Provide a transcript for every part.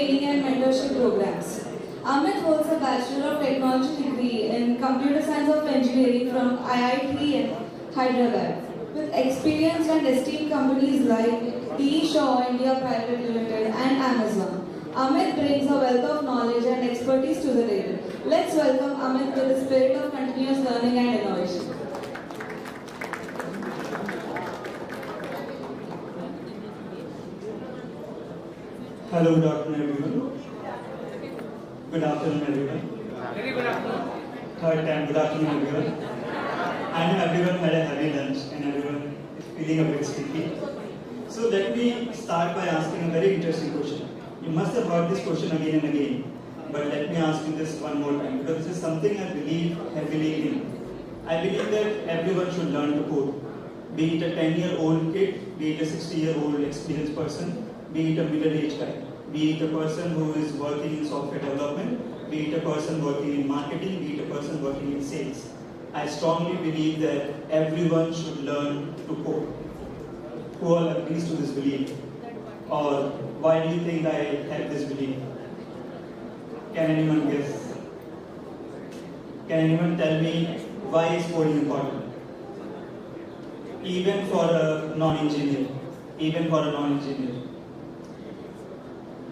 training and mentorship programs. Amit holds a Bachelor of Technology degree in Computer Science of Engineering from IIT in Hyderabad. With experience and esteemed companies like T. Shaw India Private Limited and Amazon, Amit brings a wealth of knowledge and expertise to the table. Let's welcome Amit with the spirit of continuous learning and innovation. Hello, good afternoon, everyone. Good afternoon, everyone. Very good afternoon. Third time, good afternoon, everyone. I know everyone had a heavy lunch and everyone is feeling a bit sleepy. So let me start by asking a very interesting question. You must have heard this question again and again, but let me ask you this one more time because this is something I believe heavily in. I believe that everyone should learn to code. Be it a 10-year-old kid, be it a 60-year-old experienced person, be it a middle-aged guy, be it a person who is working in software development, be it a person working in marketing, be it a person working in sales. I strongly believe that everyone should learn to code. Who all agrees to this belief? Or why do you think I have this belief? Can anyone guess? Can anyone tell me why is coding important? Even for a non-engineer. Even for a non-engineer.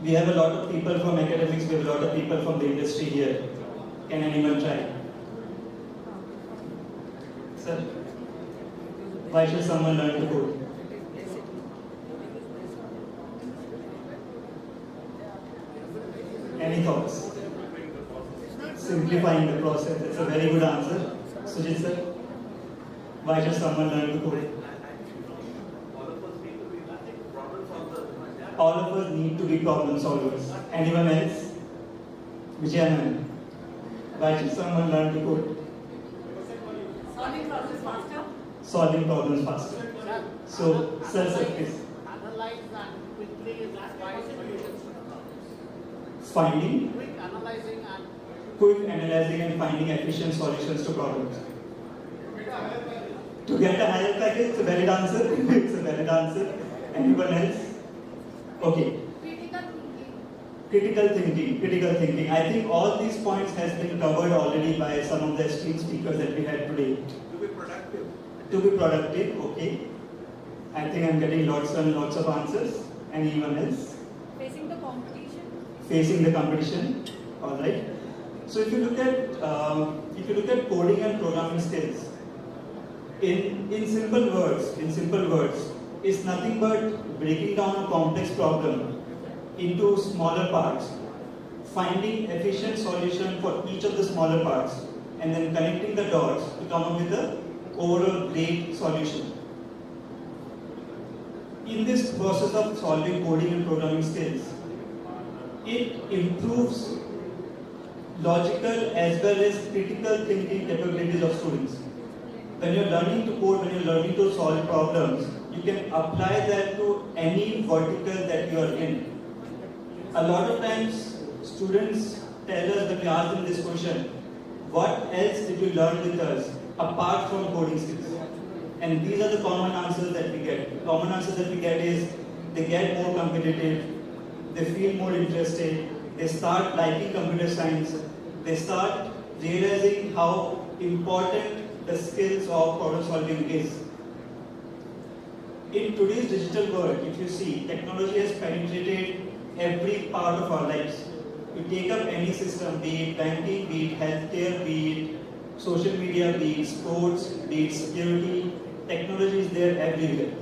We have a lot of people from academics, we have a lot of people from the industry here. Can anyone try? Sir, why should someone learn to code? Any thoughts? Simplifying the process, it's a very good answer. Sujit sir, why should someone learn to code? All of us need to be problem solvers. Anyone else? Vijay, why should someone learn to code? Solving problems faster. Solving problems faster. So, sir, please. Analyze and quickly find solutions. Finding, Quick analyzing and quick analyzing and finding efficient solutions to problems. To get a higher package, it's a valid answer. It's a valid answer. Anyone else? Okay. Critical thinking. I think all these points has been covered already by some of the esteemed speakers that we had today. To be productive, okay. I think I'm getting lots and lots of answers. Anyone else? Facing the competition. All right. So if you look at coding and programming skills, in simple words, it's nothing but breaking down a complex problem into smaller parts, finding efficient solution for each of the smaller parts, and then connecting the dots to come up with the overall great solution. In this process of solving coding and programming skills, it improves logical as well as critical thinking capabilities of students. When you're learning to code, when you're learning to solve problems, you can apply that to any vertical that you are in. A lot of times, students tell us when we ask them this question, what else did you learn with us apart from coding skills? And these are the common answers that we get. The common answers that we get is, they get more competitive, they feel more interested, they start liking computer science, they start realizing how important the skills of problem solving is. In today's digital world, if you see, technology has penetrated every part of our lives. You take up any system, be it banking, be it healthcare, be it social media, be it sports, be it security, technology is there everywhere.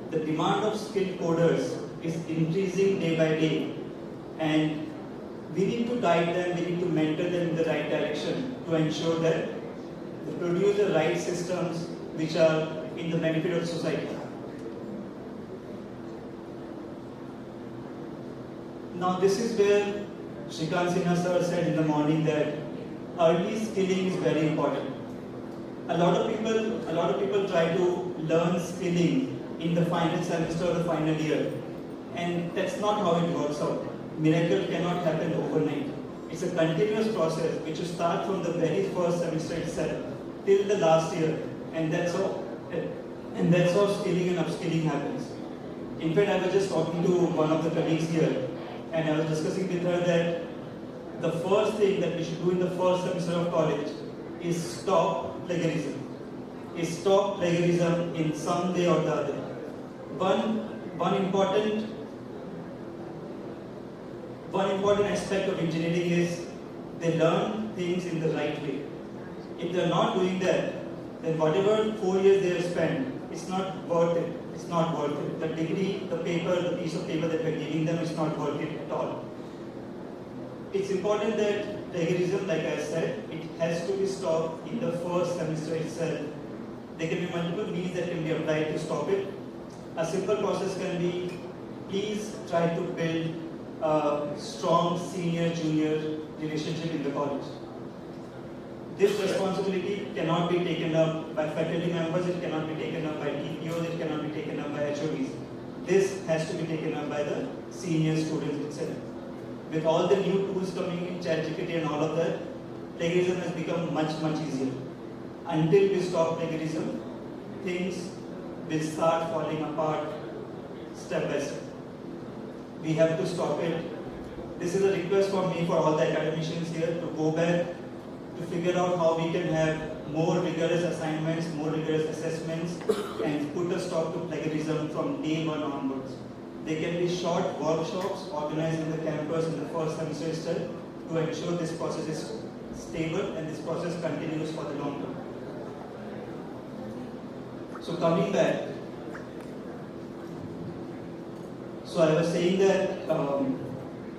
The demand of skilled coders is increasing day by day, and we need to guide them, we need to mentor them in the right direction to ensure that they produce the right systems which are in the benefit of society. Now this is where Shrikant Sinha sir said in the morning that early skilling is very important. A lot of people try to learn skilling in the final semester or the final year, and that's not how it works out. Miracle cannot happen overnight. It's a continuous process which will start from the very first semester itself till the last year, and that's how skilling and upskilling happens. In fact, I was just talking to one of the colleagues here and I was discussing with her that the first thing that we should do in the first semester of college is stop plagiarism. Is stop plagiarism in some way or the other. One important aspect of engineering is they learn things in the right way. If they are not doing that, then whatever 4 years they have spent, it's not worth it. It's not worth it. The degree, the paper, the piece of paper that we're giving them is not worth it at all. It's important that plagiarism, like I said, it has to be stopped in the first semester itself. There can be multiple means that can be applied to stop it. A simple process can be, please try to build a strong senior-junior relationship in the college. This responsibility cannot be taken up by faculty members, it cannot be taken up by TPOs, it cannot be taken up by HODs. This has to be taken up by the senior students itself. With all the new tools coming in, ChatGPT and all of that, plagiarism has become much easier. Until we stop plagiarism, things will start falling apart step by step. We have to stop it. This is a request from me for all the academicians here to go back, to figure out how we can have more rigorous assignments, more rigorous assessments, and put a stop to plagiarism from day one onwards. There can be short workshops organized in the campus in the first semester itself to ensure this process is stable and this process continues for the long term. So coming back, so I was saying that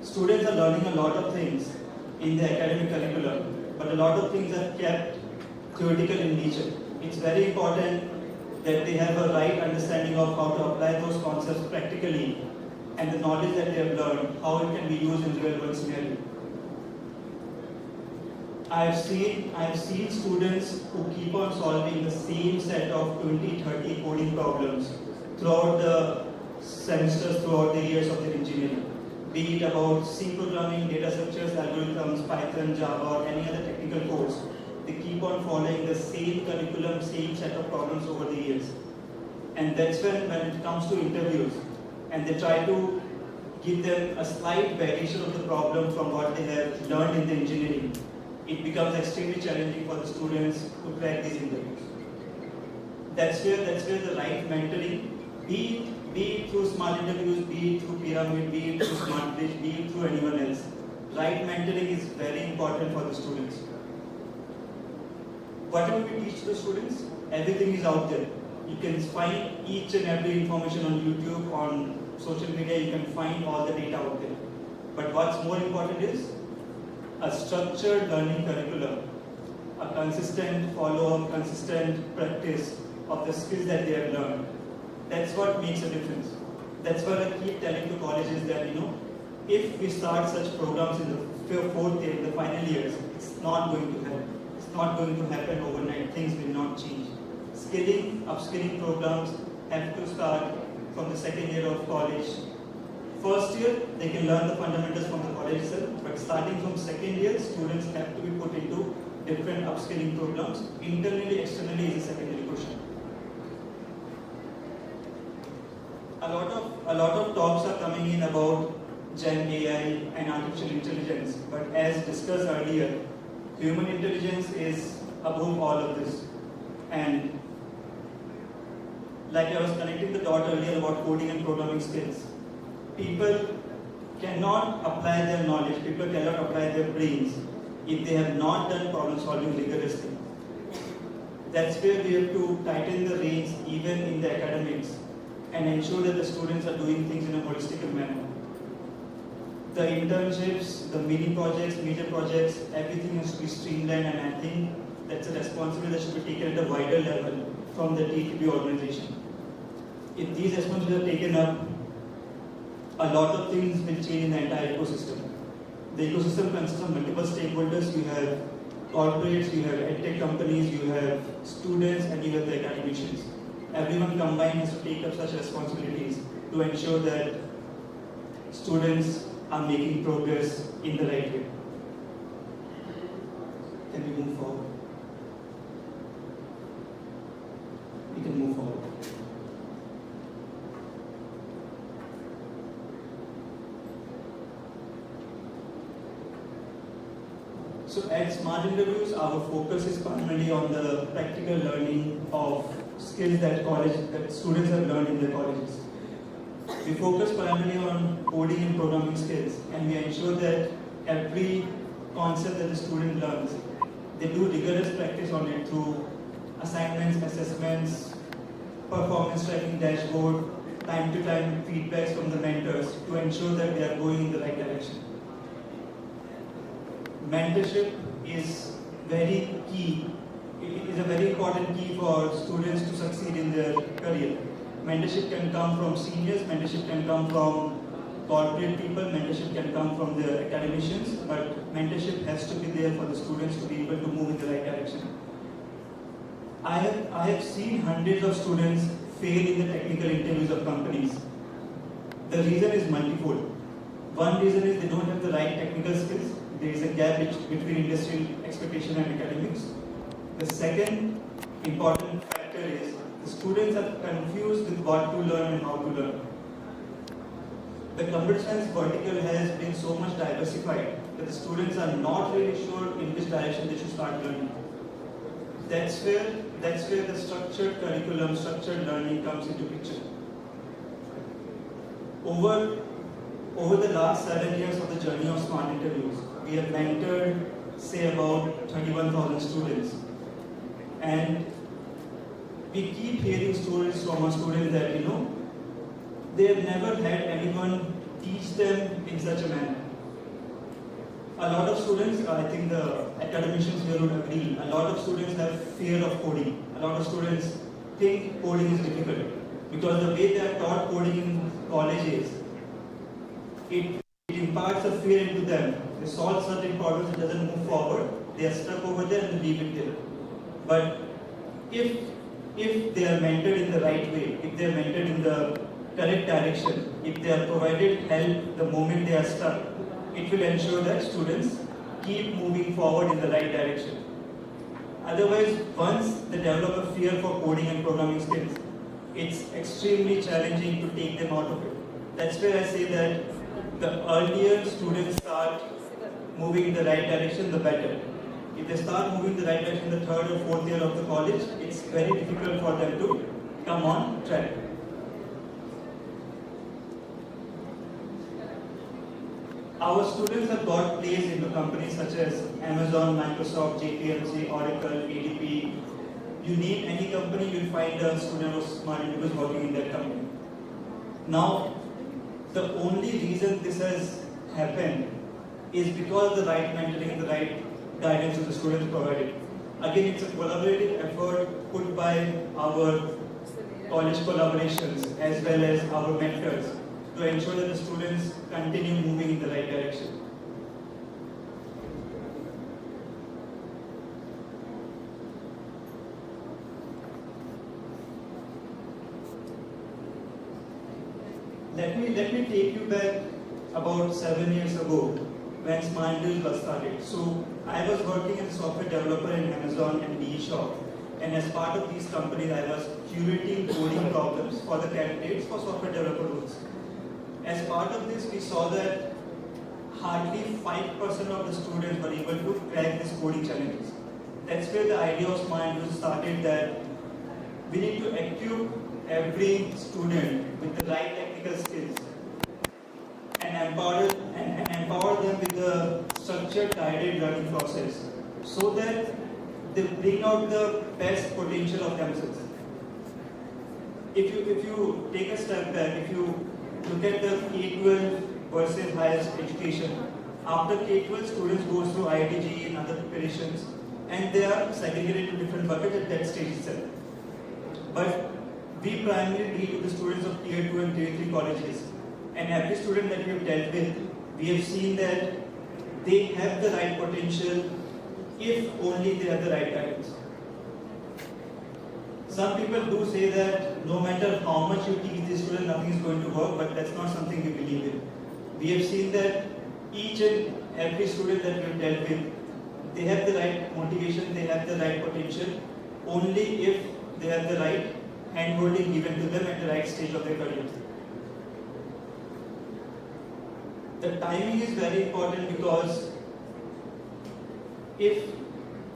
students are learning a lot of things in the academic curriculum, but a lot of things are kept theoretical in nature. It's very important that they have a right understanding of how to apply those concepts practically and the knowledge that they have learned, how it can be used in real world scenario. I have seen students who keep on solving the same set of 20, 30 coding problems throughout the semesters, throughout the years of their engineering. Be it about C programming, data structures, algorithms, Python, Java, or any other technical course. They keep on following the same curriculum, same set of problems over the years. And that's when it comes to interviews, and they try to give them a slight variation of the problem from what they have learned in the engineering. It becomes extremely challenging for the students to crack these interviews. That's where the right mentoring, be it through smart interviews, be it through pyramid, be it through smart bridge, be it through anyone else. Right mentoring is very important for the students. Whatever we teach the students, everything is out there. You can find each and every information on YouTube, on social media, you can find all the data out there. But what's more important is a structured learning curriculum, a consistent follow-up, consistent practice of the skills that they have learned. That's what makes a difference. That's what I keep telling to colleges that, if we start such programs in the fourth year, in the final years, it's not going to happen. It's not going to happen overnight. Things will not change. Skilling, upskilling programs have to start from the second year of college. First year, they can learn the fundamentals from the college itself, but starting from second year, students have to be put into different upskilling programs. Internally, externally is a secondary question. A lot of talks are coming in about Gen AI and artificial intelligence, but as discussed earlier, human intelligence is above all of this. And like I was connecting the dot earlier about coding and programming skills, people cannot apply their knowledge, people cannot apply their brains if they have not done problem solving rigorously. That's where we have to tighten the reins even in the academics and ensure that the students are doing things in a holistic manner. The internships, the mini projects, major projects, everything has to be streamlined, and I think that's a responsibility that should be taken at a wider level from the TTP organization. If these responsibilities are taken up, a lot of things will change in the entire ecosystem. The ecosystem consists of multiple stakeholders. You have corporates, you have edtech companies, you have students, and you have the academicians. Everyone combined has to take up such responsibilities to ensure that students are making progress in the right way. Can we move forward? We can move forward. So at Smart Interviews, our focus is primarily on the practical learning of skills that students have learned in their colleges. We focus primarily on coding and programming skills, and we ensure that every concept that the student learns, they do rigorous practice on it through assignments, assessments, performance tracking dashboard, time-to-time feedbacks from the mentors to ensure that they are going in the right direction. Mentorship is very key. It is a very important key for students to succeed in their career. Mentorship can come from seniors, mentorship can come from corporate people, mentorship can come from the academicians, but mentorship has to be there for the students to be able to move in the right direction. I have seen hundreds of students fail in the technical interviews of companies. The reason is multifold. One reason is they don't have the right technical skills. There is a gap between industrial expectation and academics. The second important factor is the students are confused with what to learn and how to learn. The computer science vertical has been so much diversified that the students are not really sure in which direction they should start learning. That's where the structured curriculum, structured learning comes into picture. Over the last 7 years of the journey of Smart Interviews, we have mentored, say, about 31,000 students. And we keep hearing stories from our students that, they have never had anyone teach them in such a manner. A lot of students, I think the academicians here would agree, a lot of students have fear of coding. A lot of students think coding is difficult because the way they are taught coding in colleges, it imparts a fear into them. They solve certain problems, it doesn't move forward, they are stuck over there and leave it there. But if they are mentored in the right way, if they are mentored in the correct direction, if they are provided help the moment they are stuck, it will ensure that students keep moving forward in the right direction. Otherwise, once they develop a fear for coding and programming skills, it's extremely challenging to take them out of it. That's where I say that the earlier students start moving in the right direction, the better. If they start moving in the right direction in the third or fourth year of the college, it's very difficult for them to come on track. Our students have got placed into companies such as Amazon, Microsoft, JPMC, Oracle, ADP. You name any company, you'll find a student of Smart Interviews working in that company. Now, the only reason this has happened is because the right mentoring, the right guidance to the students provided. Again, it's a collaborative effort put by our college collaborations as well as our mentors to ensure that the students continue moving in the right direction. Let me take you back about 7 years ago when Smart Interviews was started. So I was working as a software developer in Amazon and DE Shop, and as part of these companies, I was curating coding problems for the candidates for software developer roles. As part of this, we saw that hardly 5% of the students were able to crack these coding challenges. That's where the idea of Smart Interviews started, that we need to equip every student with the right technical skills and empower them with the structured, guided learning process so that they bring out the best potential of themselves. If you take a step back, if you look at the K-12 versus higher education, after K-12 students go through IIT and other preparations, and they are segregated into different buckets at that stage itself. But we primarily deal with the students of Tier 2 and Tier 3 colleges, and every student that we have dealt with, we have seen that they have the right potential if only they have the right guidance. Some people do say that no matter how much you teach the student, nothing is going to work, but that's not something we believe in. We have seen that each and every student that we have dealt with, they have the right motivation, they have the right potential, only if they have the right hand-holding given to them at the right stage of their career. The timing is very important because if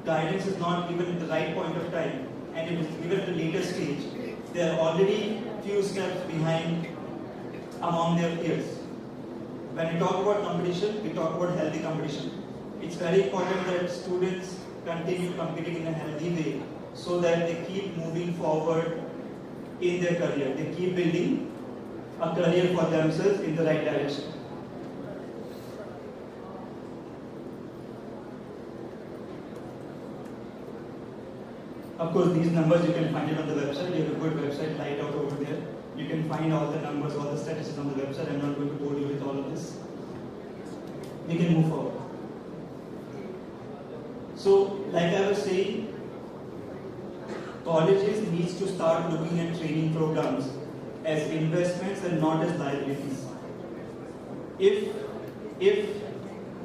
guidance is not given at the right point of time and it is given at a later stage, they are already few steps behind among their peers. When we talk about competition, we talk about healthy competition. It's very important that students continue competing in a healthy way so that they keep moving forward in their career. They keep building a career for themselves in the right direction. Of course, these numbers you can find it on the website. We have a good website laid out over there. You can find all the numbers, all the statistics on the website. I'm not going to bore you with all of this. We can move forward. So, like I was saying, colleges needs to start looking at training programs as investments and not as liabilities. If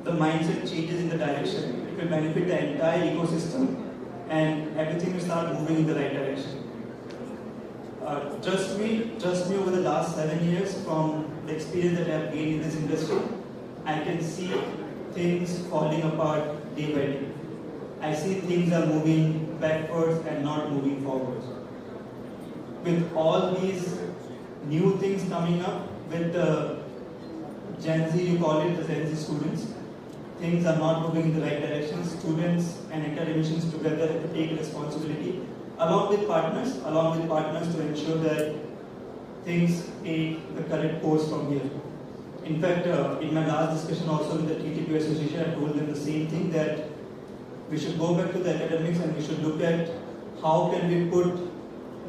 the mindset changes in the direction, it will benefit the entire ecosystem and everything will start moving in the right direction. Trust me, over the last 7 years, from the experience that I have gained in this industry, I can see things falling apart day by day. I see things are moving backwards and not moving forwards. With all these new things coming up, with the Gen Z, you call it the Gen Z students, things are not moving in the right direction. Students and academicians together have to take responsibility, along with partners to ensure that things take the correct course from here. In fact, in my last discussion also with the TTPOC association, I told them the same thing, that we should go back to the academics and we should look at how can we put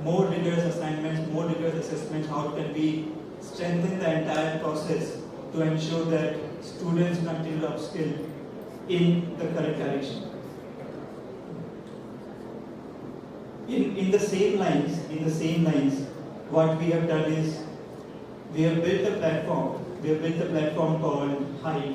more rigorous assignments, more rigorous assessments, how can we strengthen the entire process to ensure that students continue to upskill in the correct direction. In the same lines, what we have done is we have built a platform called Hive,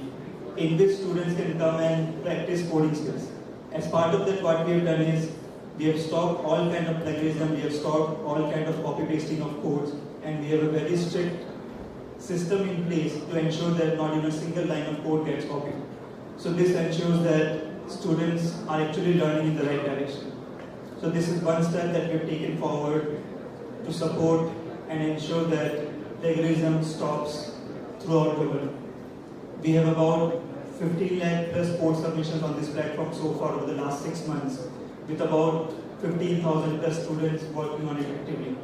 in which students can come and practice coding skills. As part of that, what we have done is we have stopped all kind of plagiarism, we have stopped all kind of copy pasting of codes, and we have a very strict system in place to ensure that not even a single line of code gets copied. So this ensures that students are actually learning in the right direction. So this is one step that we have taken forward to support and ensure that plagiarism stops throughout the world. We have about 15 lakh plus code submissions on this platform so far over the last 6 months, with about 15,000 plus students working on it actively.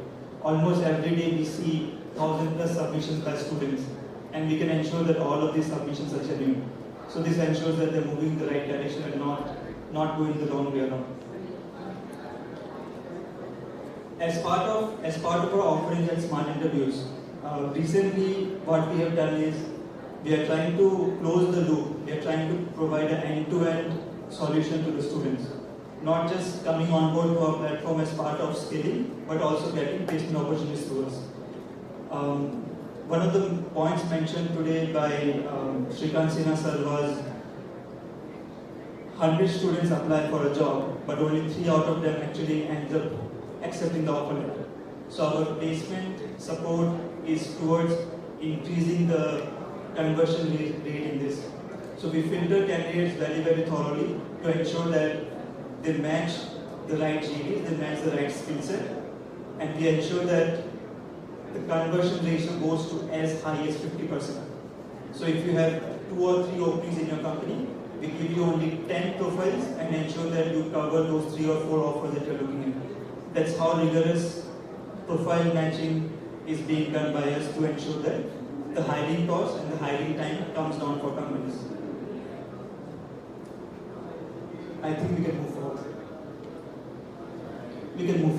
Almost every day we see 1,000 plus submissions by students, and we can ensure that all of these submissions are genuine. So this ensures that they're moving in the right direction and not going the wrong way around. As part of our offerings at Smart Interviews, recently what we have done is we are trying to close the loop. We are trying to provide an end-to-end solution to the students, not just coming on board to our platform as part of skilling, but also getting placement opportunities to us. One of the points mentioned today by Shrikant Sinha sir was 100 students apply for a job, but only 3 out of them actually end up accepting the offer letter. So our placement support is towards increasing the conversion rate in this. So we filter candidates very, very thoroughly to ensure that they match the right GPs, they match the right skill set, and we ensure that the conversion ratio goes to as high as 50%. So if you have 2 or 3 openings in your company, we give you only 10 profiles and ensure that you cover those 3 or 4 offers that you're looking at. That's how rigorous profile matching is being done by us to ensure that the hiring cost and the hiring time comes down for companies. I think we can move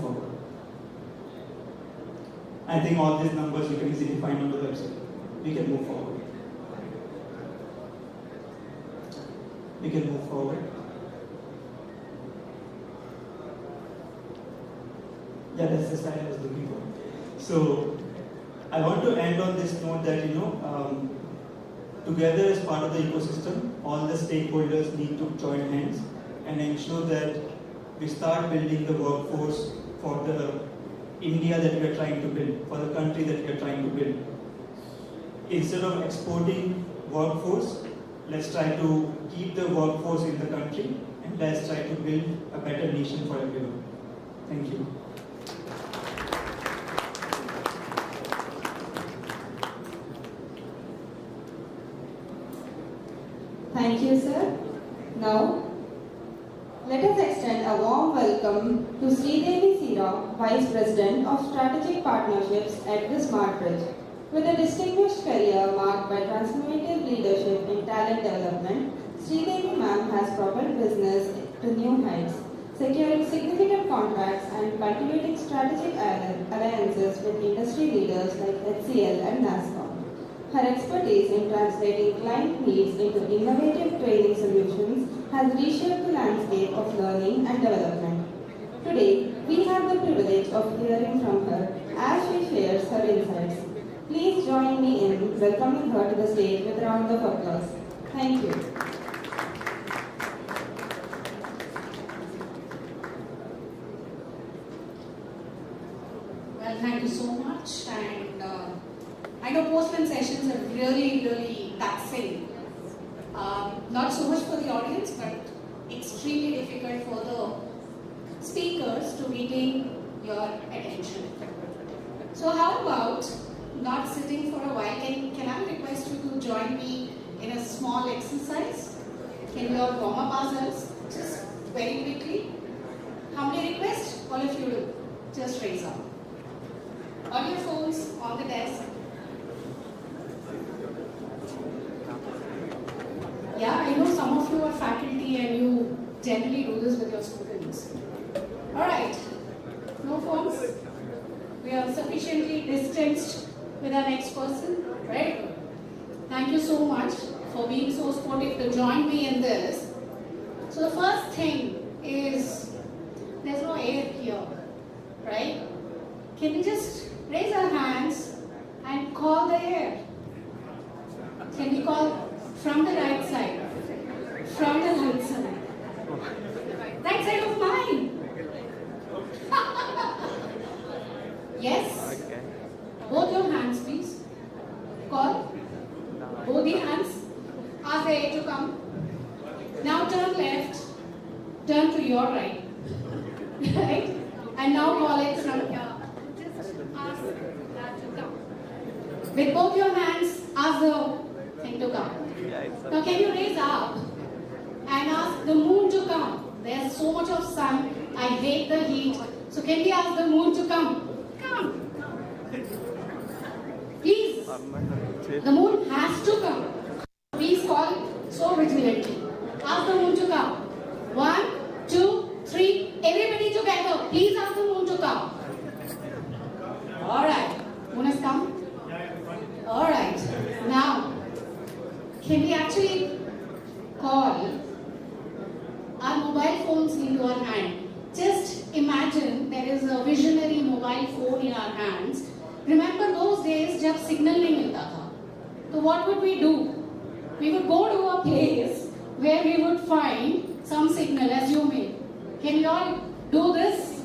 forward. I think all these numbers you can easily find on the website. We can move forward. Yeah, that's the slide I was looking for. So, I want to end on this note that, together as part of the ecosystem, all the stakeholders need to join hands and ensure that we start building the workforce for the India that we are trying to build, for the country that we are trying to build. Instead of exporting workforce, let's try to keep the workforce in the country, and let's try to build a better nation for everyone. Thank you. Thank you, sir. Now, let us extend a warm welcome to Sridevi Sira, Vice President of Strategic Partnerships at the Smart Bridge. With a distinguished career marked by transformative leadership in talent development, Sridevi ma'am has propelled business to new heights, securing significant contracts and cultivating strategic alliances with industry leaders like HCL and NASCOM. Her expertise in translating client needs into innovative training solutions has reshaped the landscape of learning and development. Today, we have the privilege of hearing from her as she shares her insights. Please join me in welcoming her to the stage with a round of applause. Thank you. Well, thank you so much. And I know postman sessions are really taxing. Not so much for the audience, but extremely difficult for the speakers to retain your attention. So how about not sitting for a while? Can I request you to join me in a small exercise? Can we all warm up ourselves just very quickly? How many requests? All of you do. Just raise up. On your phones, on the desk. Yeah, I know some of you are faculty and you generally do this with your students. Alright, no phones? We are sufficiently distanced with our next person, right? Thank you so much for being so sportive to join me in this. So the first thing is, there's no air here, right? Can we just raise our hands and call the air? Can we call from the right side? From the right side. Right side of mine. Yes. Both your hands, please. Call. Both the hands. Ask the air to come. Now turn left. Turn to your right. Right? And now call it from here. Just ask that to come. With both your hands, ask the thing to come. Now can you raise up and ask the moon to come? There's so much of sun. I hate the heat. So can we ask the moon to come? Come. Please. The moon has to come. Please call so vigilantly. Ask the moon to come. 1, 2, 3. Everybody together. Please ask the moon to come. Alright. Moon has come? Alright. Now, can we actually call our mobile phones into our hand? Just imagine there is a visionary mobile phone in our hands. Remember those days जब signal नहीं मिलता था. So what would we do? We would go to a place where we would find some signal, as you may. Can you all do this?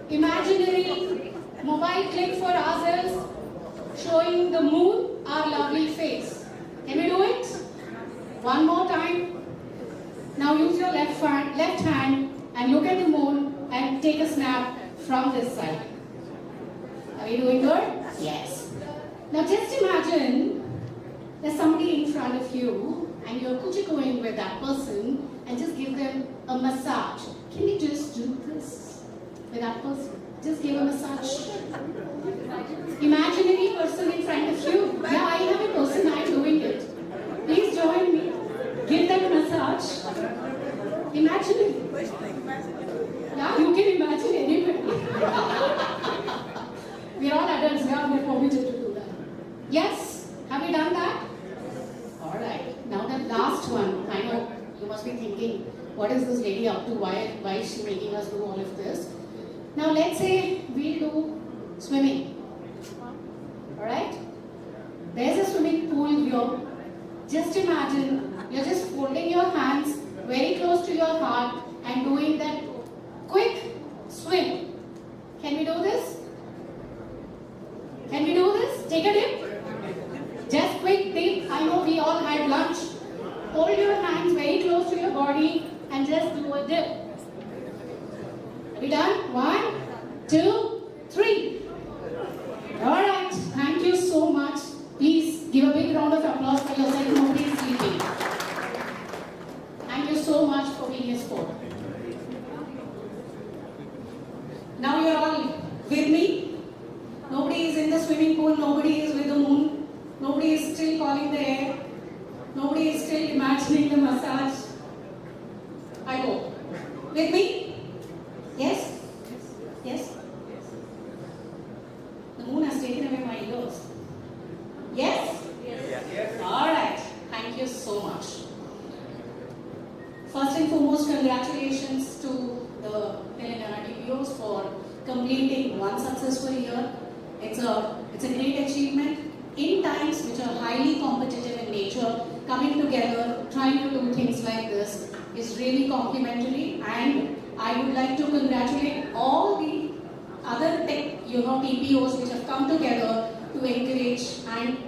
Imaginary mobile click for ourselves, showing the moon, our lovely face. Can we do it? One more time. Now use your left hand and look at the moon and take a snap from this side. Are you doing good? Yes. Now just imagine there's somebody in front of you and you're kuchikuing with that person and just give them a massage. Can you just do this with that person? Just give a massage. Imaginary person in front of you. Yeah, I have a person, I'm doing it. Please join me. Give them a massage. Imaginary. Yeah, you can imagine anybody. We're all adults, yeah, we're permitted to do that. Yes? Have you done that? Alright. Now the last one. I know you must be thinking, what is this lady up to? Why is she making us do all of this? Now let's say we do swimming. Alright? There's a swimming pool here. Just imagine you're just folding your hands very close to your heart and doing that quick swim. Can we do this? Can we do this? Take a dip. Just quick dip. I know we all had lunch. to your body and just do a dip. Are we done? 1, 2, 3. Alright, thank you so much. Please give a big round of applause for yourself. Nobody is sleeping. Thank you so much for being a sport. Now you're all with me. Nobody is in the swimming pool. Nobody is with the moon. Nobody is still calling the air. Nobody is still imagining the massage. I hope. With me? Yes? Yes? The moon has taken away my ears. Yes? Yes. Alright. Thank you so much. First and foremost, congratulations to the Telangana TTPOC for completing one successful year. It's a great achievement. In times which are highly competitive in nature, coming together, trying to do things like this is really complimentary, and I would like to congratulate all the other tech TPOs which have come together to encourage and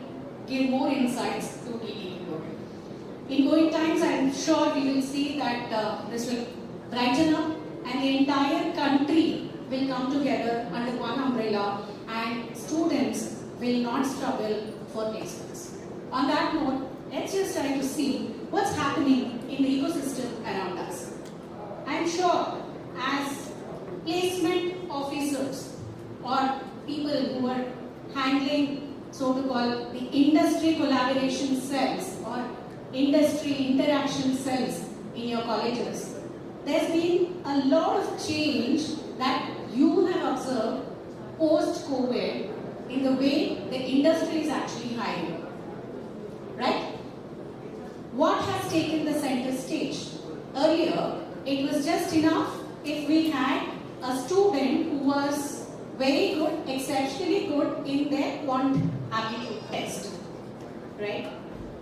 give more insights to TTPO. In going times, I'm sure we will see that this will brighten up and the entire country will come together under one umbrella and students will not struggle for placements. On that note, let's just try to see what's happening in the ecosystem around us. I'm sure as placement officers or people who are handling so-called the industry collaboration cells or industry interaction cells in your colleges, there's been a lot of change that you have observed post-COVID in the way the industry is actually hiring. Right? What has taken the center stage? Earlier, it was just enough if we had a student who was very good, exceptionally good in their quant aptitude test. Right?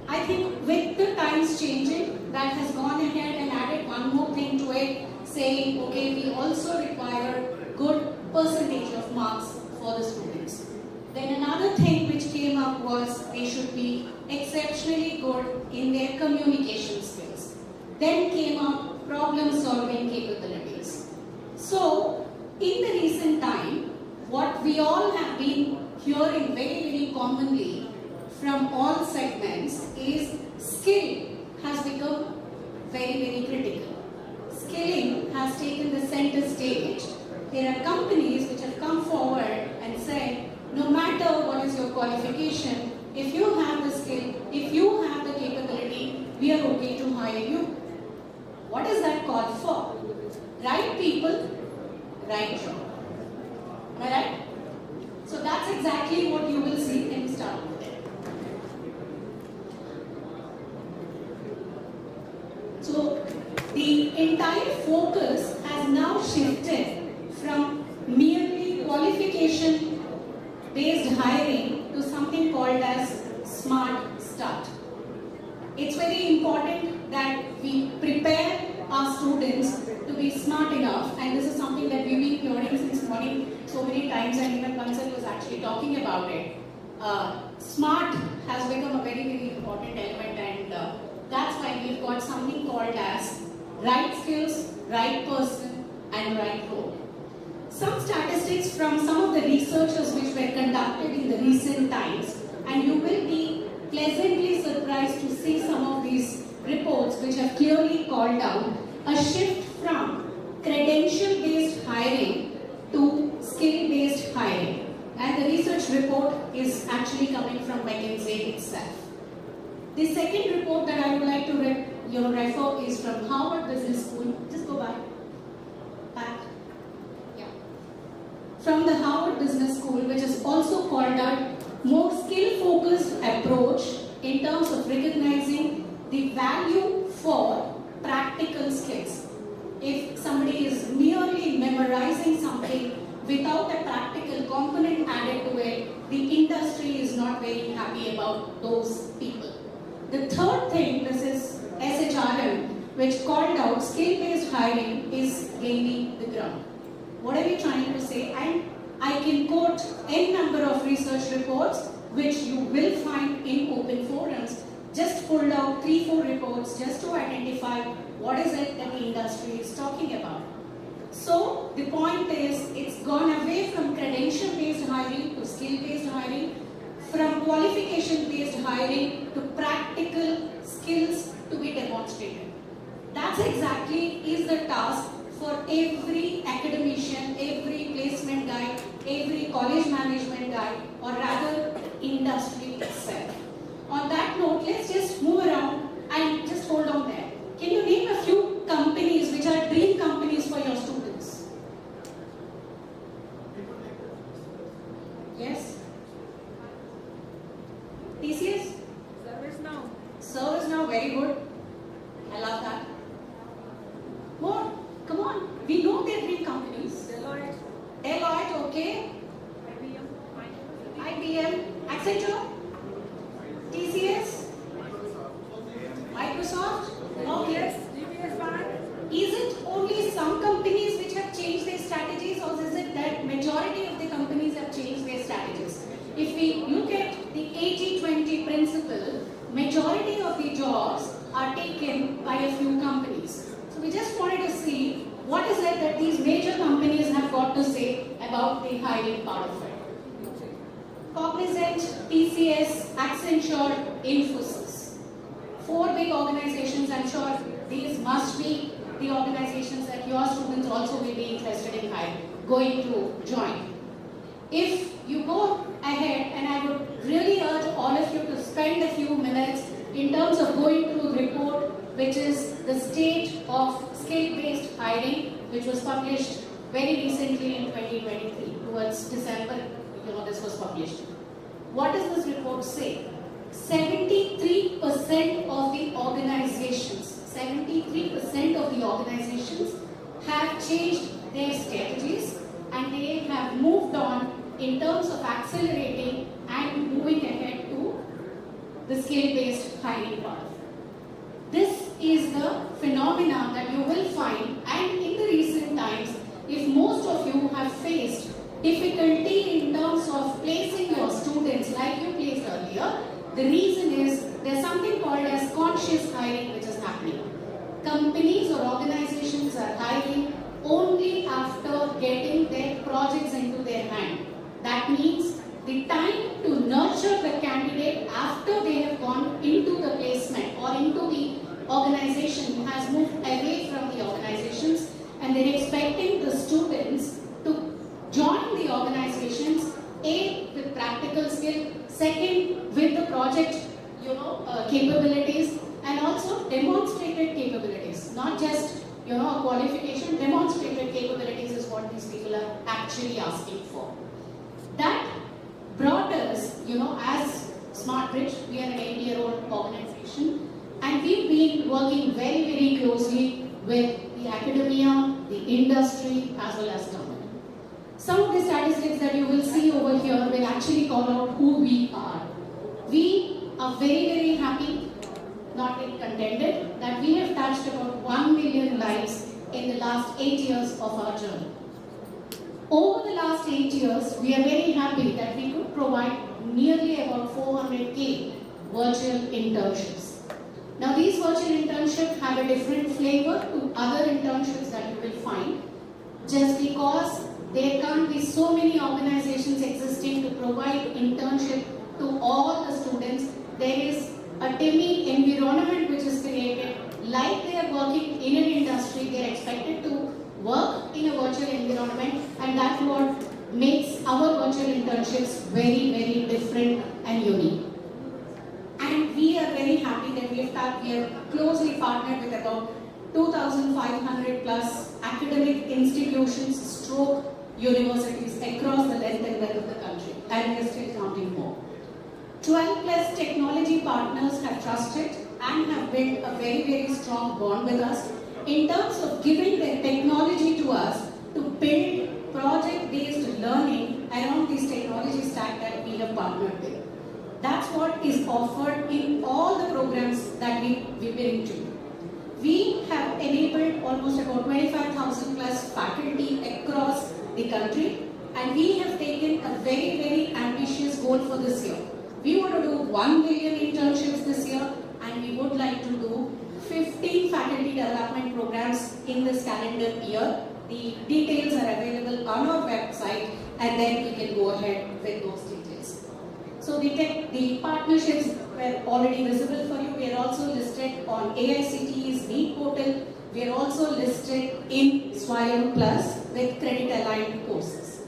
I think with the times changing, that has gone ahead and added one more thing to it, saying, okay, we also require good percentage of marks for the students. Then another thing which came up was they should be exceptionally good in their communication skills. Then came up problem-solving capabilities. So, in the recent time, what we all have been hearing very, very commonly from all segments is skill has become very, very critical. Skilling has taken the center stage. There are companies which have come forward and said, no matter what is your qualification, if you have the skill, if you have the capability, we are okay to hire you. What is that called for? Right people, right job. Am I right? So that's exactly what you will see. Can we start with it? So the entire focus has now shifted from merely qualification based hiring to something called as smart start. It's very important that we prepare our students to be smart enough, and this is something that we've been hearing since morning so many times, and even Consortium was actually talking about it. Smart has become a very, very important element, and that's why we've got something called as right skills, right person, and right role. Some statistics from some of the researchers which were conducted in the recent times, and you will be pleasantly surprised to see some of these reports which have clearly called out a shift from credential-based hiring to skill-based hiring. And the research report is actually coming from McKinsey itself. The second report that I would like to refer is from Harvard Business School. Just go back. From the Harvard Business School, which is also called out more skill-focused approach in terms of recognizing the value for practical skills. If somebody is merely memorizing something without a practical component added to it, the industry is not very happy about those people. The third thing, this is SHRM, which called out skill-based hiring is gaining the ground. What are we trying to say? And I can quote n number of research reports which you will find in open forums just pulled out 3-4 reports just to identify what is it that the industry is talking about. So the point is, it's gone away from credential-based hiring to skill-based hiring, from qualification-based hiring to practical skills to be demonstrated. That's exactly is the task for every academician, every placement guy, every college management guy, or rather industry itself. On that note, let's just move around and just hold on there. Can you name a few companies which are dream companies for your students? Yes? TCS? ServiceNow, very good. I love that. More? Come on. We know they're dream companies. Deloitte, okay. IBM, Accenture, TCS, Microsoft, okay. Is it only some companies which have changed their strategies, or is it that majority of the companies have changed their strategies? If we look at the 80-20 principle, majority of the jobs are taken by a few companies. So we just wanted to see what is it that these major companies have got to say about the hiring part of it. Cognizant, TCS, Accenture, Infosys. 4 big organizations. I'm sure these must be the organizations that your students also will be interested in going to join. If you go ahead, and I would really urge all of you to spend a few minutes in terms of going through the report, which is the state of skill-based hiring, which was published very recently in 2023, towards December, this was published. What does this report say? 73% of the organizations, 73% of the organizations have changed their strategies, and they have moved on in terms of accelerating and moving ahead to the skill-based hiring part. This is the phenomena that you will find, and in the recent times, if most of you have faced difficulty in terms of placing your students like you placed earlier, the reason is there's something called as conscious hiring which is happening. Companies or organizations are hiring only after getting their projects into their hand. That means the time to nurture the candidate after they have gone into the placement or into the organization has moved away from the organizations, and they're expecting the students to join the organizations, A, with practical skill, second, with the project capabilities, and also demonstrated capabilities, not just a qualification. Demonstrated capabilities is what these people are actually asking for. That brought us, as SmartBridge, we are an 8-year-old organization, and we've been working very, very closely with the academia, the industry, as well as government. Some of the statistics that you will see over here will actually call out who we are. We are very, very happy, not very contented, that we have touched about 1 million lives in the last 8 years of our journey. Over the last 8 years, we are very happy that we could provide nearly about 400K virtual internships. Now, these virtual internships have a different flavor to other internships that you will find, just because there can't be so many organizations existing to provide internship to all the students. There is a timid environment which is created, like they are working in an industry, they are expected to work in a virtual environment, and that's what makes our virtual internships very, very different and unique. And we are very happy that we have closely partnered with about 2,500 plus academic institutions, stroke universities across the length and breadth of the country, and we are still counting more. 12 plus technology partners have trusted and have built a very, very strong bond with us in terms of giving their technology to us to build project-based learning around this technology stack that we have partnered with. That's what is offered in all the programs that we've been into. We have enabled almost about 25,000 plus faculty across the country, and we have taken a very, very ambitious goal for this year. We want to do 1 million internships this year, and we would like to do 15 faculty development programs in this calendar year. The details are available on our website, and then we can go ahead with those details. So the partnerships were already visible for you. We are also listed on AICTE's NEET portal. We are also listed in Swayam Plus with credit-aligned courses.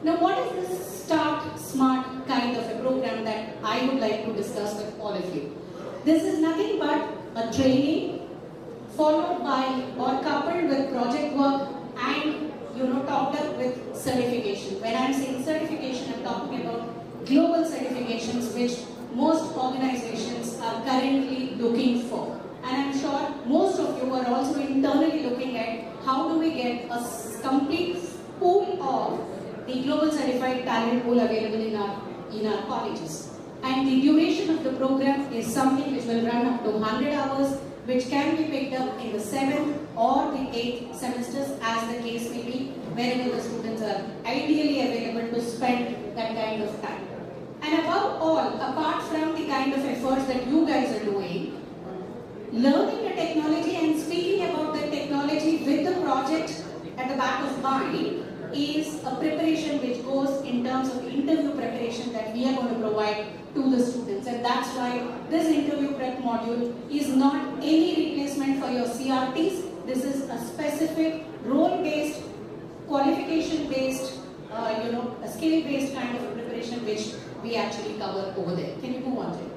Now, what is this Start Smart kind of a program that I would like to discuss with all of you? This is nothing but a training followed by or coupled with project work and topped up with certification. When I'm saying certification, I'm talking about global certifications which most organizations are currently looking for. And I'm sure most of you are also internally looking at how do we get a complete pool of the global certified talent pool available in our colleges. And the duration of the program is something which will run up to 100 hours, which can be picked up in the 7th or the 8th semesters as the case may be, wherever the students are ideally available to spend that kind of time. And above all, apart from the kind of efforts that you guys are doing, learning the technology and speaking about the technology with the project at the back of mind is a preparation which goes in terms of interview preparation that we are going to provide to the students. And that's why this interview prep module is not any replacement for your CRTs. This is a specific role-based, qualification-based, a skill-based kind of a preparation which we actually cover over there. Can you move on to it?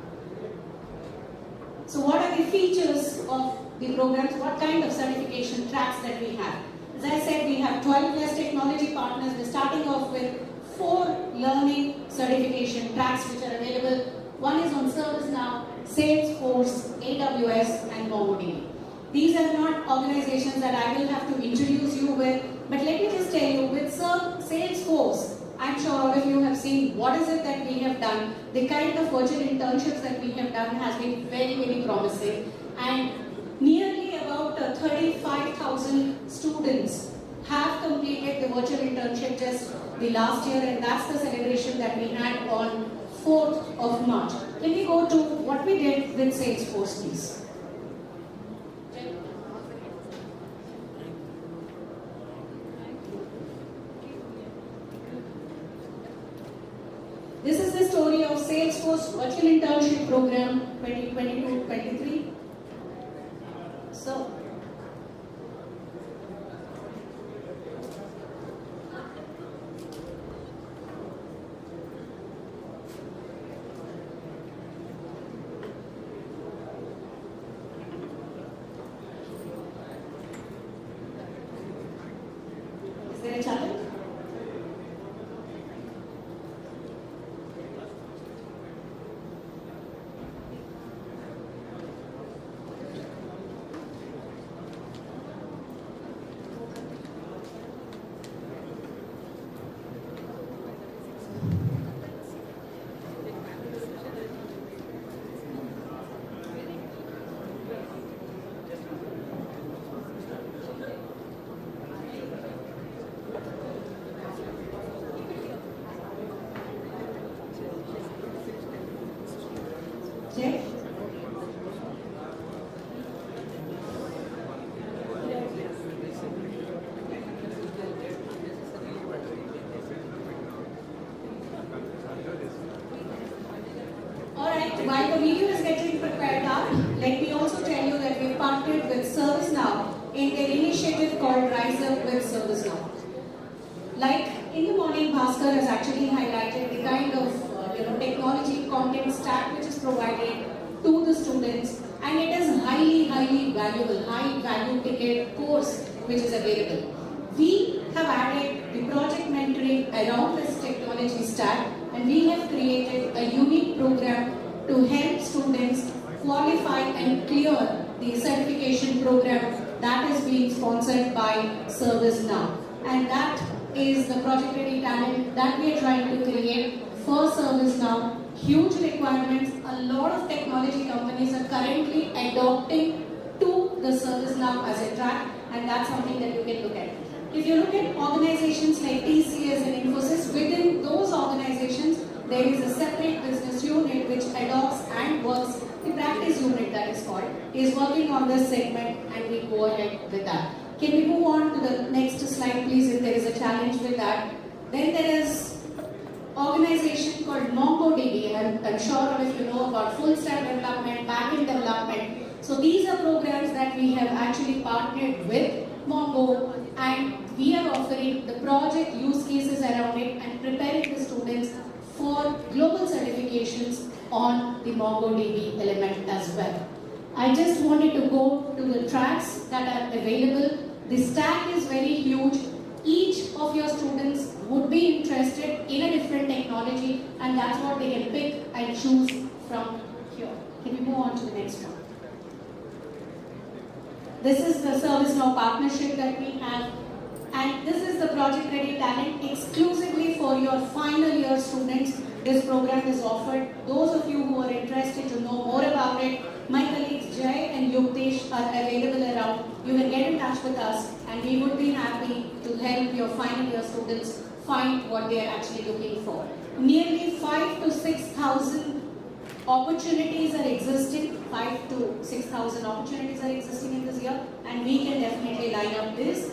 So what are the features of the programs? What kind of certification tracks that we have? As I said, we have 12 plus technology partners. We're starting off with 4 learning certification tracks which are available. One is on ServiceNow, Salesforce, AWS, and MongoDB. These are not organizations that I will have to introduce you with, but let me just tell you, with Salesforce, I'm sure all of you have seen what is it that we have done. The kind of virtual internships that we have done has been very, very promising. And nearly about 35,000 students have completed the virtual internship just the last year, and that's the celebration that we had on 4th of March. Let me go to what we did with Salesforce, please. This is the story of Salesforce Virtual Internship Program 2022-23. So, is there a challenge? Check. Alright, while the video is getting prepared up, let me also tell you that we partnered with ServiceNow in their initiative called Rise Up with ServiceNow. Like in the morning, Bhaskar has actually highlighted the kind of technology content stack which is provided to the students, and it is highly valuable, high value ticket course which is available. We have added the project mentoring around this technology stack, and we have created a unique program to help students qualify and clear the certification program that is being sponsored by ServiceNow. And that is the project ready talent that we are trying to create for ServiceNow. Huge requirements. A lot of technology companies are currently adopting to the ServiceNow as a track, and that's something that you can look at. If you look at organizations like TCS and Infosys, within those organizations, there is a separate business unit which adopts and works, the practice unit that is called, is working on this segment, and we go ahead with that. Can we move on to the next slide, please, if there is a challenge with that? Then there is organization called MongoDB. I'm sure all of you know about full stack development, backend development. So these are programs that we have actually partnered with Mongo, and we are offering the project use cases around it and preparing the students for global certifications on the MongoDB element as well. I just wanted to go to the tracks that are available. The stack is very huge. Each of your students would be interested in a different technology, and that's what they can pick and choose from here. Can we move on to the next one? This is the ServiceNow partnership that we have, and this is the Project Ready Talent exclusively for your final year students. This program is offered. Those of you who are interested to know more about it, my colleagues Jay and Yuktesh are available around. You can get in touch with us, and we would be happy to help your final year students find what they are actually looking for. Nearly 5,000 to 6,000 opportunities are existing. 5,000 to 6,000 opportunities are existing in this year, and we can definitely line up this.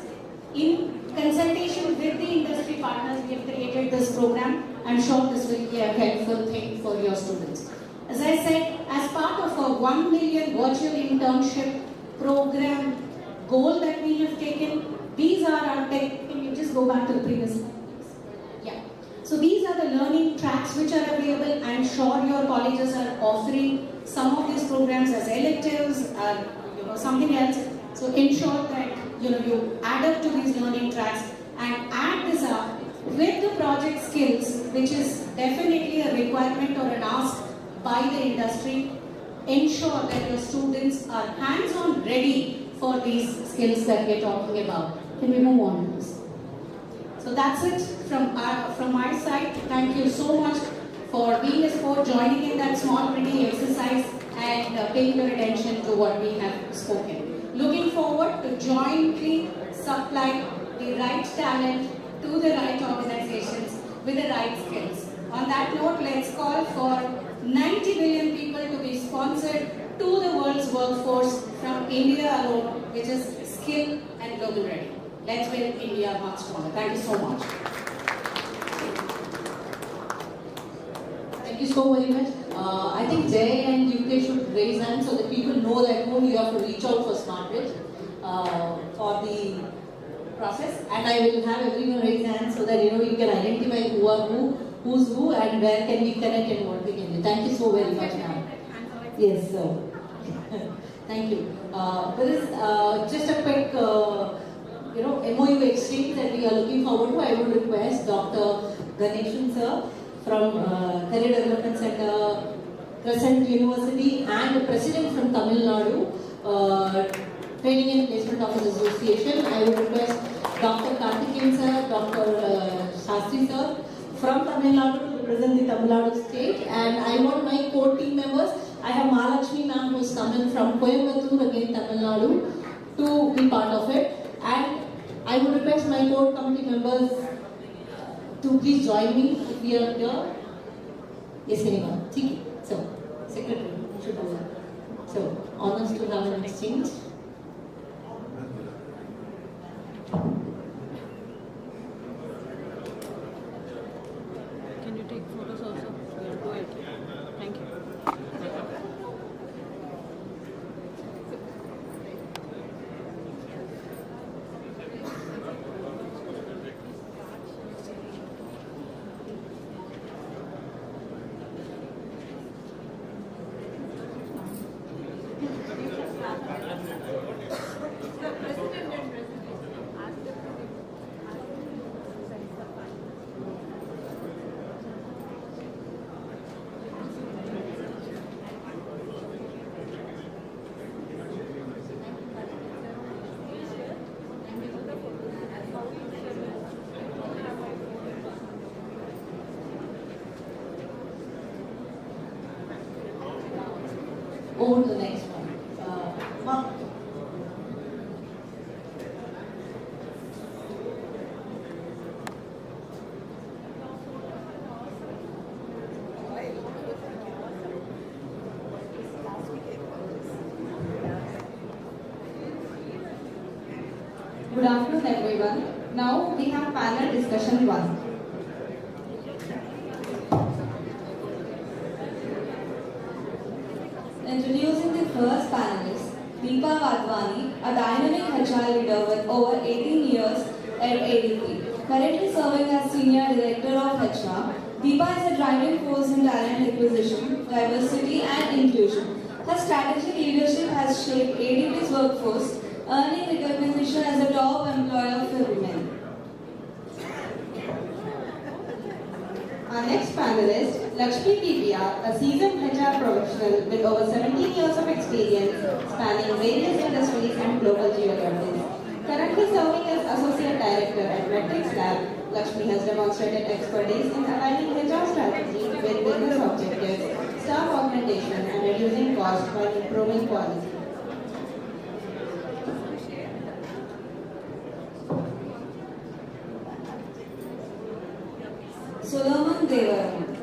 In consultation with the industry partners, we have created this program. I'm sure this will be a helpful thing for your students. As I said, as part of a 1 million virtual internship program goal that we have taken, these are our tech. Can you just go back to the previous slide, please? Yeah. So these are the learning tracks which are available. I'm sure your colleges are offering some of these programs as electives or something else. So ensure that you add up to these learning tracks and add this up with the project skills, which is definitely a requirement or an ask by the industry. Ensure that your students are hands-on ready for these skills that we're talking about. Can we move on, please? So that's it from my side. Thank you so much for being a sport, joining in that small pretty exercise, and paying your attention to what we have spoken. Looking forward to jointly supply the right talent to the right organizations with the right skills. On that note, let's call for 90 billion people to be sponsored to the world's workforce from India alone, which is skill and global ready. Let's build India much stronger. Thank you so much. Thank you so very much. I think Jay and UK should raise hands so that people know that whom you have to reach out for SmartBridge for the process. And I will have everyone raise hands so that you can identify who are who's who, and where can we connect and what we can do. Thank you so very much, ma'am. Yes, sir. Thank you. There is just a quick MOU exchange that we are looking forward to. I would request Dr. Ganeshan sir from Career Development Center, Crescent University, and the president from Tamil Nadu Training and Placement Office Association. I would request Dr. Karthikeyan sir, Dr. Shastri sir from Tamil Nadu to represent the Tamil Nadu state, and I want my core team members. I have Mahalakshmi ma'am who is coming from Coimbatore, again Tamil Nadu, to be part of it, and I would request my core committee members to please join me if we are here. Yes, anyone? Okay. So, secretary should do that. So, honors to have an exchange. Can you take photos also? Yeah, go ahead. Thank you. Good afternoon, everyone. Now we have panel discussion 1. Introducing the first panelist, Deepa Wadhwani, a dynamic HR leader with over 18 years at ADP. Currently serving as Senior Director of HR, Deepa is a driving force in talent acquisition, diversity and inclusion. Her strategic leadership has shaped ADP's workforce, earning recognition as a top employer for women. Our next panelist, Lakshmi PPR, a seasoned HR professional with over 17 years of experience spanning various industries and global geographies. Currently serving as Associate Director at Metrics Lab, Lakshmi has demonstrated expertise in aligning HR strategy with business objectives, staff augmentation, and reducing costs while improving quality. Solomon Devaran,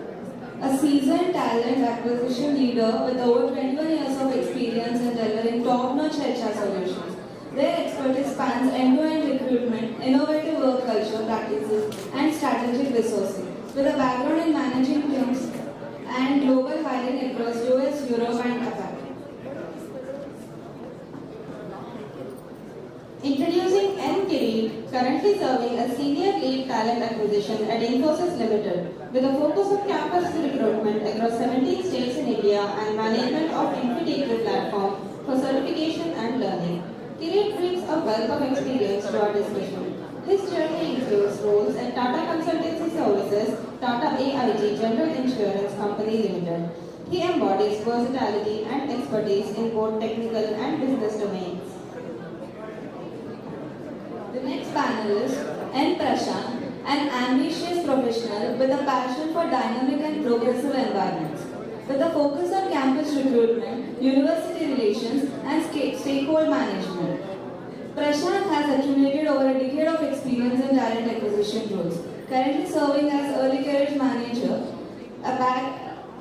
a seasoned talent acquisition leader with over 21 years of experience in delivering top-notch HR solutions. Their expertise spans end-to-end recruitment, innovative work culture practices, and strategic resourcing. With a background in managing teams and global hiring across US, Europe, and APAC. Introducing N. Kirit, currently serving as Senior Lead Talent Acquisition at Infosys Limited, with a focus on campus recruitment across 17 states in India and management of Infotech platform for certification and learning. Kirit brings a wealth of experience to our discussion. His journey includes roles at Tata Consultancy Services, Tata AIG General Insurance Company Limited. He embodies versatility and expertise in both technical and business domains. The next panelist, N. Prashant, an ambitious professional with a passion for dynamic and progressive environments. With a focus on campus recruitment, university relations, and stakeholder management. Prashant has accumulated over a decade of experience in talent acquisition roles. Currently serving as Early Careers Manager at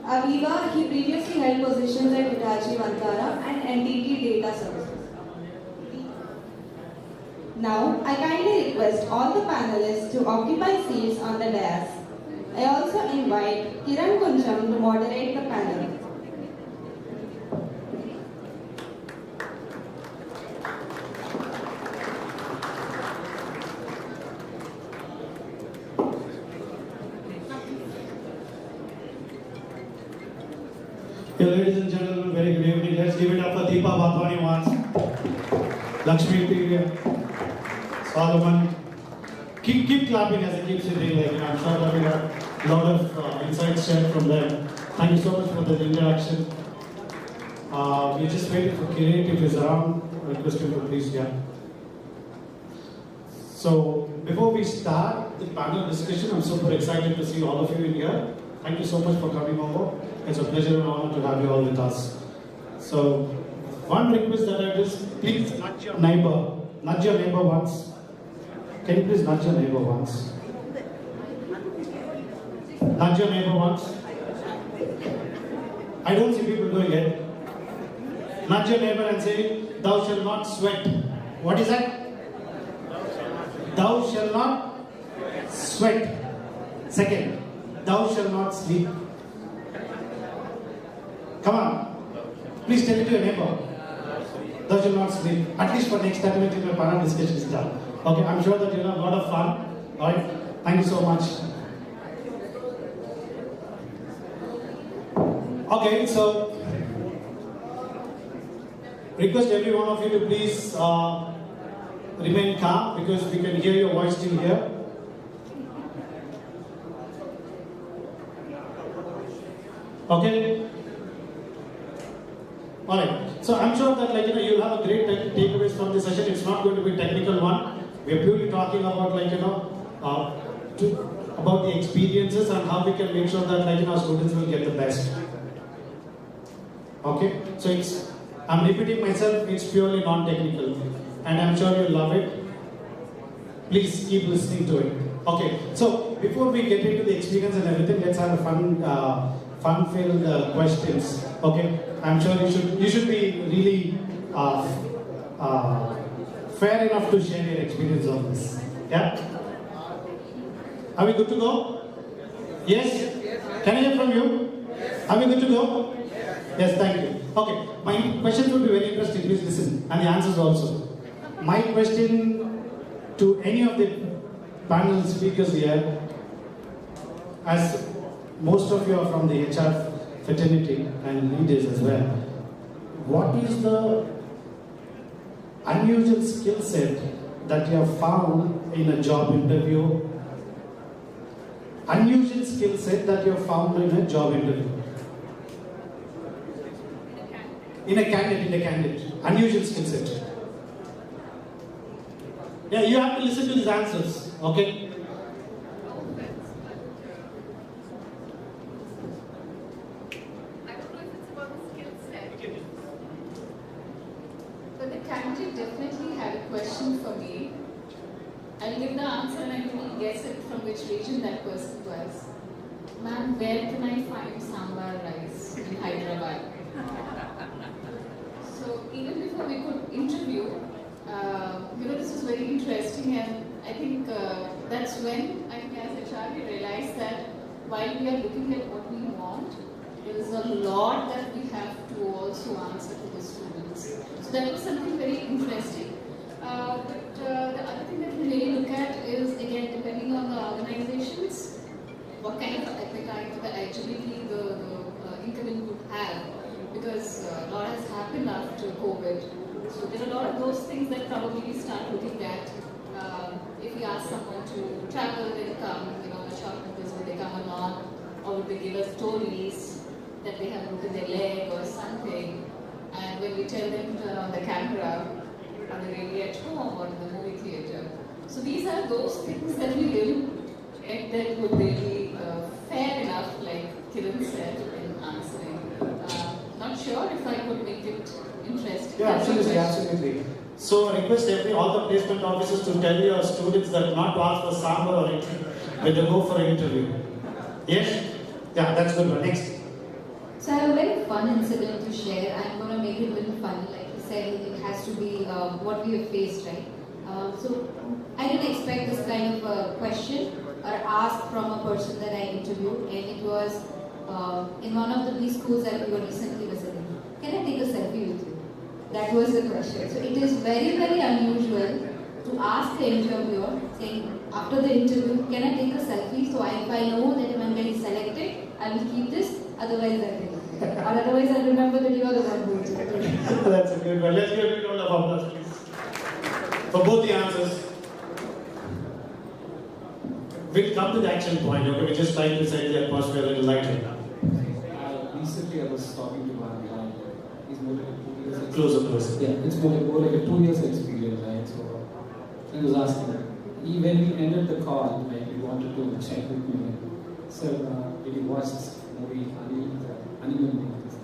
Aviva, he previously held positions at Hitachi Vantara and NTT Data Services. Now, I kindly request all the panelists to occupy seats on the dais. I also invite Kiran Kuncham to moderate the panel. Yeah, ladies and gentlemen, very good evening. Let's give it up for Deepa Wadhwani once. Lakshmi P. Solomon. Keep clapping as I keep sitting. I'm sure that we have a lot of insights shared from them. Thank you so much for the interaction. We're just waiting for Kirit if he's around. Request him to please, yeah. So, before we start the panel discussion, I'm super excited to see all of you in here. Thank you so much for coming over. It's a pleasure and honor to have you all with us. So, one request that I just, please nudge your neighbor. Nudge your neighbor once. Can you please nudge your neighbor once? Nudge your neighbor once. I don't see people doing it. Nudge your neighbor and say, thou shalt not sweat. What is that? Thou shalt not sweat. Second, thou shalt not sleep. Come on. Please tell it to your neighbor. Thou shalt not sleep. At least for next 10 minutes, your panel discussion is done. Okay, I'm sure that you have a lot of fun. Alright, thank you so much. Okay, so request every one of you to please remain calm because we can hear your voice still here. Okay? Alright, so I'm sure that you'll have a great takeaways from this session. It's not going to be a technical one. We're purely talking about about the experiences and how we can make sure that our students will get the best. Okay, so I'm repeating myself. It's purely non-technical, and I'm sure you'll love it. Please keep listening to it. Okay, so before we get into the experience and everything, let's have a fun-filled questions. Okay, I'm sure you should be really fair enough to share your experience on this. Yeah? Are we good to go? Yes? Can I hear from you? Are we good to go? Yes, thank you. Okay, my questions would be very interesting. Please listen. And the answers also. My question to any of the panel speakers here, as most of you are from the HR fraternity and leaders as well, what is the unusual skill set that you have found in a job interview? Unusual skill set that you have found in a job interview? In a candidate. Unusual skill set. Yeah, you have to listen to these answers, okay? I don't know if it's about the skill set, but the candidate definitely had a question for me. I'll give the answer and I will guess it from which region that person was. Ma'am, where can I find sambar rice in Hyderabad? So even before we could interview, this is very interesting, and I think that's when I think as HR we realized that while we are looking at what we want, there is a lot that we have to also answer to the students. So that was something very interesting. But the other thing that we really look at is, again, depending on the organizations, what kind of appetite, the agility the incoming would have, because a lot has happened after COVID. So there are a lot of those things that probably we start looking at. If we ask someone to travel, they'll come, on a short notice, would they come or not? Or would they give us stories that they have broken their leg or something? And when we tell them to turn on the camera, are they really at home or in the movie theatre? So these are those things that we really check that would they be fair enough, like Kiran said, in answering. Not sure if I could make it interesting. Yeah, absolutely. So I request all the placement officers to tell your students that not to ask for sambar or anything when they go for an interview. Yes? Yeah, that's good one. Next. So I have a very fun incident to share. I'm going to make it a little funny. Like you said, it has to be what we have faced, right? So I didn't expect this kind of a question or ask from a person that I interviewed, and it was in one of the schools that we were recently visiting. Can I take a selfie with you? That was the question. So it is very, very unusual to ask the interviewer, saying after the interview, can I take a selfie? So if I know that if I'm getting selected, I will keep this, otherwise I will. Or otherwise I remember that you are the one who interviewed. That's a good one. Let's give a big round of applause, please. For both the answers. We'll come to the action point, okay? We're just trying to set the atmosphere a little lighter. Recently I was talking to one guy. He's more like 2 years. Closer. Yeah, it's more like a 2 years experience, right? So he was asking, when we ended the call, like he wanted to check with me. So did you watch this movie, Animal Movies?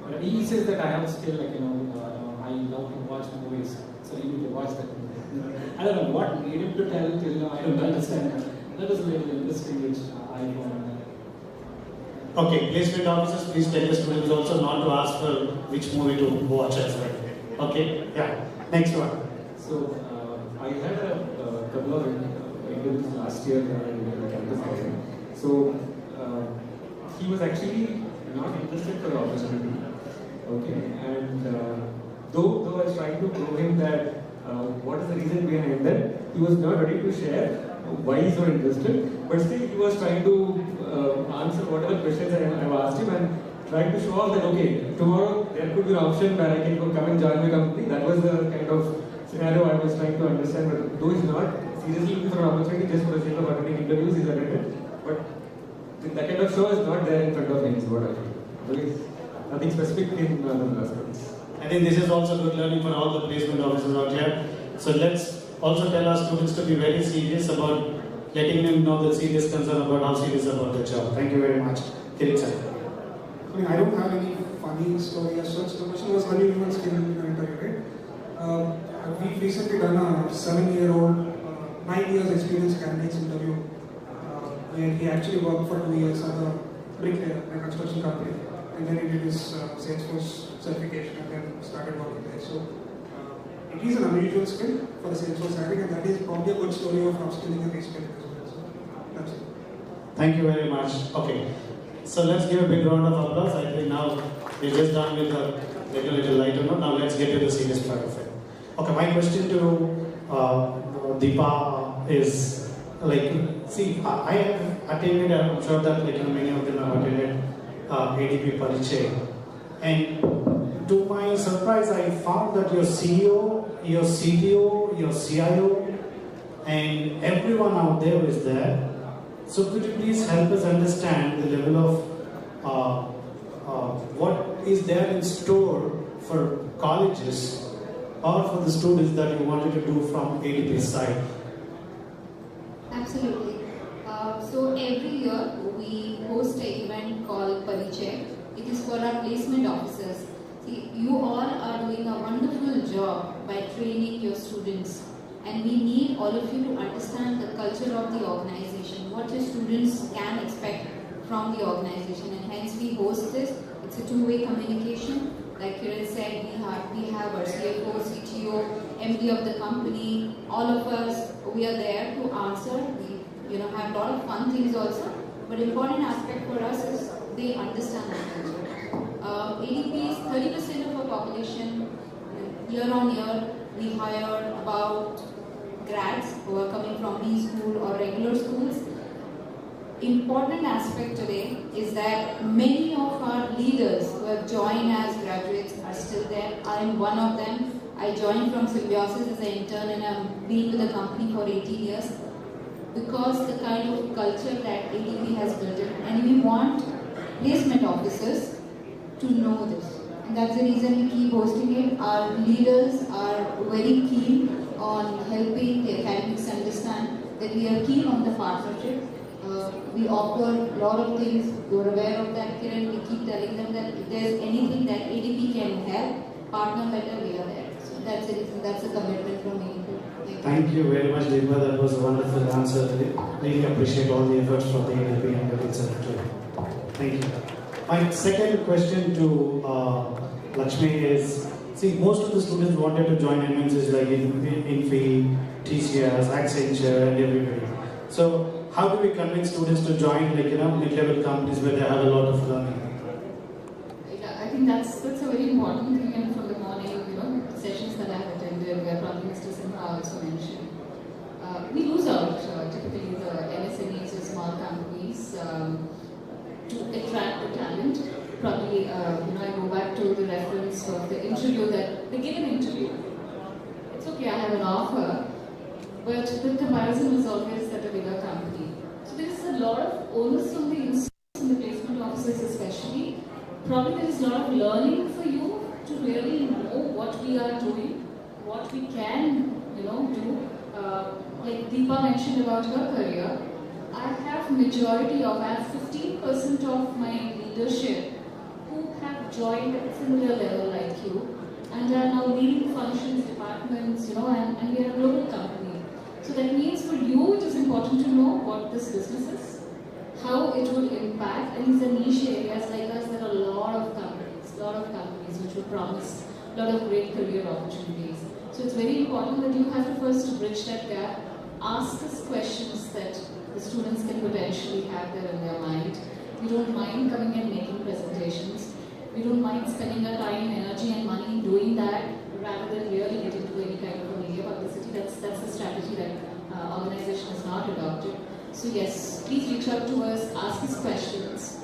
But he says that I have still I love to watch movies, so you need to watch that movie. I don't know what made him to tell till now, I don't understand. That was a little interesting, which I found. Okay, placement officers, please tell the students also not to ask for which movie to watch as well. Okay, yeah. Next one. So I had a couple of interviews last year in campus housing. So he was actually not interested for the opportunity. Okay, and though I was trying to prove him that what is the reason behind that, he was not ready to share why he's not interested, but still he was trying to answer whatever questions I've asked him and trying to show off that, okay, tomorrow there could be an option where I can come and join my company. That was the kind of scenario I was trying to understand, but though he's not seriously looking for an opportunity just for the sake of attending interviews, he's attended. But that kind of show is not there in front of him, is what I feel. Okay? Nothing specific in the aspects. I think this is also good learning for all the placement officers out here. So let's also tell our students to be very serious about letting them know the serious concern about how serious about the job. Thank you very much. Kirit sir. I don't have any funny story as such. The question was unusual skill in the interview, right? We've recently done a 7-year-old, 9 years experience candidates interview where he actually worked for 2 years at a bricklayer, a construction company, and then he did his Salesforce certification and then started working there. So it is an unusual skill for the Salesforce hiring, and that is probably a good story of upskilling and reskilling as well. So that's it. Thank you very much. Okay, so let's give a big round of applause. I think now we're just done with a little lighter note. Now let's get to the serious part of it. Okay, my question to Deepa is like, see, I have attended, I'm sure that like many of them have attended ADP Parichay, and to my surprise, I found that your CEO, your CTO, your CIO, and everyone out there is there. So could you please help us understand the level of what is there in store for colleges or for the students that you wanted to do from ADP's side? Absolutely. So every year we host an event called Parichay. It is for our placement officers. See, you all are doing a wonderful job by training your students, and we need all of you to understand the culture of the organization, what your students can expect from the organization, and hence we host this. It's a two-way communication. Like Kiran said, we have our CFO, CTO, MD of the company, all of us, we are there to answer. We have a lot of fun things also, but important aspect for us is they understand the culture. ADP is 30% of our population. Year on year, we hire about grads who are coming from B school or regular schools. Important aspect today is that many of our leaders who have joined as graduates are still there. I am one of them. I joined from Symbiosis as an intern, and I've been with the company for 18 years because the kind of culture that ADP has built in, and we want placement officers to know this. And that's the reason we keep hosting it. Our leaders are very keen on helping the academics understand that we are keen on the partnership. We offer a lot of things. You're aware of that, Kiran. We keep telling them that if there's anything that ADP can help, partner better, we are there. So that's the reason, that's a commitment from me. Thank you very much, Deepa. That was a wonderful answer. Really appreciate all the efforts from the ADP and the Consortium. Thank you. My second question to Lakshmi is, see, most of the students wanted to join MNCs like Infi, TCS, Accenture, and everybody. So how do we convince students to join mid-level companies where they have a lot of learning? I think that's a very important thing, and from the morning, sessions that I have attended, where probably Mr. Sinha also mentioned, we lose out typically the MSMEs or small companies to attract the talent. Probably, I go back to the reference of the interview that they give an interview. It's okay, I have an offer, but the comparison is always at a bigger company. So there is a lot of onus on the institutes and the placement officers especially. Probably there is a lot of learning for you to really know what we are doing, what we can, do. Like Deepa mentioned about her career, I have 15% of my leadership who have joined at a similar level like you and are now leading functions, departments, and we are a global company. So that means for you it is important to know what this business is, how it will impact, and these are niche areas like us. There are a lot of companies which will promise a lot of great career opportunities. So it's very important that you have to first bridge that gap, ask us questions that the students can potentially have there in their mind. We don't mind coming and making presentations. We don't mind spending our time, energy and money doing that rather than really get into any kind of a media publicity. That's the strategy that organization has not adopted. So yes, please reach out to us, ask us questions.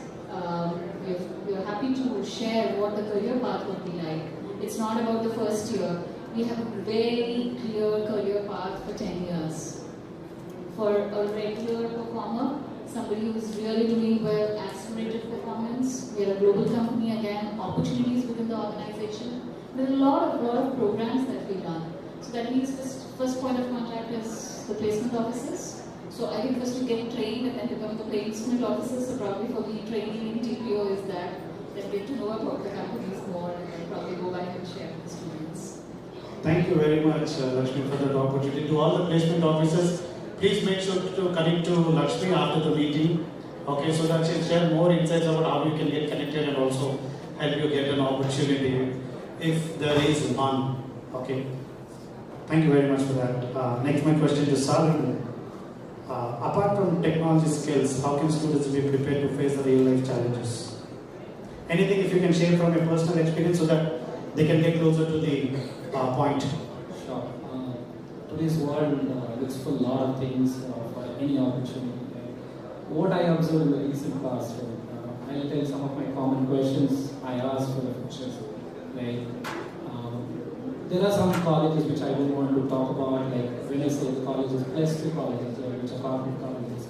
We're happy to share what the career path would be like. It's not about the first year. We have a very clear career path for 10 years. For a regular performer, somebody who is really doing well, accelerated performance. We are a global company again, opportunities within the organization. There are a lot of programs that we run. So that means first point of contact is the placement officers. So I think first to get trained and then become the placement officers. So probably for me, training in TPO is that get to know about the companies more and then probably go back and share with the students. Thank you very much, Lakshmi, for that opportunity. To all the placement officers, please make sure to connect to Lakshmi after the meeting, okay, so that she'll share more insights about how you can get connected and also help you get an opportunity if there is one, okay. Thank you very much for that. Next, my question to Salman. Apart from technology skills, how can students be prepared to face the real life challenges? Anything if you can share from your personal experience so that they can get closer to the point. Sure. Today's world looks for a lot of things for any opportunity. What I observed in the recent past, I'll tell some of my common questions I asked for the future. Like, there are some colleges which I don't want to talk about, like when I say the colleges, plus 2 colleges, which are corporate colleges.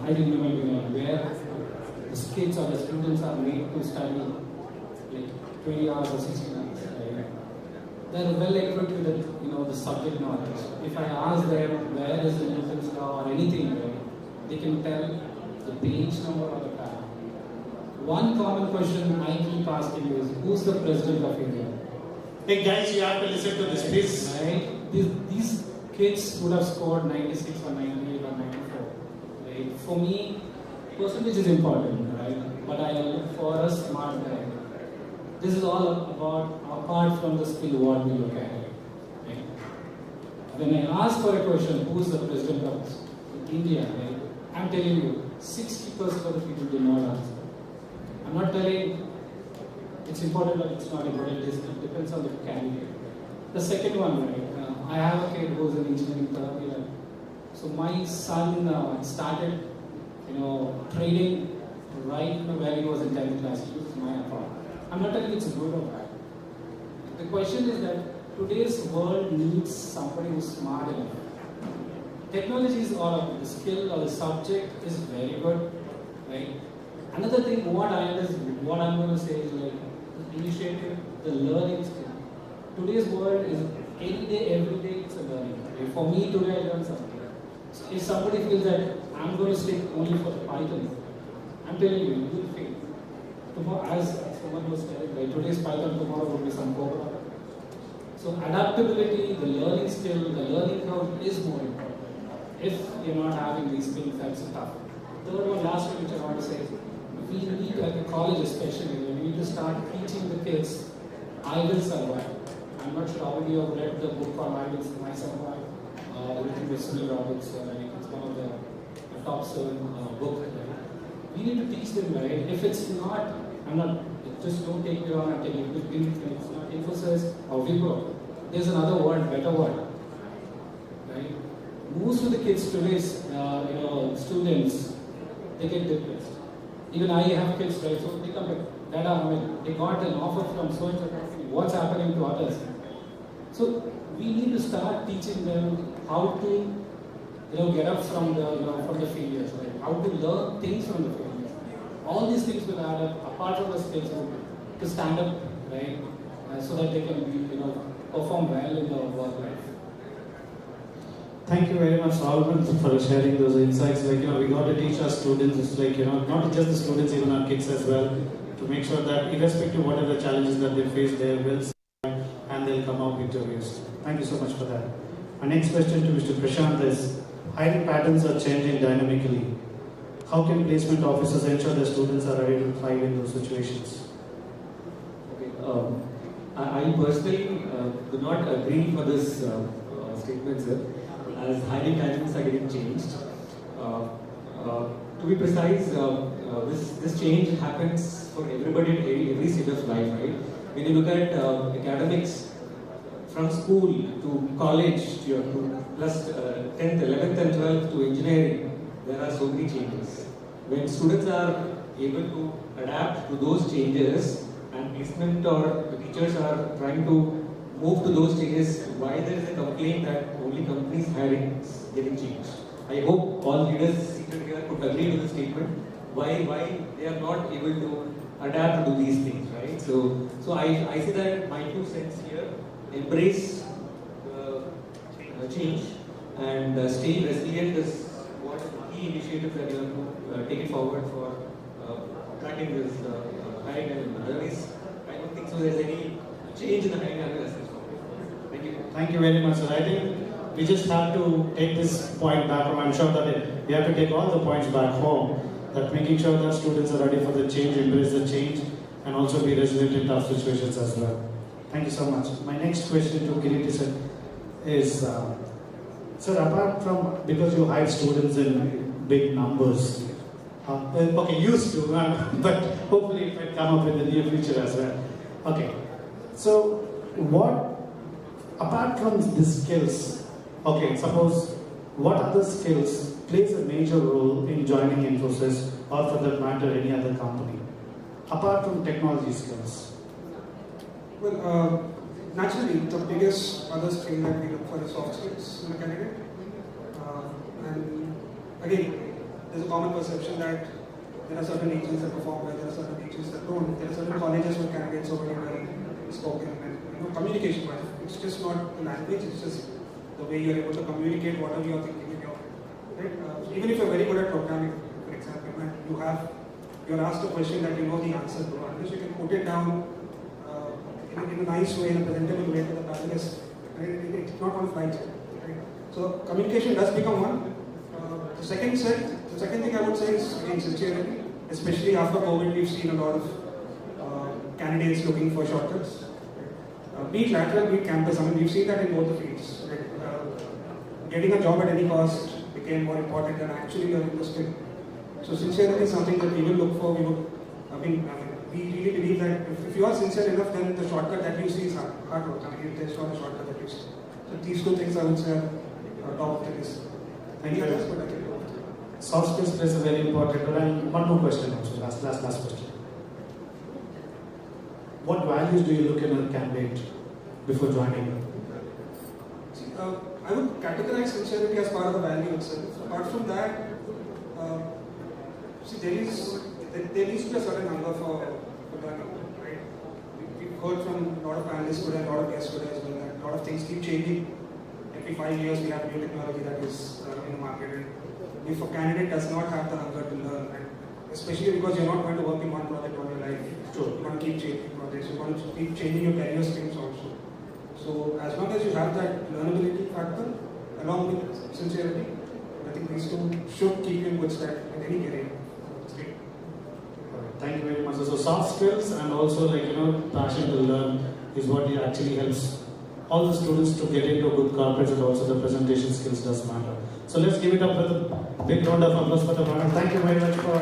I didn't remember where the kids or the students are made to study like 20 hours or 16 hours. Right? They're well equipped with the subject knowledge. If I ask them where is the Newton's law or anything, right, they can tell the page number or the tab. One common question I keep asking is, who's the president of India? Hey guys, you have to listen to this, please. Right? These kids would have scored 96 or 98 or 94. Right? For me, percentage is important, right? But I look for a smart guy. This is all about, apart from the skill, what we look at. Right? When I ask for a question, who's the president of India? Right? I'm telling you, 60% of the people do not answer. I'm not telling it's important or it's not important, it depends on the candidate. The second one, right, I have a kid who's an engineering third year. So my son started, trading right when he was in 10th class. He was my account. I'm not telling it's good or bad. The question is that today's world needs somebody who's smart enough. Technology is all about the skill or the subject is very good, right? Another thing, what I'm going to say is like the initiative, the learning skill. Today's world is any day, every day, it's a learning. Right? For me today, I learned something. So if somebody feels that I'm going to stick only for Python, I'm telling you, you will fail. Tomorrow, as someone was telling, right, today's Python, tomorrow will be some Cobra. So adaptability, the learning skill, the learning curve is more important. If you're not having these things, that's tough. Third one, last one, which I want to say, we need, at the college especially, we need to start teaching the kids, I will survive. I'm not sure how many of you have read the book on I Will Survive, written by Sunil Roberts. It's one of the top selling book. We need to teach them, right? If it's not, just don't take me wrong, I'm telling you, it's not emphasis or Wipro. There's another word, better word. Right? Most of the kids today's, students, they get depressed. Even I have kids, right? So they come back, Dada, they got an offer from so-and-so company. What's happening to others? So we need to start teaching them how to, get up from the failures, right? How to learn things from the failures. All these things will add up, apart from the skills, to stand up, right? So that they can perform well in the work life. Thank you very much, Solomon, for sharing those insights. We got to teach our students, it's not just the students, even our kids as well, to make sure that irrespective of whatever challenges that they face, they will survive and they'll come out victorious. Thank you so much for that. My next question to Mr. Prashant is, hiring patterns are changing dynamically. How can placement officers ensure that students are ready to thrive in those situations? Okay, I personally do not agree for this statement, sir, as hiring patterns are getting changed. To be precise, this change happens for everybody at every stage of life, right? When you look at academics, from school to college to plus 10th, 11th and 12th to engineering, there are so many changes. When students are able to adapt to those changes and placement or the teachers are trying to move to those changes, why there is a complaint that only companies hiring is getting changed? I hope all leaders seated here could agree to the statement. Why they are not able to adapt to these things, right? So I say that my 2 cents here, embrace change and stay resilient is what key initiatives that you have to take it forward for tracking this hiring and otherwise I don't think so there's any change in the hiring and Thank you. Thank you very much, sir. I think we just have to take this point back home. I'm sure that we have to take all the points back home, that making sure that students are ready for the change, embrace the change, and also be resilient in tough situations as well. Thank you so much. My next question to Kiriti sir is, sir, apart from, because you hire students in big numbers, okay, used to, but hopefully it might come up in the near future as well. Okay, so what, apart from the skills, okay, suppose what other skills plays a major role in joining Infosys or for that matter any other company, apart from technology skills? Well, naturally, the biggest other skill that we look for is soft skills in a candidate. And again, there's a common perception that there are certain agents that perform well, there are certain agents that don't. There are certain colleges where candidates are very well spoken and communication wise. It's just not the language, it's just the way you're able to communicate whatever you're thinking in your right? Even if you're very good at programming, for example, and you're asked a question that you know the answer to, unless you can put it down in a nice way, in a presentable way to the panelists, right? It's not on flight. Right? So communication does become one. The second thing I would say is being sincerity. Especially after COVID, we've seen a lot of candidates looking for shortcuts. Be it lateral, be it campus. I mean, we've seen that in both the fields. Right? Getting a job at any cost became more important than actually learning the skill. So sincerity is something that we will look for. We really believe that if you are sincere enough, then the shortcut that you see is hard work. I mean, there's not a shortcut that you see. So these two things I would say are top of the list. Many others, but I think soft skills plays a very important role. And one more question also, last question. What values do you look in a candidate before joining? See, I would categorize sincerity as part of the value itself. Apart from that, see, there needs to be a certain number for learning, right? We've heard from a lot of analysts today, a lot of guests today as well, that a lot of things keep changing. Every 5 years we have new technology that is in the market. And if a candidate does not have the hunger to learn, and especially because you're not going to work in one project all your life, you want to keep changing projects, you want to keep changing your career streams also. So as long as you have that learnability factor along with sincerity, I think these two should keep you in good stead in any career. Thank you very much. So soft skills and also passion to learn is what actually helps all the students to get into good corporates, and also the presentation skills does matter. So let's give it up with a big round of applause for the panel. Thank you very much for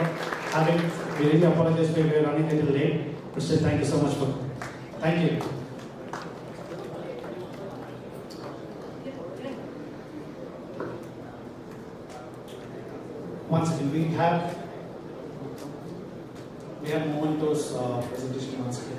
having. We really apologize for we were running a little late, but still thank you so much for. Thank you. Once again, we have Momento's presentation on screen.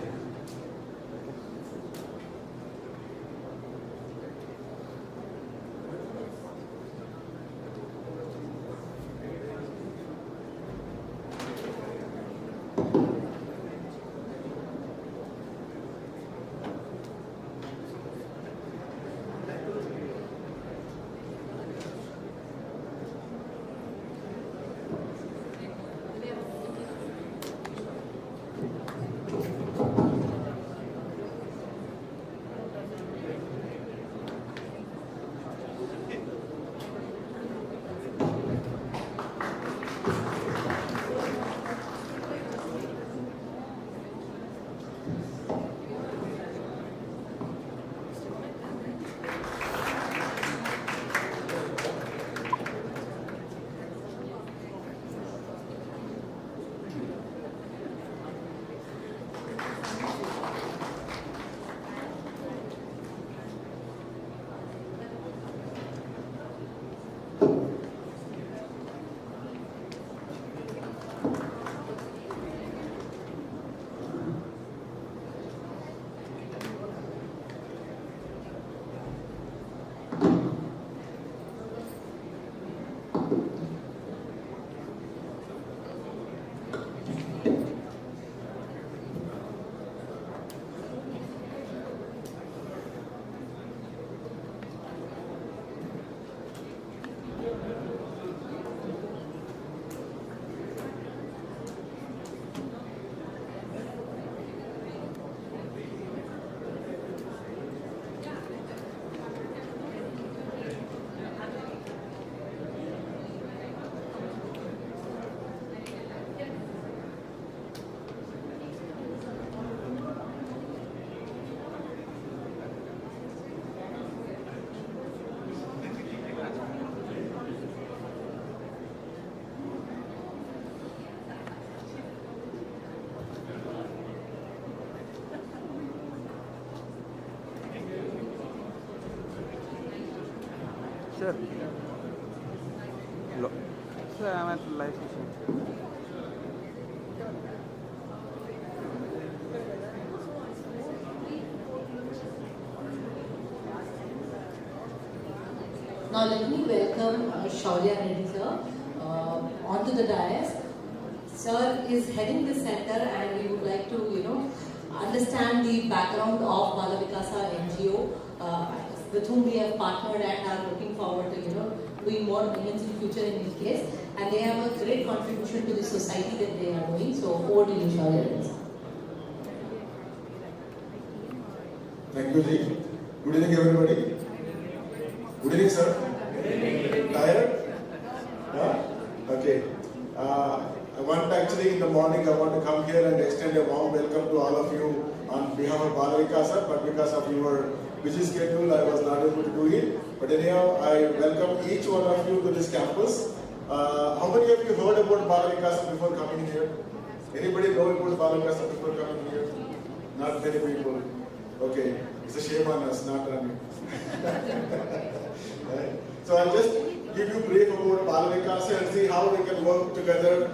Sir. Sir, I'm at live session. Now let me welcome Shaurya Reddy sir onto the dais. Sir is heading this center and we would like to, understand the background of Bala Vikasa NGO with whom we have partnered and are looking forward to, doing more events in future in this case. And they have a great contribution to the society that they are doing. So over to you, Shaurya Reddy sir. Thank you, Ji. Good evening, everybody. Good evening, sir. Tired? Yeah? Okay. Actually in the morning, I want to come here and extend a warm welcome to all of you on behalf of Bala Vikasa, but because of your busy schedule, I was not able to do it. But anyhow, I welcome each one of you to this campus. How many of you heard about Bala Vikasa before coming here? Anybody know about Bala Vikasa before coming here? Not many people. Okay, it's a shame on us, not on you. Right? So I'll just give you brief about Bala Vikasa and see how we can work together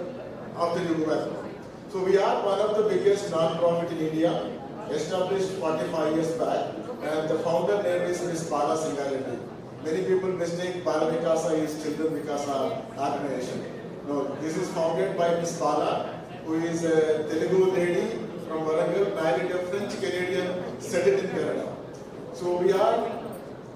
after you go. So we are one of the biggest non-profit in India, established 45 years back, and the founder name is Ms. Bala Singareddy. Many people mistake Bala Vikasa is Children Vikasa organization. No, this is founded by Ms. Bala, who is a Telugu lady from Warangal, married a French Canadian, settled in Canada. So we are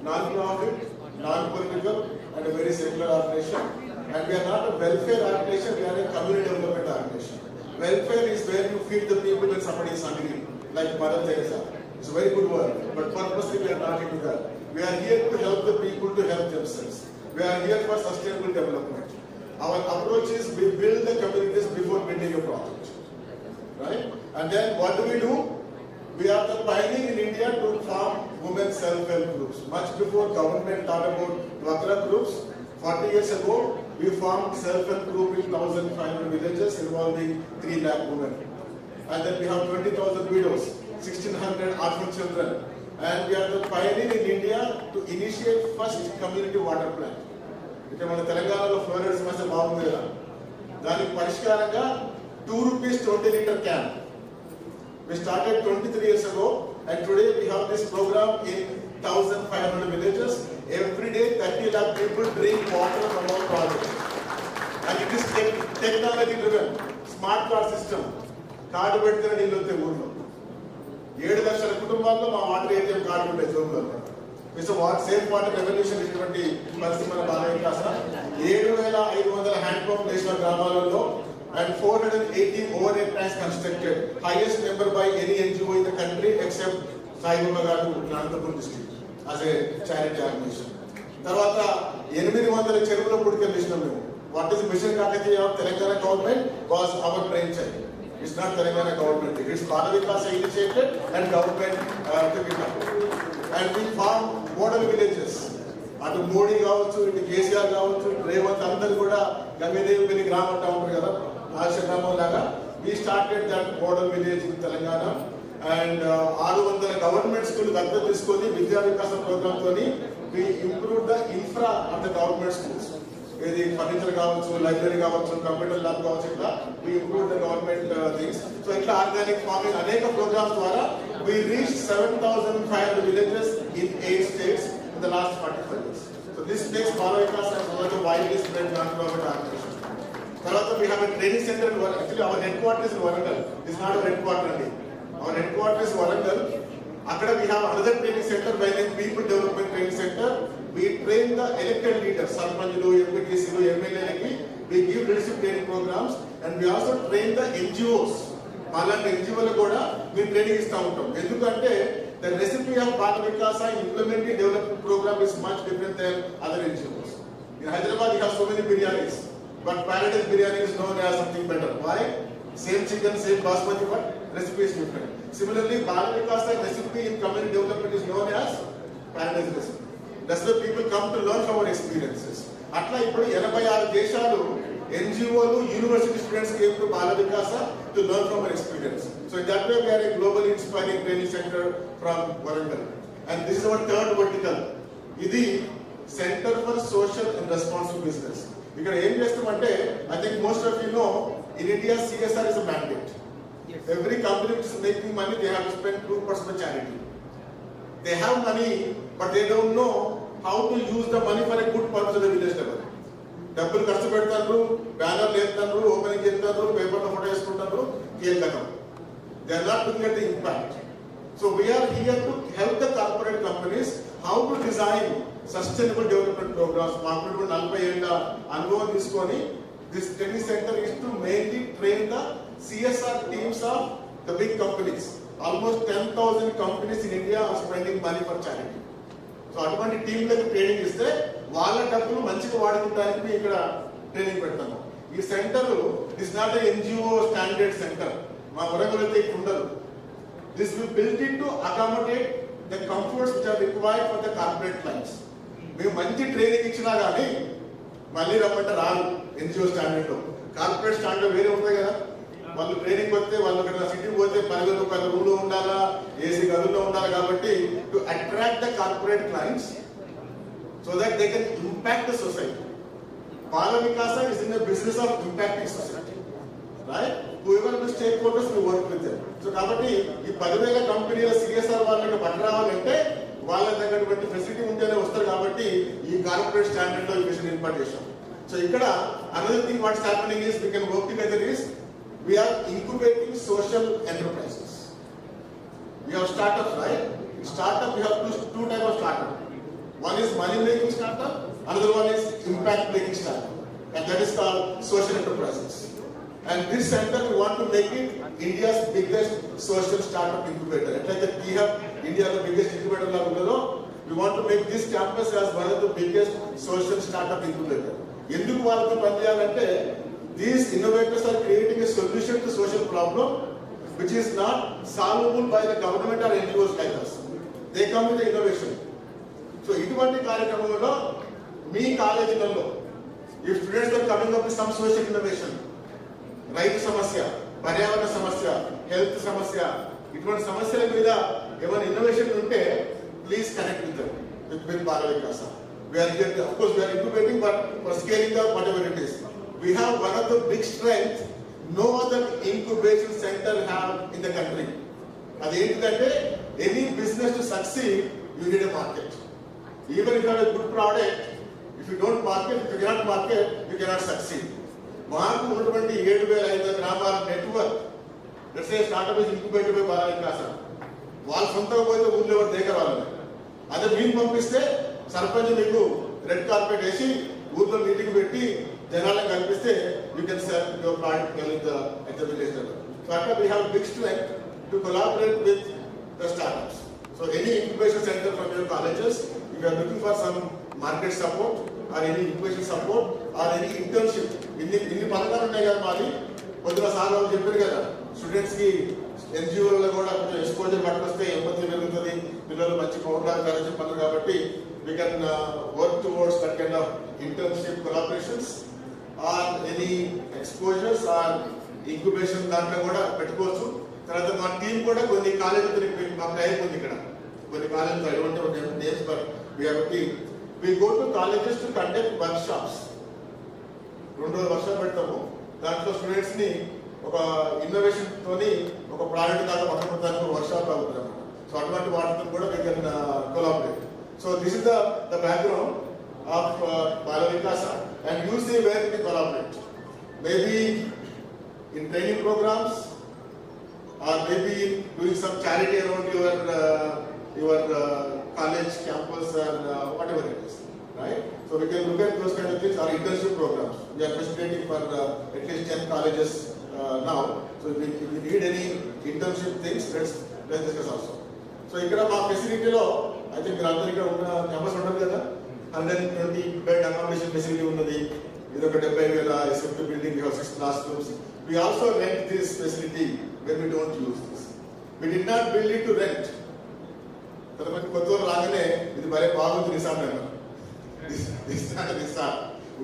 non-profit, non-political, and a very secular organization. And we are not a welfare organization, we are a community development organization. Welfare is where you feed the people when somebody is hungry, like Mother Teresa. It's a very good word, but purposely we are not into that. We are here to help the people to help themselves. We are here for sustainable development. Our approach is we build the communities before building a project. Right? And then what do? We are the pioneer in India to form women's self-help groups. Much before government thought about Dwakra groups, 40 years ago, we formed self-help group in 1,500 villages involving 3 lakh women. And then we have 20,000 widows, 1,600 orphan children. And we are the pioneer in India to initiate first community water plant. Because in Telangana, Florida is a mountain. Then Parishkaranga, 2 rupees 20 liter can. We started 23 years ago, and today we have this program in 1,500 villages. Every day, 30 lakh people drink water from our project. And it is technology driven, smart card system. Card పెడితే నీళ్ళు వస్తే ఊర్లో 7 లక్షల కుటుంబాల్లో మా water ATM card ఉంటాయి జోన్లో. It's safe water revolution ఇటువంటి పరిస్థితి మన బాగా కాస్త 7,500 హ్యాండ్ పంప్ వేసిన గ్రామాలలో and 480 overhead tanks constructed, highest number by any NGO in the country except Sai Baba Garu, Nantapur district, as a charity organization. Tarvata 800 చెరువుల పుడికలు తీసినాం మేము. What is the mission Kakatiya of Telangana government was our brainchild. It's not Telangana government. It's Bala Vikasa initiated and government took it up. And we formed model villages. అటు మోడీ కావచ్చు, ఇటు కేసీఆర్ కావచ్చు, రేవంత్ అందరూ కూడా గంగదేవి పెళ్లి గ్రామం అంటా ఉంటారు కదా, గ్రామం లాగా. We started that model village in Telangana and 600 government school దత్తత తీసుకొని విద్యా వికాసం ప్రోగ్రామ్ తోని we improved the infra of the government schools. ఇది ఫర్నిచర్ కావచ్చు, లైబ్రరీ కావచ్చు, కంప్యూటర్ ల్యాబ్ కావచ్చు, ఇట్లా we improved the government things. So ఇట్లా ఆర్గానిక్ ఫార్మింగ్ అనేక ప్రోగ్రామ్స్ ద్వారా we reached 7,500 villages in 8 states in the last 45 years. So this makes Bala Vikasa as one of the widely spread non-profit organization. Tarvata we have a training center. Actually, our headquarters is in Warangal. This is not our headquarters only. Our headquarters is Warangal. Akada we have another training center by name People Development Training Center. We train the elected leaders, Sarpanchlu, MPTClu, MLA. We give leadership training programs and we also train the NGOs. అలాంటి NGOలు కూడా మేము training ఇస్తూ ఉంటాం. ఎందుకంటే the recipe of Bala Vikasa implementing development program is much different than other NGOs. In Hyderabad, you have so many biryanis, but Paradise biryani is known as something better. Why? Same chicken, same basmati, but recipe is different. Similarly, Bala Vikasa recipe in community development is known as Paradise recipe. That's why people come to learn from our experiences. అట్లా ఇప్పుడు 86 దేశాలు NGOలు, university students came to Bala Vikasa to learn from our experience. So in that way, we are a globally inspiring training center from Warangal. And this is our third vertical. Idi centre for social and responsible business. ఇక్కడ ఏం చేస్తామంటే, I think most of you know, in India CSR is a mandate. Every company which is making money, they have to spend 2% of charity. They have money, but they don't know how to use the money for a good purpose at the village level. డబ్బులు ఖర్చు పెడతారు, బ్యానర్లు వేస్తారు, opening చేస్తారు, పేపర్లో photo వేసుకుంటారు, కేల్కతం. They are not looking at the impact. So we are here to help the corporate companies how to design sustainable development programs. మాకు 40 ఏళ్ళ అనుభవం తీసుకొని, this training center is to mainly train the CSR teams of the big companies. Almost 10,000 companies in India are spending money for charity. So అటువంటి టీంలకు training ఇస్తే వాళ్ళ డబ్బులు మంచిగా వాడుకోవడానికి ఇక్కడ ట్రైనింగ్ పెడతాము. ఈ centre is not a NGO standard centre. మా వరంగల్ అయితే ఇక్కడ ఉండదు. This will built it to accommodate the comforts which are required for the corporate clients. మేము మంచి ట్రైనింగ్ ఇచ్చినా కానీ మళ్ళీ రమ్మంటే రాదు. NGO స్టాండర్డ్ కార్పొరేట్ స్టాండర్డ్ వేరే ఉంటుంది కదా. వాళ్ళు ట్రైనింగ్ వస్తే వాళ్ళు సిటీ పోతే 10,000 రూపాయల రూమ్లో ఉండాలా, ఏసీ గదుల్లో ఉండాలి. కాబట్టి to attract the corporate clients so that they can impact the society. Bala Vikasa is in the business of impacting society, right? Whoever the stakeholders we work with them. So కాబట్టి ఈ 10,000 కంపెనీల CSR వాళ్ళకి పట్టు రావాలంటే వాళ్ళ తగ్గటువంటి ఫెసిలిటీ ఉంటేనే వస్తారు. కాబట్టి ఈ కార్పొరేట్ స్టాండర్డ్ లో ఈ విషయం ఇంపార్ట్ చేశాం. సో ఇక్కడ another thing what's happening is we can work together is we are incubating social enterprises. We have startups, right? Startup, we have two types of startup. One is money making startup, another one is impact making startup, and that is called social enterprises. And this center we want to make it India's biggest social startup incubator. Like the T-Hub, India the biggest incubator la unnado, we want to make this campus as one of the biggest social startup incubator. Enduku valku pani cheyalante, these innovators are creating a solution to social problem which is not solvable by the government or NGOs like us. They come with the innovation. So ఇటువంటి కార్యక్రమంలో మీ కాలేజీలలో if students are coming up with some social innovation, రైతు సమస్య, పర్యావరణ సమస్య, health సమస్య, ఇటువంటి సమస్యల మీద ఏమైనా ఇన్నోవేషన్ ఉంటే please connect with them with Bala Vikasa. We are here, of course we are incubating, but for scaling up whatever it is. We have one of the big strengths no other incubation center have in the country. Adentante, any business to succeed, you need a market. Even if you have a good product, if you don't market, if you cannot market, you cannot succeed. Maaku unnatuvanti 7,500 గ్రామాల network, let's say startup is incubated by బాల వికాస. వాళ్ళు సొంతంగా పోతే ఊళ్ళో ఎవరు దేకరాలి. అదే మీరు పంపిస్తే సర్పంచ్ మీకు రెడ్ కార్పెట్ వేసి ఊర్లో మీటింగ్ పెట్టి జనాలను కల్పిస్తే you can sell your product well at the village level. So after we have a big strength to collaborate with the startups. So any incubation center from your colleges, if you are looking for some market support or any incubation support or any internship, ఇన్ని పథకాలు ఉన్నాయి కదా మాది. పొద్దున sir వాళ్ళు చెప్పారు కదా, students కి NGOలలో కూడా కొంచెం ఎక్స్పోజర్ పట్టుకొస్తే ఎంపతి పెరుగుతుంది, పిల్లలు మంచి పౌరులాగా చెప్పారు. కాబట్టి we can work towards that kind of internship collaborations or any exposures or incubation దాంట్లో కూడా పెట్టుకోవచ్చు. తర్వాత మా టీం కూడా కొన్ని కాలేజీతో మా టైం ఉంది ఇక్కడ. కొన్ని కాలేజీతో I don't know names, but we have a team. We go to colleges to conduct workshops. 2 రోజులు వర్క్షాప్ పెడతాము. దాంట్లో స్టూడెంట్స్ ని ఒక ఇన్నోవేషన్ తోని ఒక ప్రాజెక్ట్ దాకా పక్కన వర్క్షాప్ అవుతుంది అన్నమాట. సో అటువంటి వాటితో కూడా we can collaborate. So this is the background of Bala Vikasa, and you see where we collaborate. Maybe in training programs, or maybe doing some charity around your college campus or whatever it is, right? So we can look at those kind of things. Our internship programs, we are facilitating for at least 10 colleges now. So if you need any internship things, let's discuss also. So ఇక్కడ మా ఫెసిలిటీలో I think మీరు అందరూ ఇక్కడ ఉన్న campus ఉంటుంది కదా, 120 bed accommodation facility ఉన్నది. ఇది ఒక 70,000 SFT building, we have 6 classrooms. We also rent this facility when we don't use this. We did not build it to rent. తర్వాత కొత్తూరు రాగానే ఇది భలే బాగుంది నిసాం అన్నారు. This is not a Nissan.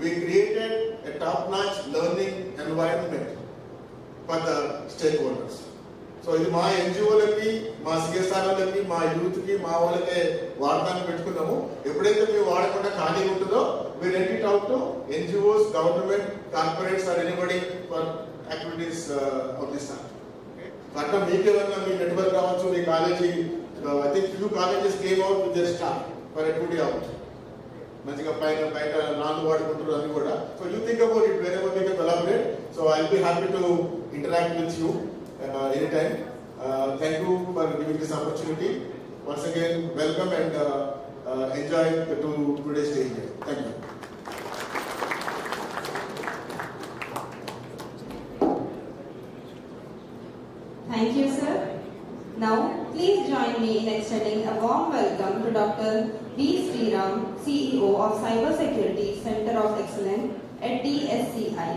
We created a top-notch learning environment for the stakeholders. So ఇది మా NGOలకి, మా CSRలకి, మా యూత్కి, మా వాళ్ళకే వాడతానికి పెట్టుకున్నాము. ఎప్పుడు ఎప్పుడైతే మేము వాడకుండా ఖాళీ ఉంటుందో we rent it out to NGOs, government, corporates or anybody for activities of this type. అట్లా మీకు ఏమన్నా మీ నెట్వర్క్ కావచ్చు, మీ college, I think few colleges came out with their staff for activity out. మంచిగా బయట నాలుగు వాడుకుంటారు అని కూడా. So you think about it wherever we can collaborate. So I'll be happy to interact with you anytime. Thank you for giving this opportunity. Once again, welcome and enjoy the today's day here. Thank you. Thank you, sir. Now, please join me in extending a warm welcome to Dr. B. Sriram, CEO of Cybersecurity Center of Excellence at TSCI.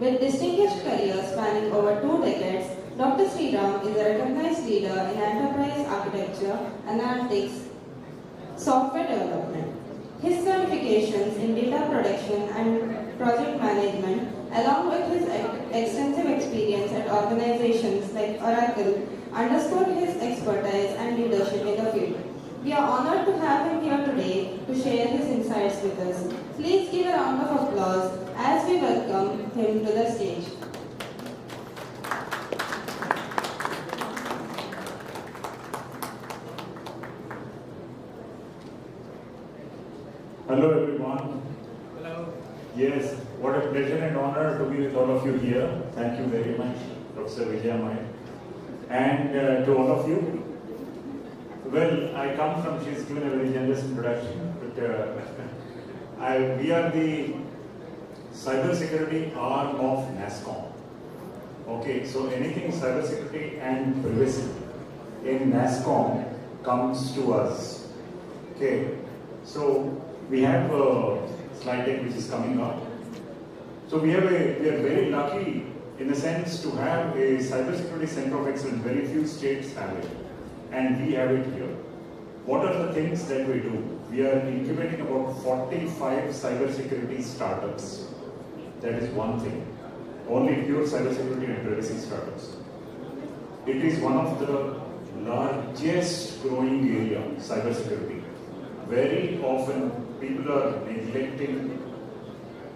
With distinguished career spanning over 2 decades, Dr. Sriram is a recognized leader in enterprise architecture, analytics, software development. His certifications in data protection and project management, along with his extensive experience at organizations like Oracle, underscore his expertise and leadership in the field. We are honored to have him here today to share his insights with us. Please give a round of applause as we welcome him to the stage. Hello everyone. Hello. Yes, what a pleasure and honor to be with all of you here. Thank you very much, Professor Vijayamai. And to all of you, well, I come from, she's given a very generous introduction, but we are the cybersecurity arm of NASSCOM. Okay, so anything cybersecurity and privacy in NASSCOM comes to us. Okay, so we have a slide deck which is coming up. So we are very lucky in the sense to have a cybersecurity center of excellence. Very few states have it, and we have it here. What are the things that we do? We are incubating about 45 cybersecurity startups. That is one thing. Only pure cybersecurity and privacy startups. It is one of the largest growing area, cybersecurity. Very often people are neglecting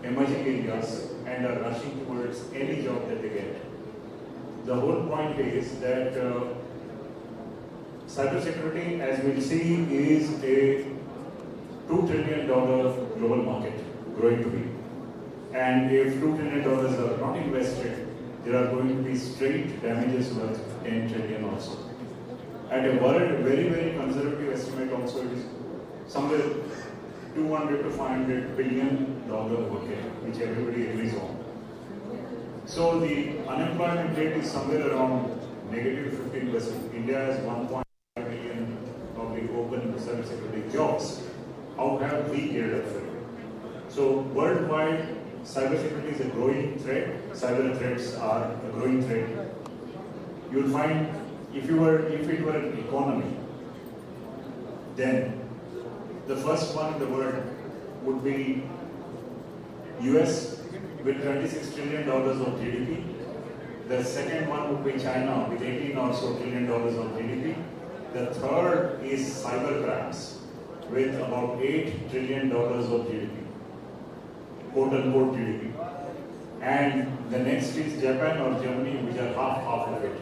emerging areas and are rushing towards any job that they get. The whole point is that cybersecurity, as we'll see, is a $2 trillion global market growing to be. And if $2 trillion are not invested, there are going to be straight damages worth 10 trillion also. At a world, very, very conservative estimate also, it is somewhere $200 to $500 billion market, which everybody agrees on. So the unemployment rate is somewhere around negative 15%. India has 1.5 million probably open cybersecurity jobs. How have we geared up for it? So worldwide, cybersecurity is a growing threat. Cyber threats are a growing threat. You'll find if it were an economy, then the first one in the world would be US with $26 trillion of GDP. The second one would be China with $18 or so trillion of GDP. The third is cyber crimes with about $8 trillion of GDP, quote unquote GDP. And the next is Japan or Germany, which are half of it.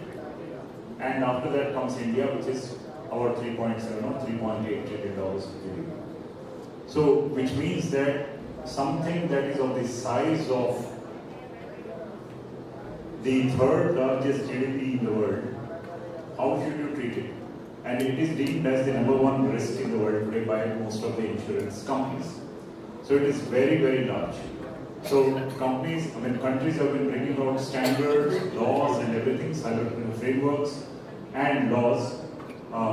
And after that comes India, which is about 3.7 or 3.8 trillion dollars of GDP. So, which means that something that is of the size of the third largest GDP in the world, how should you treat it? And it is deemed as the #1 risk in the world today by most of the insurance companies. So it is very, very large. So countries have been bringing out standards, laws and everything, cyber frameworks and laws.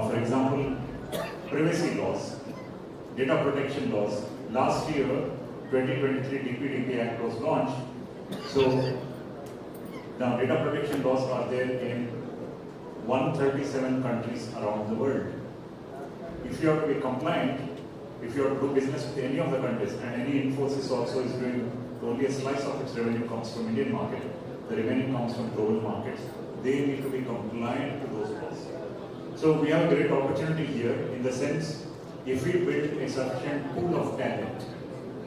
For example, privacy laws, data protection laws. Last year, 2023 TTPOC Act was launched. So now data protection laws are there in 137 countries around the world. If you have to be compliant, if you have to do business with any of the countries, and any Infosys also is doing only a slice of its revenue comes from Indian market, the remaining comes from global markets, they need to be compliant to those laws. So we have a great opportunity here in the sense, if we build a sufficient pool of talent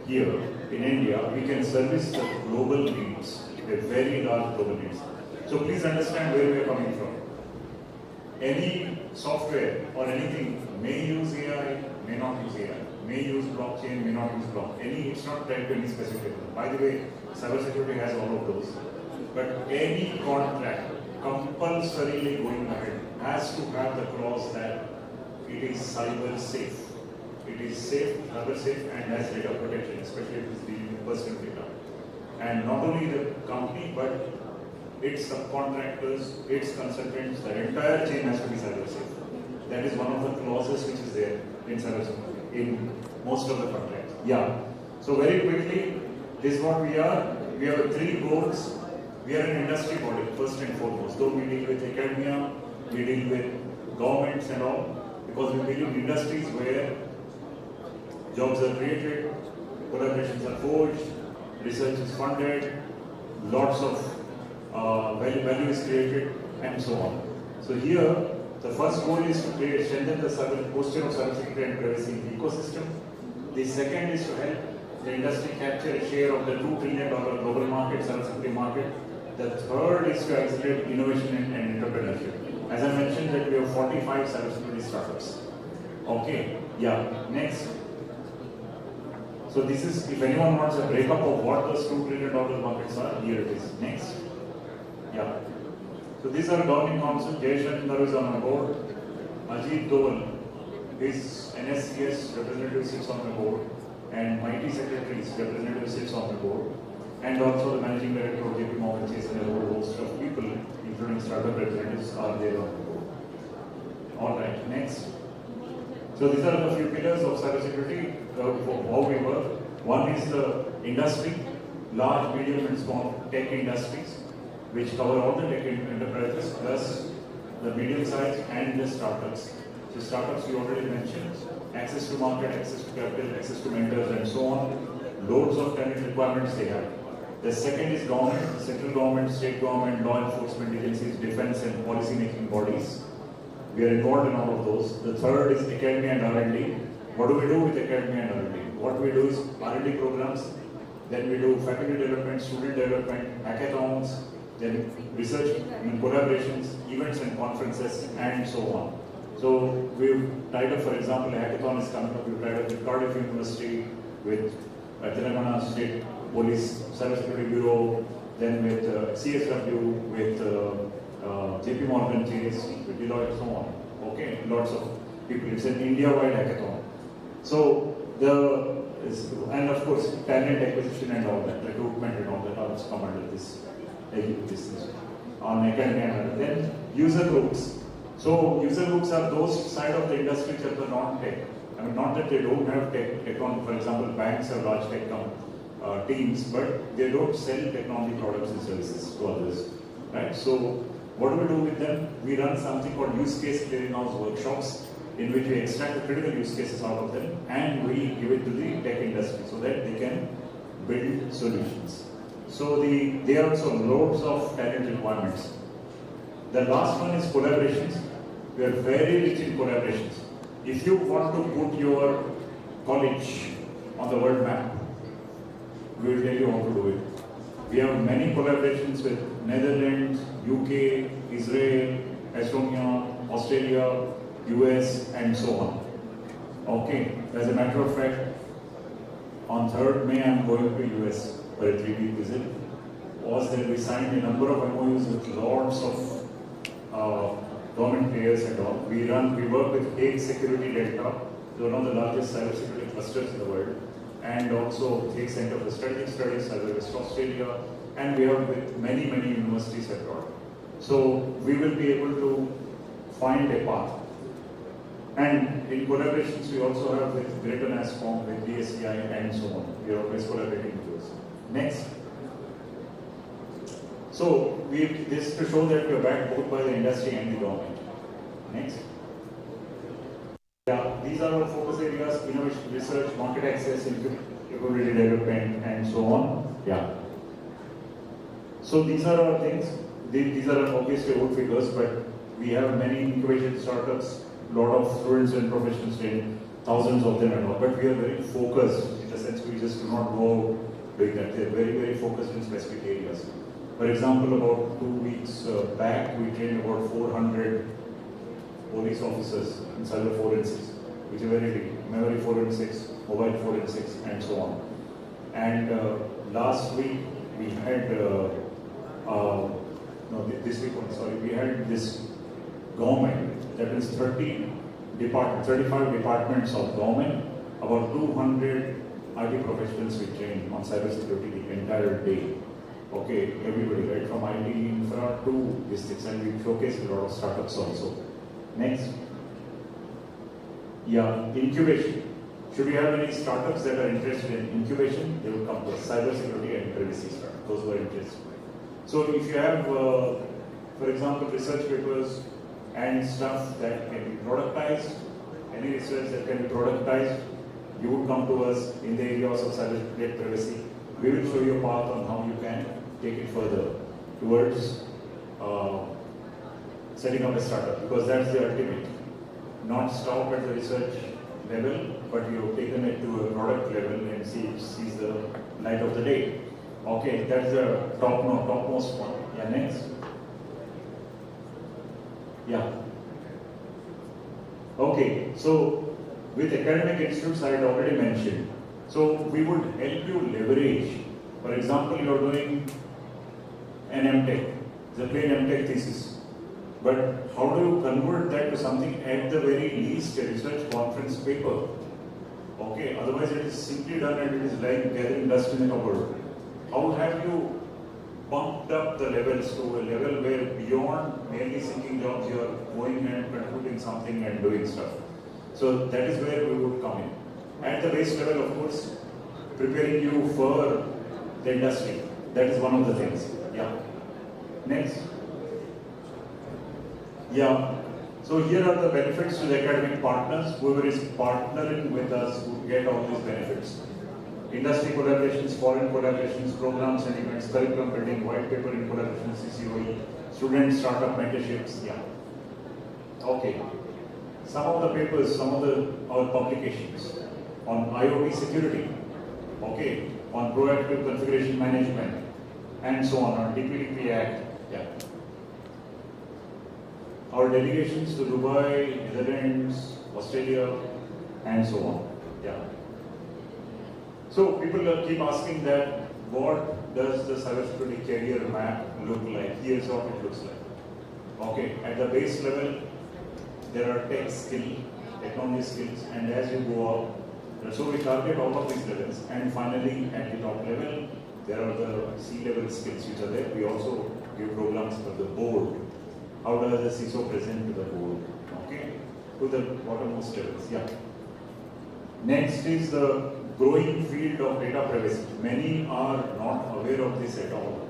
here in India, we can service the global needs, the very large global needs. So please understand where we are coming from. Any software or anything may use AI, may not use AI, may use blockchain, may not use blockchain. It's not tied to any specific. By the way, cybersecurity has all of those. But any contract compulsorily going ahead has to have the clause that it is cyber safe. It is safe, cyber safe, and has data protection, especially if it's dealing with personal data. And not only the company, but its subcontractors, its consultants, the entire chain has to be cyber safe. That is one of the clauses which is there in cybersecurity, in most of the contracts. Yeah. So very quickly, this is what we are. We have 3 goals. We are an industry body, first and foremost. Though we deal with academia, we deal with governments and all, because we believe in industries where jobs are created, collaborations are forged, research is funded, lots of value is created, and so on. So here, the first goal is to strengthen the posture of cybersecurity and privacy in the ecosystem. The second is to help the industry capture a share of the $2 trillion global market, cybersecurity market. The third is to accelerate innovation and entrepreneurship. As I mentioned that we have 45 cybersecurity startups. Okay, yeah, next. So this is, if anyone wants a breakup of what those $2 trillion markets are, here it is. Next. Yeah. So these are governing council. Jayashankar is on the board. Ajit Dole, his NSCS representative sits on the board. And Mighty Secretaries representative sits on the board. And also the managing director of JP Morgan Chase and a whole host of people, including startup representatives, are there on the board. Alright, next. So these are the few pillars of cybersecurity, how we work. One is the industry, large, medium and small tech industries, which cover all the tech enterprises, plus the medium size and the startups. So startups we already mentioned, access to market, access to capital, access to mentors and so on. Loads of talent requirements they have. The second is government, central government, state government, law enforcement agencies, defense and policy making bodies. We are involved in all of those. The third is academia and R&D. What do we do with academia and R&D? What we do is R&D programs, then we do faculty development, student development, hackathons, then research and collaborations, events and conferences, and so on. So we've tied up, for example, a hackathon is coming up. We've tied up with Cardiff University, with Telangana State Police Cybersecurity Bureau, then with CSW, with JP Morgan Chase, with Deloitte, so on. Okay, lots of people. It's an India-wide hackathon. So and of course, talent acquisition and all that, recruitment and all that also come under this on academia. And then user groups. So user groups are those side of the industry which are the non-tech. I mean, not that they don't have tech on, for example, banks have large tech teams, but they don't sell technology products and services to others, right? So what do we do with them? We run something called use case clearinghouse workshops, in which we extract the critical use cases out of them and we give it to the tech industry so that they can build solutions. So there are also loads of talent requirements. The last one is collaborations. We are very rich in collaborations. If you want to put your college on the world map, we will tell you how to do it. We have many collaborations with Netherlands, UK, Israel, Estonia, Australia, US, and so on. Okay, as a matter of fact, on 3rd May I am going to US for a 3-week visit. Was that we signed a number of MOUs with lots of government players and all. We work with Hague Security Delta, one of the largest cybersecurity clusters in the world, and also Hague Center for Strategic Studies, Cyber West Australia, and we have with many universities abroad. So we will be able to find a path. And in collaborations, we also have with Greater NASCOM, with DSCI, and so on. We are always collaborating with those. Next. So this is to show that we are backed both by the industry and the government. Next. Yeah, these are our focus areas: innovation, research, market access, capability development, and so on. Yeah. So these are our things. These are obviously old figures, but we have many incubation startups, a lot of students and professionals in thousands of them and all, but we are very focused in the sense we just do not go doing that. They are very, very focused in specific areas. For example, about 2 weeks back, we trained about 400 police officers in cyber forensics, which are very big, memory forensics, mobile forensics, and so on. And last week we had, this week, we had this government, that is 35 departments of government, about 200 IT professionals we trained on cybersecurity the entire day. Okay, everybody, right, from IT infra to districts, and we showcased a lot of startups also. Next. Yeah, incubation. Should we have any startups that are interested in incubation? They will come to us. Cybersecurity and privacy startups, those who are interested. So if you have, for example, research papers and stuff that can be productized, any research that can be productized, you would come to us in the areas of cybersecurity and privacy. We will show you a path on how you can take it further towards setting up a startup, because that's the ultimate. Not stop at the research level, but you have taken it to a product level and sees the light of the day. Okay, that's the topmost one. Yeah, next. Yeah. Okay, so with academic institutes, I had already mentioned. So we would help you leverage. For example, you are doing an MTech, the plain MTech thesis. But how do you convert that to something at the very least a research conference paper? Okay, otherwise it is simply done and it is like gathering dust in a cupboard. How have you bumped up the levels to a level where beyond merely seeking jobs, you are going and contributing something and doing stuff? So that is where we would come in. At the base level, of course, preparing you for the industry. That is one of the things. Yeah. Next. Yeah. So here are the benefits to the academic partners. Whoever is partnering with us would get all these benefits. Industry collaborations, foreign collaborations, programs and events, curriculum building, white paper in collaboration, CCOE, student startup mentorships. Yeah. Okay. Some of the papers, our publications on IoT security, okay, on proactive configuration management, and so on TTPOC Act. Yeah. Our delegations to Dubai, Netherlands, Australia, and so on. Yeah. So people keep asking that, what does the cybersecurity career map look like? Here's what it looks like. Okay, at the base level, there are technology skills, and as you go up, so we target all of these levels, and finally at the top level, there are the C-level skills which are there. We also give programs for the board. How does the CISO present to the board? Okay, to the bottommost levels. Yeah. Next is the growing field of data privacy. Many are not aware of this at all.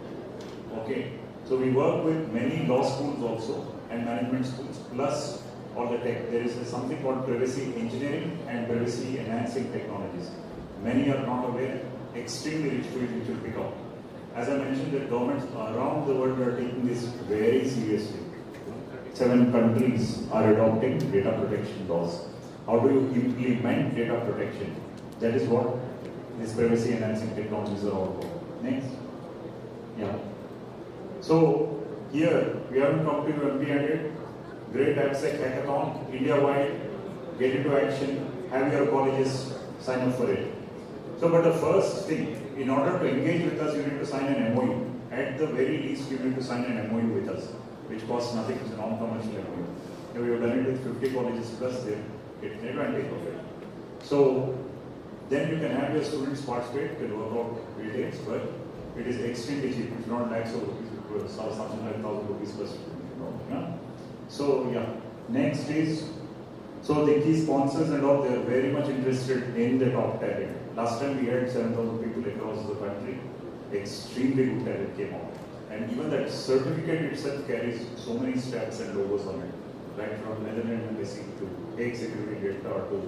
Okay, so we work with many law schools also and management schools, plus all the tech. There is something called privacy engineering and privacy enhancing technologies. Many are not aware. Extremely rich field which will pick up. As I mentioned, the governments around the world are taking this very seriously. 7 countries are adopting data protection laws. How do you implement data protection? That is what these privacy enhancing technologies are all about. Next. Yeah. So here we haven't come to you empty-handed. Great AppSec hackathon, India-wide, get into action, have your colleges sign up for it. So, but the first thing, in order to engage with us, you need to sign an MOU. At the very least, you need to sign an MOU with us, which costs nothing. It's a non-commercial MOU. We have done it with 50 colleges plus, they get advantage of it. So, then you can have your students participate, you can work out details, but it is extremely cheap. It's not lakhs of rupees, it will start something like 1,000 rupees per student. Yeah? So, yeah. Next is, so the key sponsors and all, they are very much interested in the top talent. Last time we had 7,000 people across the country. Extremely good talent came out. And even that certificate itself carries so many stamps and logos on it. Right from Netherlands Embassy to Hague Security Gate to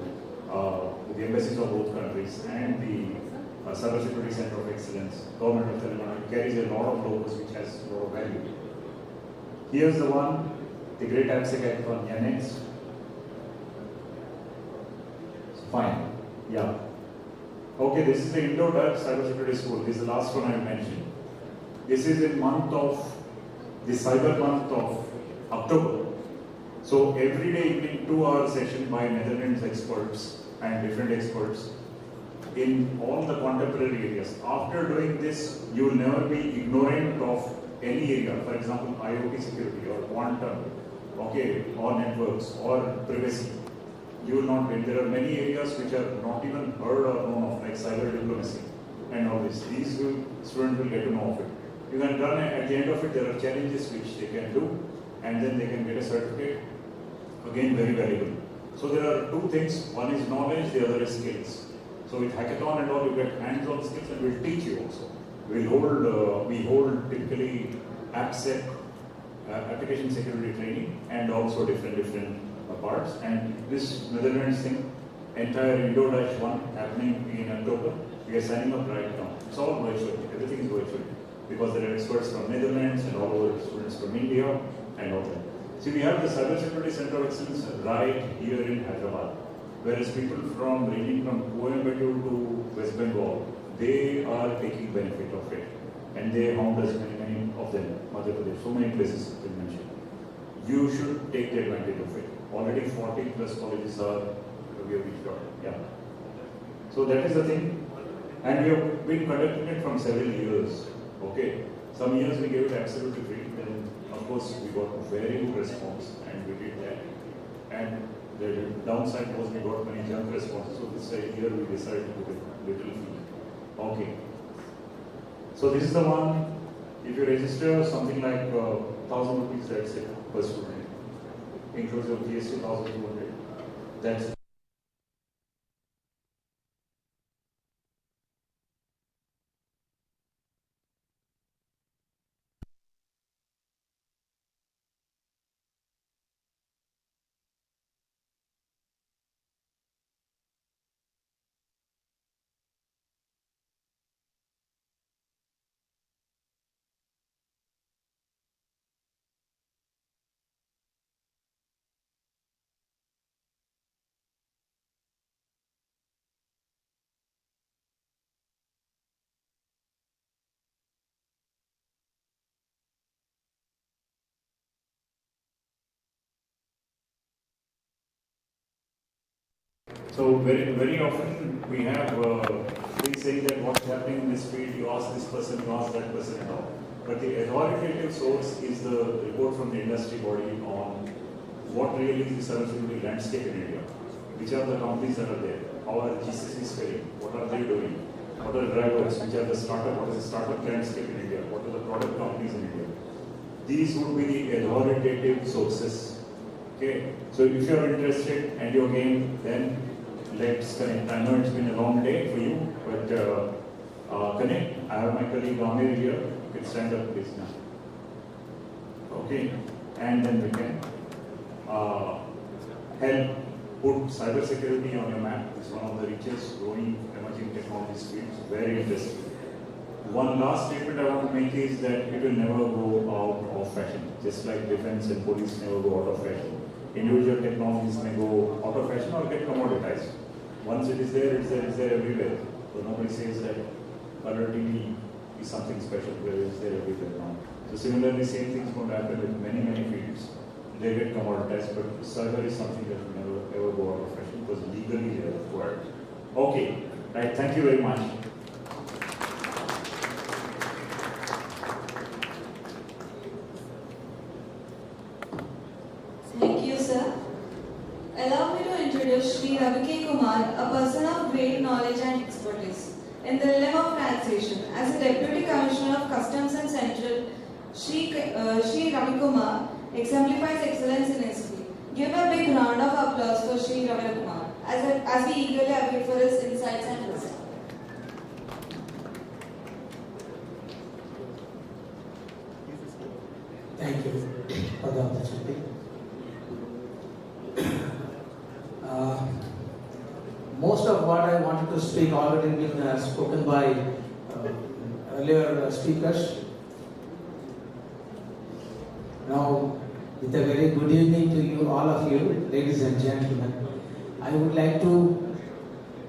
the embassies of both countries and the Cybersecurity Center of Excellence, Government of Telangana. It carries a lot of logos which has a lot of value. Here's the one, the Great AppSec Hackathon. Yeah, next. Fine. Yeah. Okay, this is the Indo-Dutch Cybersecurity School. This is the last one I mentioned. This is in the cyber month of October. So every day evening 2-hour session by Netherlands experts and different experts in all the contemporary areas. After doing this, you will never be ignorant of any area. For example, IoT security or quantum, okay, or networks or privacy. You will not be. There are many areas which are not even heard or known of, like cyber diplomacy and all this. These students will get to know of it. You can run at the end of it. There are challenges which they can do, and then they can get a certificate. Again, very valuable. So there are two things. One is knowledge, the other is skills. So with hackathon and all, you get hands-on skills, and we'll teach you also. We hold typically AppSec, application security training, and also different parts. And this Netherlands thing, entire Indo-Dutch one happening in October. We are signing up right now. It's all virtual. Everything is virtual because there are experts from Netherlands and all over students from India and all that. See, we have the Cybersecurity Center of Excellence right here in Hyderabad, whereas people from ranging from Coimbatore to West Bengal, they are taking benefit of it, and they found us many of them, Madhya Pradesh, so many places to mention. You should take the advantage of it. Already 40 plus colleges are we have reached out. Yeah. So that is the thing, and we have been conducting it from several years. Okay. Some years we gave it absolutely free. Then of course we got a very good response, and we did that. And the downside was we got many junk responses. So this year we decided to put a little fee. Okay. So this is the one. If you register something like 1,000 rupees, that's it per student, inclusive of GST 1,200. That's it. So very often we have things saying that what's happening in this field, you ask this person, you ask that person and all. But the authoritative source is the report from the industry body on what really is the cybersecurity landscape in India. Which are the companies that are there? How are GCCs faring? What are they doing? What are the drivers? Which are the startup? What is the startup landscape in India? What are the product companies in India? These would be the authoritative sources. Okay. So if you are interested and you're game, then let's connect. I know it's been a long day for you, but connect. I have my colleague Amir here. You can stand up please now. Okay, and then we can help put cybersecurity on your map. It's one of the richest growing emerging technologies fields. Very interesting. One last statement I want to make is that it will never go out of fashion. Just like defense and police never go out of fashion. Individual technologies may go out of fashion or get commoditized. Once it is there, it's there everywhere. So nobody says that color TV is something special, where it's there everywhere now. So similarly, same thing is going to happen with many fields. They get commoditized, but cyber is something that will never ever go out of fashion because legally they are required. Okay, right. Thank you very much. Thank you, sir. Allow me to introduce Sri Ravi Kumar, a person of great knowledge and expertise in the realm of taxation. As a Deputy Commissioner of Customs and Central, Sri Ravi Kumar exemplifies excellence in his field. Give a big round of applause for Sri Ravi Kumar as we eagerly await for his insights and wisdom. Thank you for the opportunity. Most of what I wanted to speak already been spoken by earlier speakers. Now, with a very good evening to you, all of you, ladies and gentlemen, I would like to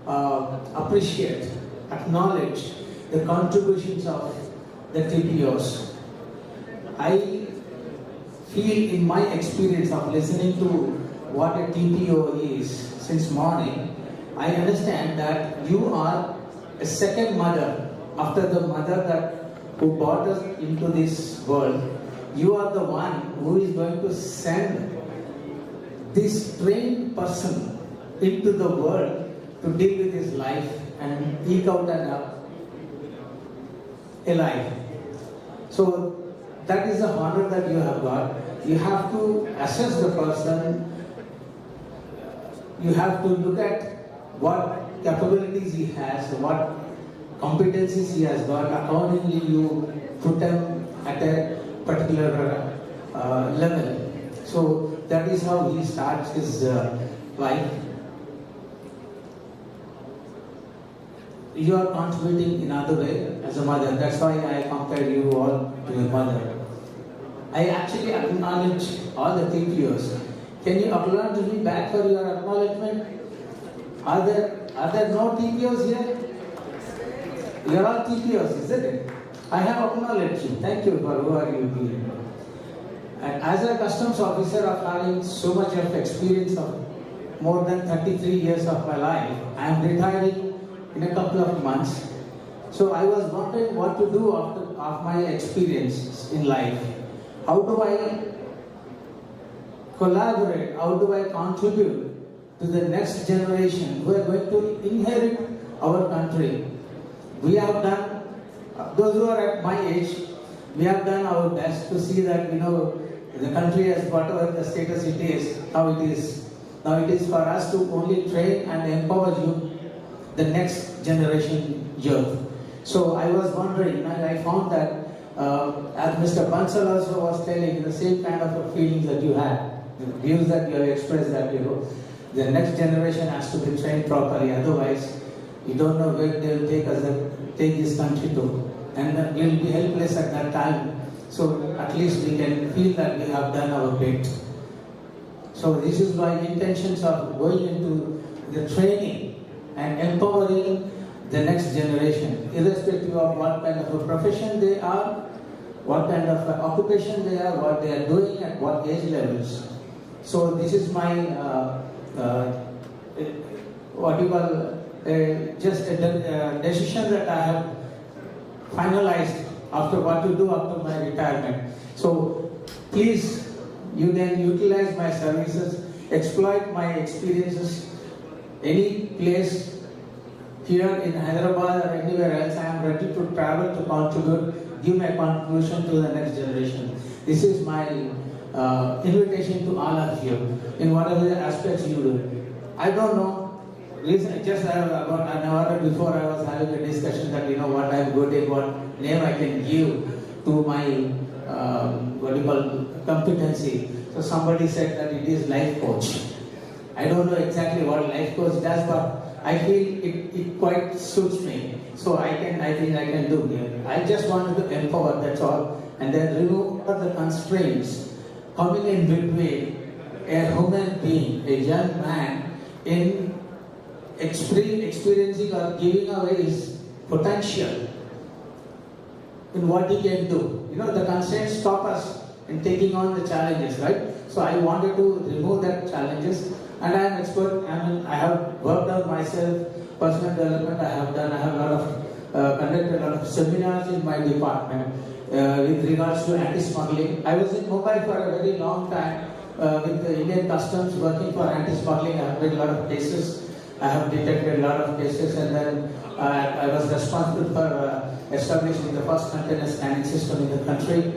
appreciate, acknowledge the contributions of the TPOs. I feel in my experience of listening to what a TPO is since morning, I understand that you are a second mother after the mother who brought us into this world. You are the one who is going to send this trained person into the world to deal with his life and eke out a life. So that is the honor that you have got. You have to assess the person. You have to look at what capabilities he has, what competencies he has got. Accordingly, you put him at a particular level. So that is how he starts his life. You are contributing in other way as a mother. That's why I compare you all to a mother. I actually acknowledge all the TPOs. Can you acknowledge me back for your acknowledgement? Are there no TPOs here? You are all TPOs, isn't it? I have acknowledged you. Thank you for who are you being. And as a customs officer of having so much of experience of more than 33 years of my life, I am retiring in a couple of months. So I was wondering what to do after my experience in life. How do I collaborate? How do I contribute to the next generation who are going to inherit our country? We have done, those who are at my age, we have done our best to see that, the country has whatever the status it is, how it is. Now it is for us to only train and empower you, the next generation youth. So I was wondering, and I found that as Mr. Bansal also was telling, the same kind of a feeling that you had, the views that you have expressed, that the next generation has to be trained properly, otherwise you don't know where they will take this country to, and we will be helpless at that time. So at least we can feel that we have done our bit. So this is my intentions of going into the training and empowering the next generation, irrespective of what kind of a profession they are, what kind of occupation they are, what they are doing, at what age levels. So this is my, just a decision that I have finalized after what to do after my retirement. So please, you can utilize my services, exploit my experiences, any place here in Hyderabad or anywhere else. I am ready to travel to contribute, give my contribution to the next generation. This is my invitation to all of you in whatever the aspects you do. I don't know. Just about an hour before I was having a discussion that what I am good at, what name I can give to my competency. So somebody said that it is life coach. I don't know exactly what life coach does, but I feel it quite suits me. So I think I can do here. I just wanted to empower, that's all, and then remove all the constraints coming in between a human being, a young man, in experiencing or giving away his potential in what he can do. The constraints stop us in taking on the challenges, right? So I wanted to remove that challenges, and I am expert. I have worked on myself, personal development. I have conducted a lot of seminars in my department with regards to anti-smuggling. I was in Mumbai for a very long time with the Indian Customs working for anti-smuggling. I have read a lot of cases. I have detected a lot of cases, and then I was responsible for establishing the first container scanning system in the country.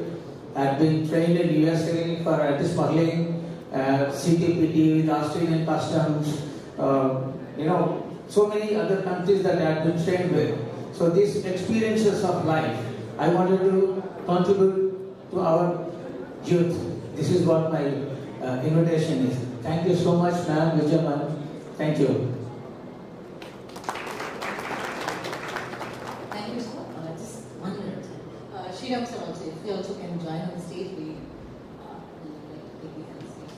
I have been trained in USA for anti-smuggling, CTPT with Australian Customs, so many other countries that I have been trained with. So these experiences of life, I wanted to contribute to our youth. This is what my invitation is. Thank you so much, Madam Vijayaman. Thank you. Thank you, sir. Just 1 minute. Sriram sir also, if you also can join on the stage, we would like to take you on the stage.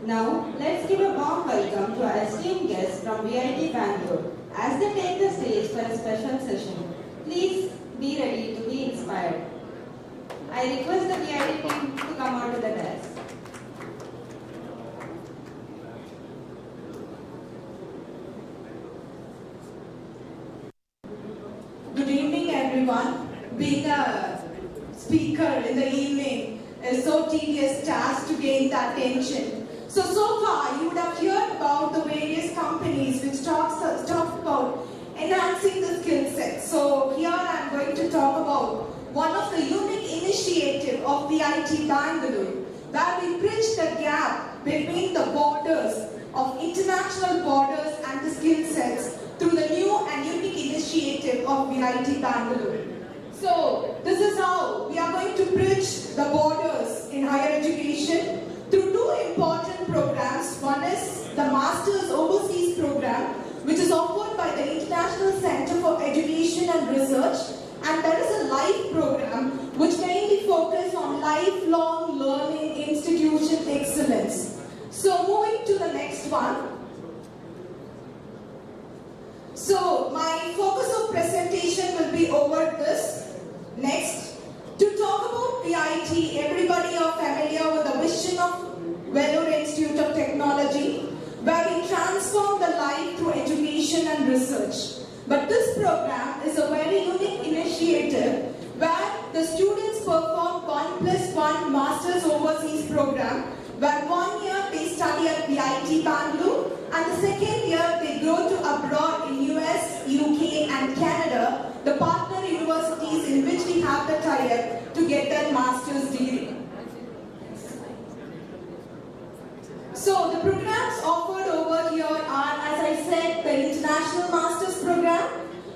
Now, let's give a warm welcome to our esteemed guests from VIT Bangalore as they take the stage for a special session. Please be ready to be inspired. I request the VIT team to come out to the desk. Good evening, everyone. Being a speaker in the evening is so tedious task to gain the attention. So far you would have heard about the various companies which talk about enhancing the skill set. So here I am going to talk about one of the unique initiative of VIT Bangalore, where we bridge the gap between the borders of international borders and the skill sets through the new and unique initiative of VIT Bangalore. So this is how we are going to bridge the borders in higher education through two important programs. One is the Masters Overseas Program, which is offered by the International Center for Education and Research, and there is a LIFE program which mainly focuses on lifelong learning institution excellence. So moving to the next one. So my focus of presentation will be over this. Next. To talk about VIT, everybody are familiar with the vision of Vellore Institute of Technology, where we transform the life through education and research. But this program is a very unique initiative where the students perform 1+1 Masters Overseas Program, where 1 year they study at VIT Bangalore and the second year they go to abroad in US, UK and Canada, the partner universities in which we have the tie-up to get that master's degree. So the programs offered over here are, as I said, the International Masters Program.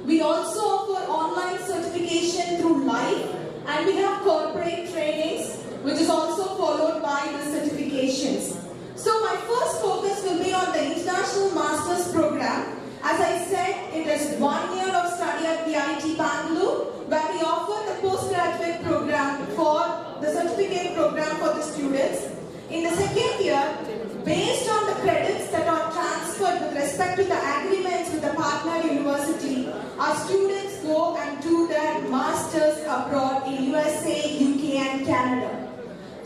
We also offer online certification through LIFE, and we have corporate trainings, which is also followed by the certifications. So my first focus will be on the International Masters Program. As I said, it is 1 year of study at VIT Bangalore, where we offer the postgraduate program for the certificate program for the students. In the second year, based on the credits that are transferred with respect to the agreements with the partner university, our students go and do their masters abroad in USA, UK and Canada.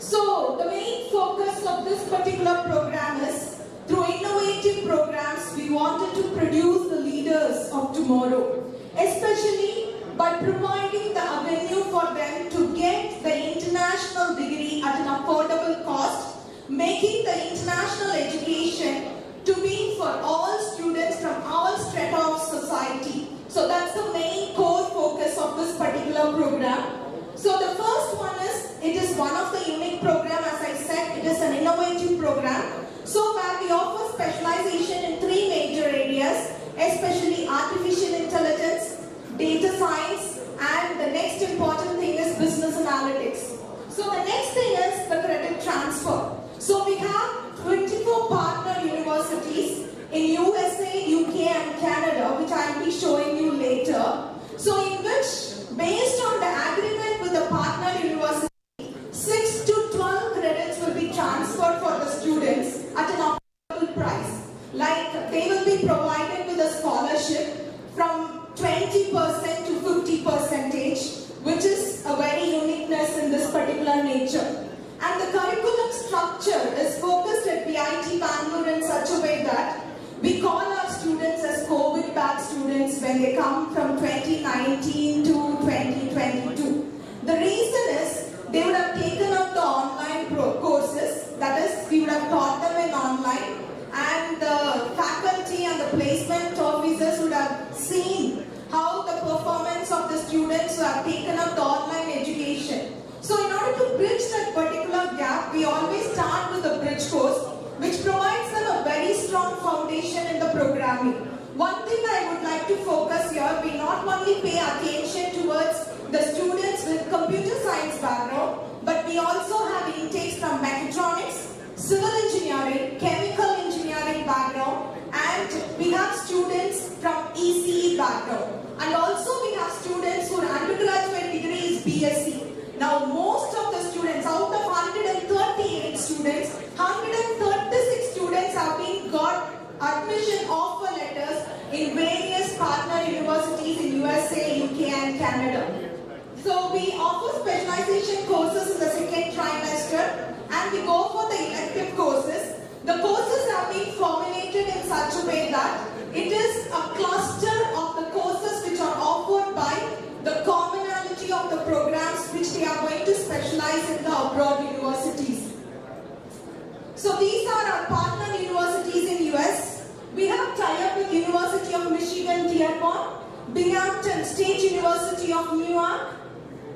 So the main focus of this particular program is, through innovative programs, we wanted to produce the leaders of tomorrow, especially by providing the avenue for them to get the international degree at an affordable cost, making the international education to be for all students from all strata of society. So that's the main core focus of this particular program. So the first one is, it is one of the unique program, as I said, it is an innovative program. So where we offer specialization in 3 major areas, especially artificial intelligence, data science, and the next important thing is business analytics. So the next thing is the credit transfer. So we have 24 partner universities in USA, UK and Canada, which I will be showing you later. So And the curriculum structure is focused at BIT Bangalore in such a way that we call our students as COVID batch students when they come from 2019 to 2022. The reason is they would have taken up the online courses, that is, we would have taught them in online, and the faculty and the placement officers would have seen how the performance of the students who have taken up the online education. So in order to bridge that particular gap, we always start with a bridge course, which provides them a very strong foundation in the programming. One thing I would like to focus here, we not only pay attention towards the students with computer science background, but we also have intakes from mechatronics, civil engineering, chemical engineering background, and we have students from ECE background. And also we have students whose undergraduate degree is BSc. Now most of the students, out of 138 students, 136 students have been got admission offer letters in various partner universities in USA, UK and Canada. So we offer specialization courses in the second trimester and we go for the elective courses. The courses have been formulated in such a way that it is a cluster of the courses which are offered by the commonality of the programs which they are going to specialize in the abroad universities. So these are our partner universities in US. We have tie-up with University of Michigan, Dearborn, Binghamton State University of New York,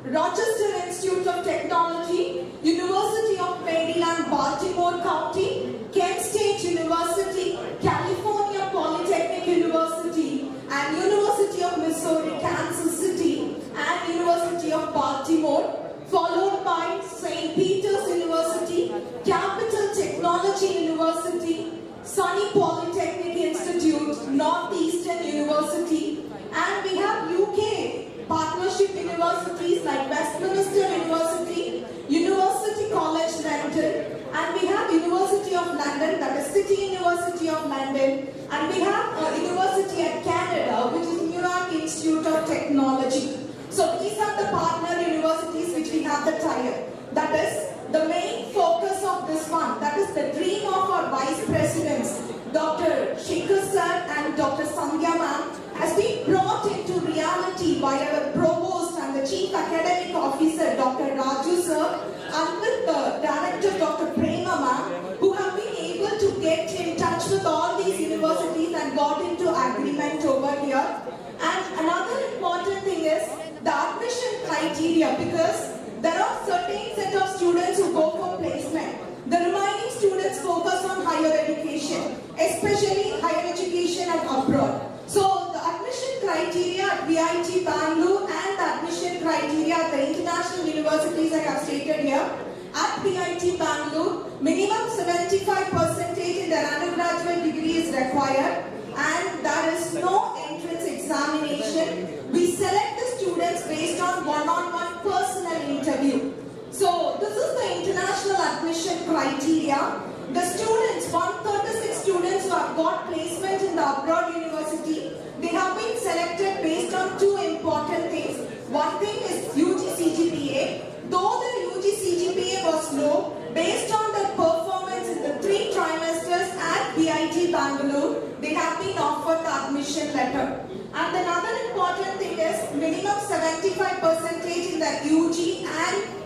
Rochester Institute of Technology, University of Maryland, Baltimore County, Kent State University, California Polytechnic University, and University of Missouri, Kansas City, and University of Baltimore, followed by St. Peter's University, Capital Technology University, SUNY Polytechnic Institute, Northeastern University, and we have UK partnership universities like Westminster University, University College London, and we have University of London, that is City University of London, and we have a university at Canada, which is New York Institute of Technology. So these are the partner universities which we have the tie-up. That is the main focus of this one. That is the dream of our vice presidents, Dr. Shekhar sir and Dr. Sandhya ma'am, has been brought into reality by our provost and the chief academic officer, Dr. Raju sir, and with the director, Dr. Prema ma'am, who have been able to get in touch with all these universities and got into agreement over here. And another important thing is the admission criteria, because there are certain set of students who go for placement. The remaining students focus on higher education, especially higher education and abroad. So the admission criteria at BIT Bangalore and the admission criteria at the international universities I have stated here. At BIT Bangalore, minimum 75% in their undergraduate degree is required, and there is no entrance examination. We select the students based on one-on-one personal interview. So this is the international admission criteria. The students, 136 students who have got placement in the abroad university, they have been selected based on two important things. One thing is UG CGPA. Though the UG CGPA was low, based on their performance in the 3 trimesters at BIT Bangalore, they have been offered the admission letter. And another important thing is minimum 75% in the UG and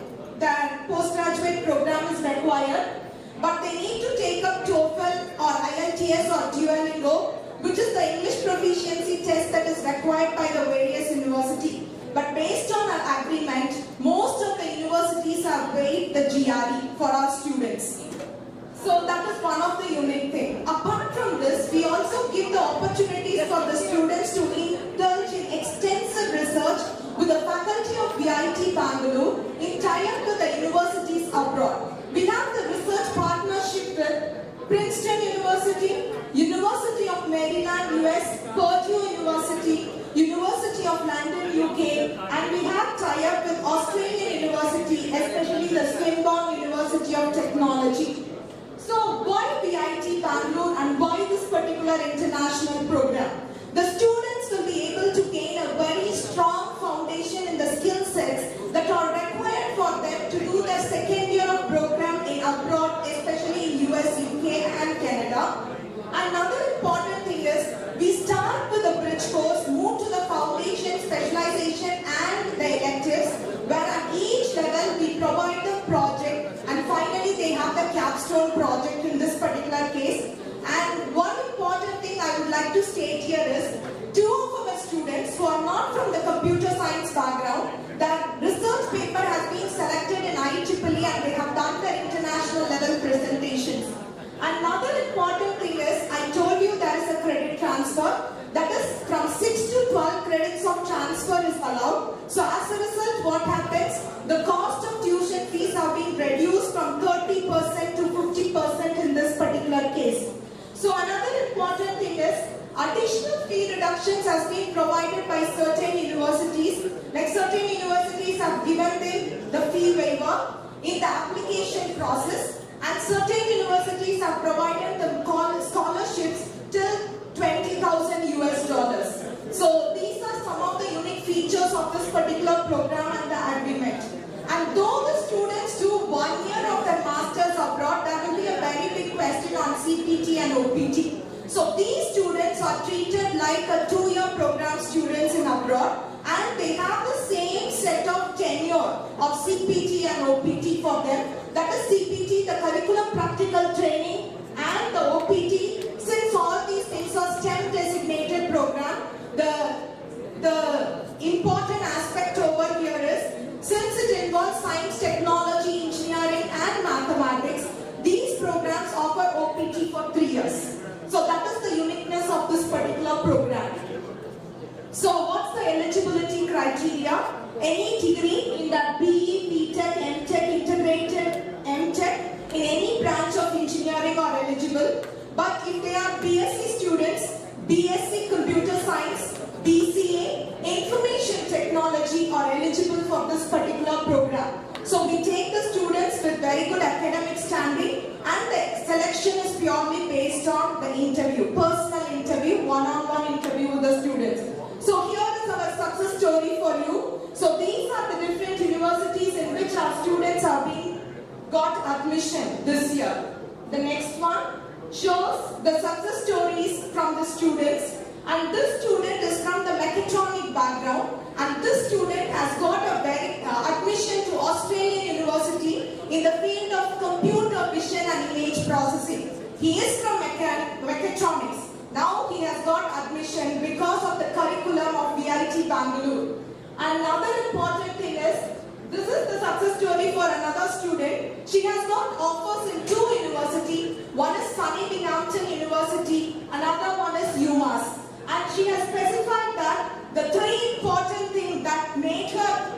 the postgraduate program is required. But they need to take up TOEFL or IELTS or Duolingo, which is the English proficiency test that is required by the various universities. But based on our agreement, most of the universities have waived the GRE for our students. So that is one of the unique things. Apart from this, we also give the opportunities for the students to indulge in extensive research with the faculty of BIT Bangalore in tie-up with the universities abroad. We have the research partnership with Princeton University, University of Maryland, US, Purdue University, University of London, UK, and we have tie-up with Australian University, especially the Swinburne University of Technology. So why BIT Bangalore and why this particular international program? The students will be able to gain a very strong foundation in the skill sets that are required for them to do their second year of program Another important thing is we start with the bridge course, move to the foundation, specialization and the electives, where at each level we provide the project and finally they have the capstone project in this particular case. And one important thing I would like to state here is, two of our students who are not from the computer science background, that research paper has been selected in IEEE and they have done their international level presentations. Another important thing is, I told you there is a credit transfer. That is from 6 to 12 credits of transfer is allowed. So as a result, what happens? The cost of tuition fees have been reduced from 30% to 50% in this particular case. So another important thing is, additional fee reductions has been provided by certain universities. Like certain universities have given them the fee waiver in the application process, and certain universities have provided them scholarships till $20,000. So these are some of the unique features of this particular program and the agreement. And though the students do 1 year of their masters abroad, there will be a very big question on CPT and OPT. So these students are treated like a 2-year program students in abroad, and they have the same set of tenure of CPT and OPT for them. That is CPT, the curriculum practical training, and the OPT. Since all these things are STEM designated program, the important aspect over here is, since it involves science, technology, engineering and mathematics, these programs offer OPT for 3 years. So that is the uniqueness of this particular program. So what's the eligibility criteria? Any degree in that BE, BTech, MTech, integrated MTech in any branch of engineering are eligible. But if they are BSc students, BSc Computer Science, BCA, Information Technology are eligible for this particular program. So we take the students with very good academic standing, and the selection is purely based on the interview, personal interview, one-on-one interview with the students. So here is our success story for you. So these are the different universities in which our students are being got admission this year. The next one shows the success stories from the students, and this student is from the mechatronic background, and this student has got a very admission to Australian University in the field of computer vision and image processing. He is from mechatronics. Now he has got admission because of the curriculum of VIT Bangalore. Another important thing is, this is the success story for another student. She has got offers in 2 universities. One is Sunny Binghamton University, another one is UMass. And she has specified that the 3 important things that made her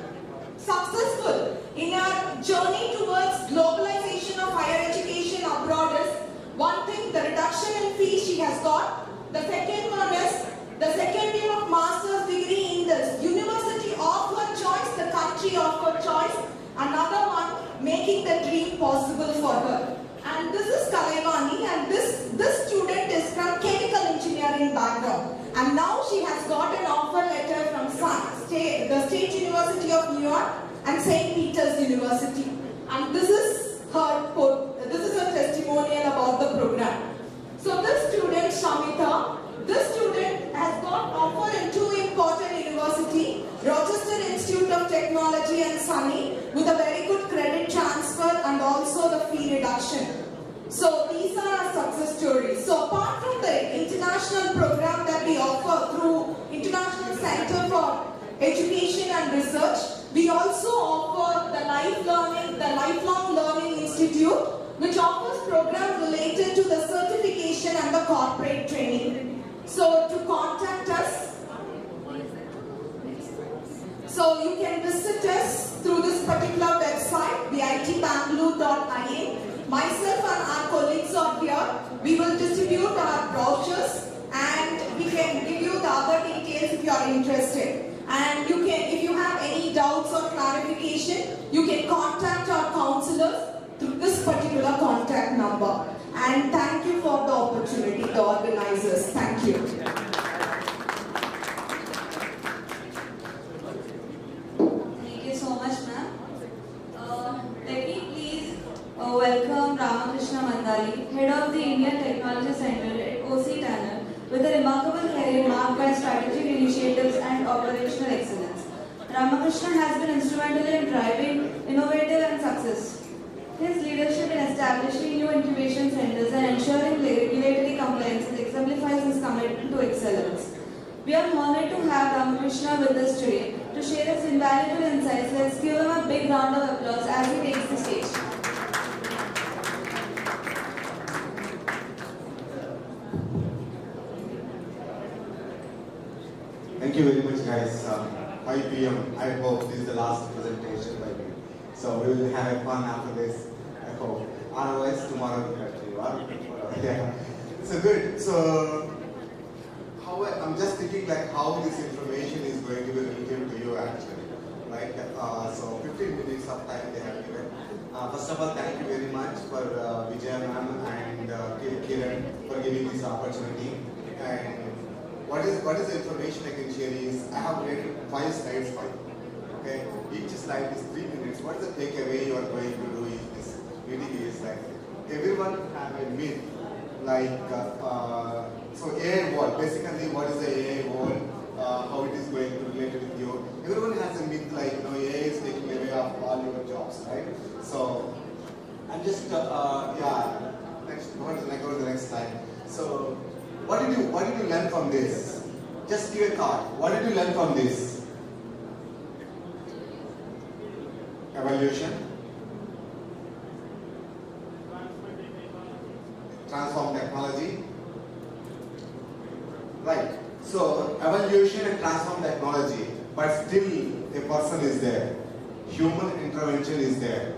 successful in her journey towards globalization of higher education abroad is, one thing, the reduction in fees she has got. The second one is the second year of master's degree in the university of her choice, the country of her choice. Another one, making the dream possible for her. And this is Kalaivani, and this student is from chemical engineering background. And now she has got an offer letter from the State University of New York and St. Peter's University. And this is her testimonial about the program. So this student, Shamita, this student has got offer in 2 important universities, Rochester Institute of Technology and SUNY, with a very good credit transfer and also the fee reduction. So these are our success stories. So apart from the international program that we offer through International Center for Education and Research, we also offer the Lifelong Learning Institute, which offers programs related to the certification and the corporate training. So to contact us, so you can visit us through this particular website, vitbangalore.in. Myself and our colleagues are here. We will distribute our brochures and we can give you the other details if you are interested. And you can, if you have any doubts or clarification, you can contact our counselors through this particular contact number. And thank you for the opportunity, the organizers. Thank you. Thank you so much, ma'am. Let me please welcome Ramakrishna Mandali, Head of the Indian Technology Center at TTPOC Tanner with a remarkable career marked by strategic initiatives and operational excellence. Ramakrishnan has been instrumental in driving innovative and success. His leadership in establishing new incubation centers and ensuring regulatory compliance exemplifies his commitment to excellence. We are honored to have Ramakrishna with us today to share his invaluable insights. Let's give him a big round of applause as he takes the stage. Thank you very much, guys. 5 p.m. I hope this is the last presentation by me. So we will have a fun after this. I hope. Otherwise, tomorrow we have to. Yeah. So good. So I'm just thinking like how this information is going to be related to you actually. Right? So 15 minutes of time they have given. First of all, thank you very much for Vijay ma'am and Kiran for giving this opportunity. And what is the information I can share is I have made 5 slides for you. Okay, each slide is 3 minutes. What is the takeaway you are going to do in this meeting is like everyone have a myth like so AI wall. Basically, what is the AI wall? How it is going to relate with you? Everyone has a myth like AI is taking away of all your jobs, right? So I'm just next go to the next slide. So what did you learn from this? Just give a thought. What did you learn from this? Evaluation, transform technology, right? So evaluation and transform technology, but still a person is there. Human intervention is there,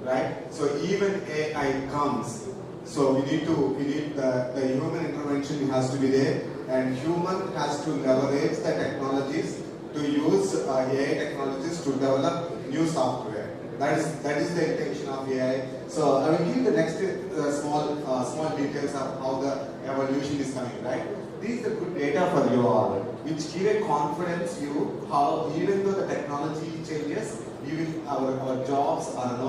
right? So even AI comes, so we need the human intervention has to be there, and human has to leverage the technologies to use AI technologies to develop new software. That is the intention of AI. So I will give the next small details of how the evolution is coming, right? These are good data for you all, which give a confidence you how even though the technology changes, our jobs or the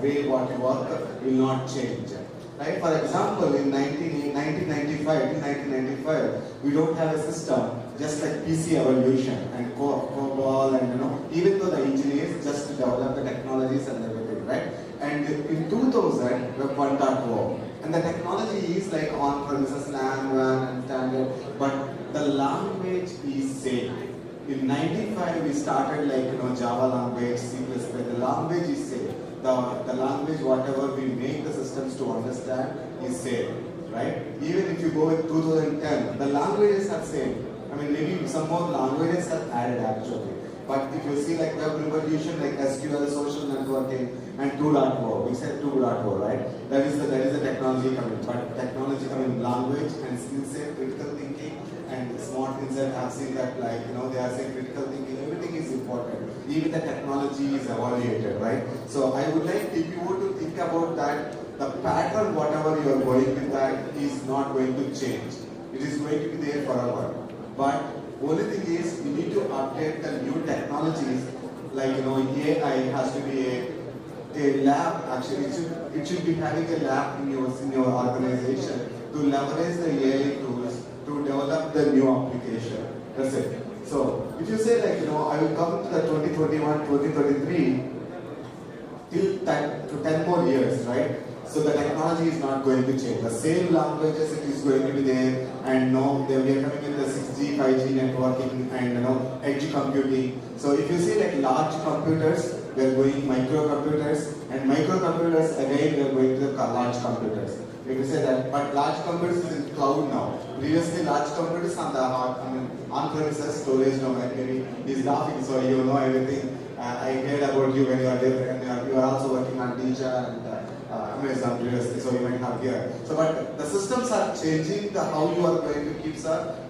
way what we work will not change. Right? For example, in 1995, we don't have a system just like PC evolution and COBOL and even though the engineers just develop the technologies and everything, right? And in 2000, Web 1.0, and the technology is like on-premises LAN, WAN and standard, but the language is same. In 95, we started like Java language, C++. The language is same. The language, whatever we make the systems to understand, is same, right? Even if you go with 2010, the languages are same. I mean, maybe some more languages are added actually. But if you see like web revolution, like SQL, social networking, and 2.0, we said 2.0, right? That is the technology coming. But technology coming, language and skill set, critical thinking, and smart insight. I've seen that like they are saying critical thinking. Everything is important. Even the technology is evaluated, right? So I would like TPO to think about that. The pattern, whatever you are going with that, is not going to change. It is going to be there forever. But only thing is we need to update the new technologies. Like AI has to be a lab. Actually, it should be having a lab in your organization to leverage the AI tools to develop the new application. That's it. So if you say like I will come to the 2021, 2023 till 10 more years, right? So the technology is not going to change. The same languages it is going to be there, and now we are coming in the 6G, 5G networking and edge computing. So if you see like large computers, we are going microcomputers, and microcomputers again we are going to the large computers. If you say that, but large computers is in cloud now. Previously large computers on the on-premises storage domain. Maybe he's laughing, so you know everything. I heard about you when you are there, and you are also working on Deja and Amazon previously, so you might have here. So, but the systems are changing, how you are going to keep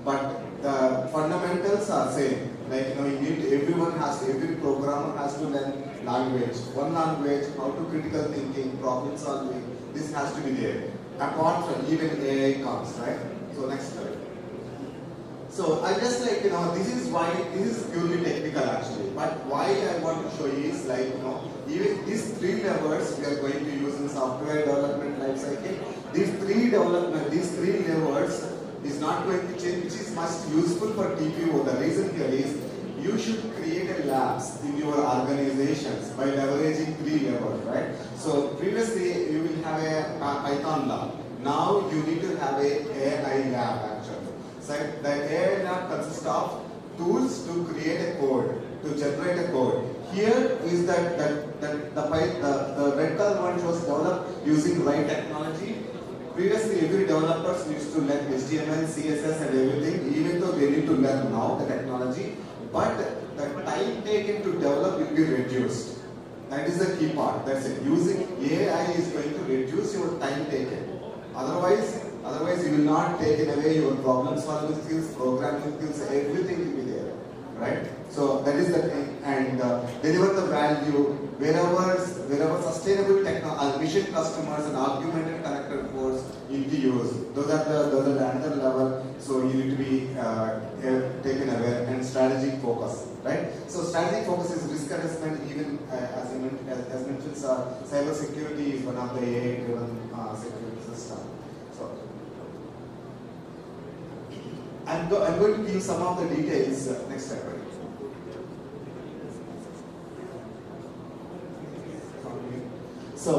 but the fundamentals are same. Like every programmer has to learn language. One language, how to critical thinking, problem solving. This has to be there. Apart from even AI comes, right? So next slide. So I just like this is purely technical actually. But why I want to show you is like even these 3 levels we are going to use in software development lifecycle. These three levels is not going to change, which is much useful for TPO. The reason here is you should create a labs in your organizations by leveraging three levels, right? So previously you will have a Python lab. Now you need to have a AI lab actually. So the AI lab consists of tools to create a code, to generate a code. Here is that the red color one shows developed using right technology. Previously, every developer used to learn HTML, CSS and everything, even though they need to learn now the technology, but the time taken to develop will be reduced. That is the key part. That's it. Using AI is going to reduce your time taken. Otherwise you will not take away your problem solving skills, programming skills, everything will be there, right? So that is the thing, and deliver the value wherever sustainable mission customers and augmented connected force into use. Those are the another level. So you need to be taken aware and strategic focus, right? So strategic focus is risk assessment. Even as mentioned, cyber security is one of the AI-driven security system. So I'm going to give some of the details next time. So,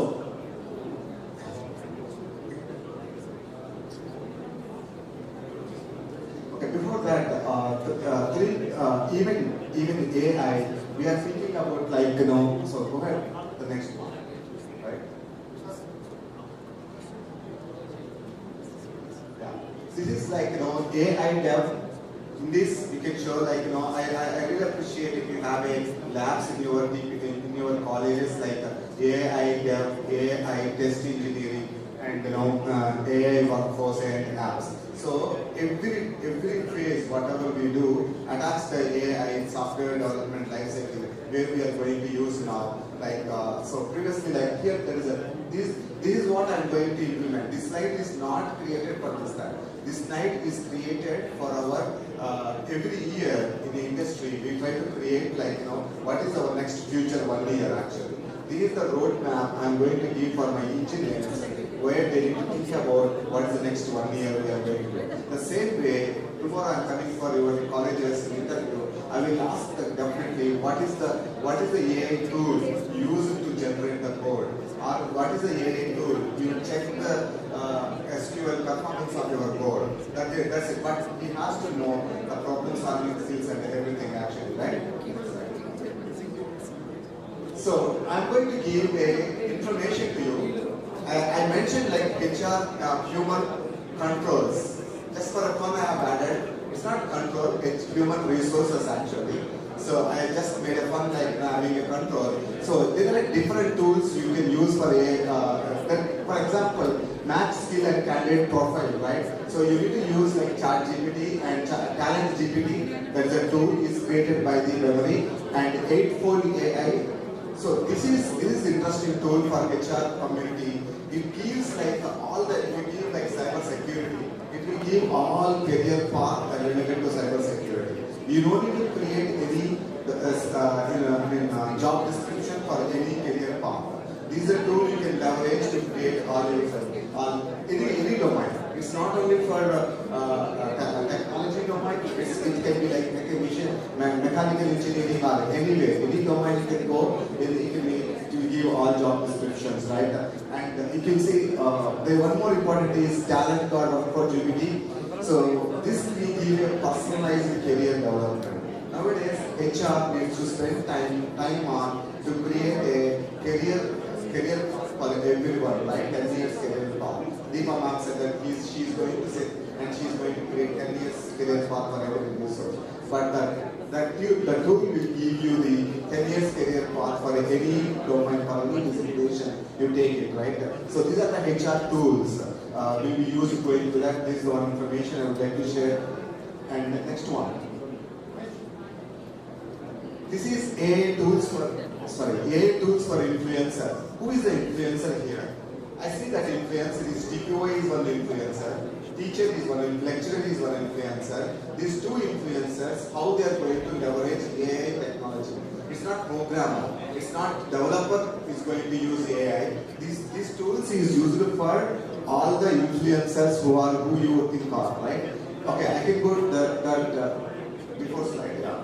okay, before that, even AI, we are thinking about so go ahead, the next one, right? Yeah, this is AI dev. In this, you can show I really appreciate if you have a labs in your colleges AI dev, AI test engineering, and AI workforce and apps. So every phase, whatever we do, attach the AI software development lifecycle where we are going to use now. So previously, here there is this is what I'm going to implement. This slide is not created for this slide. This slide is created for our every year in the industry. We try to create what is our next future 1 year actually. This is the roadmap I'm going to give for my engineers, where they need to think about what is the next 1 year we are going to do. The same way, before I'm coming for your colleges interview, I will ask them definitely what is the AI tool used to generate the code, or what is the AI tool you check the SQL performance of your code. That's it. But he has to know the problem solving skills and everything actually, right? So I'm going to give information to you. I mentioned HR human controls. Just for a fun I have added. It's not control, it's human resources actually. So I just made a fun having a control. So there are different tools you can use for for example, match skill and candidate profile, right? So you need to use ChatGPT and Talent GPT. That is a tool is created by the memory, and 8-fold AI. So this is interesting tool for HR community. It gives all the, if you give cyber security, it will give all career path related to cyber security. You don't need to create any job description for any career path. This is a tool you can leverage to create all any domain. It's not only for technology domain. It can be mechanical engineering or anywhere. Any domain you can go. It will give all job descriptions, right? And you can see one more important is talent card of GPT. So this will give a personalized career development. Nowadays, HR needs to spend time on to create a career for everyone, right? 10 years career path. Deepa ma'am said that she's going to sit and she's going to create 10 years career path for every resource. But the tool will give you the 10 years career path for any domain, for any designation, you take it, right? So these are the HR tools will be used going to that. This is the one information I would like to share. And the next one. This is AI tools for influencer. Who is the influencer here? I see that influencer is TPOC is one influencer, teacher is one, lecturer is one influencer. These two influencers, how they are going to leverage AI technology. It's not programmer. It's not developer is going to use AI. These tools is used for all the influencers who you think of, right? Okay, I can go to that before slide. Yeah.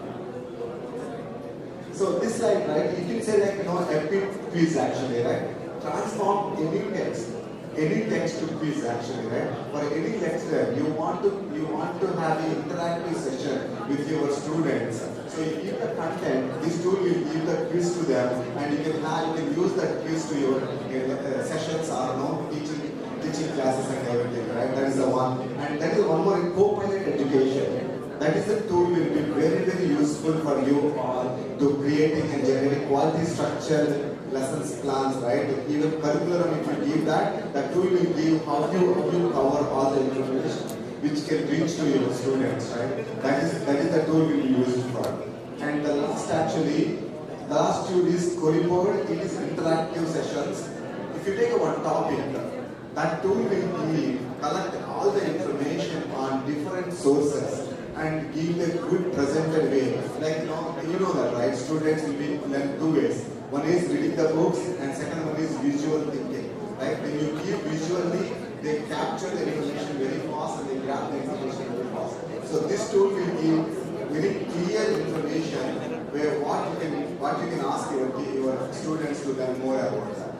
So this slide, right? You can say like epic quiz actually, right? Transform any text to quiz actually, right? For any lecturer, you want to have an interactive session with your students. So you give the content, this tool will give the quiz to them, and you can use that quiz to your sessions or teaching classes and everything, right? That is the one. And that is one more in co-pilot education. That is the tool will be very, very useful for you all to creating and generating quality structured lessons plans, right? Even curriculum, if you give that, the tool will give how you cover all the information which can reach to your students, right? That is the tool will be used for. And the last tool is Coreboard. It is interactive sessions. If you take one topic, that tool will collect all the information on different sources and give a good presented way. Like you know that, right? Students will be learned two ways. One is reading the books, and second one is visual thinking. Right? When you give visually, they capture the information very fast and they grab the information very fast. So this tool will give very clear information where what you can ask your students to learn more about that.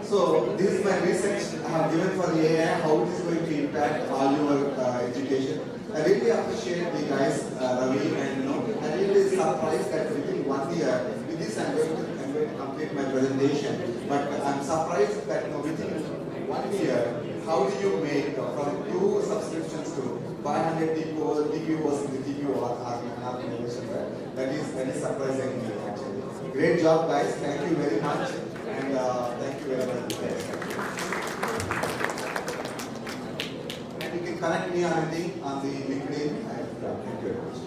So this is my research I have given for the AI, how it is going to impact all your education. I really appreciate the guys, Ravi, and I really surprised that within 1 year, with this I'm going to complete my presentation. But I'm surprised that within 1 year, how do you make from 2 subscriptions to 500 TTPOC in the TTPOC organization? That is surprising me actually. Great job, guys. Thank you very much, and thank you very much, guys. And you can connect me on the LinkedIn. And thank you very much.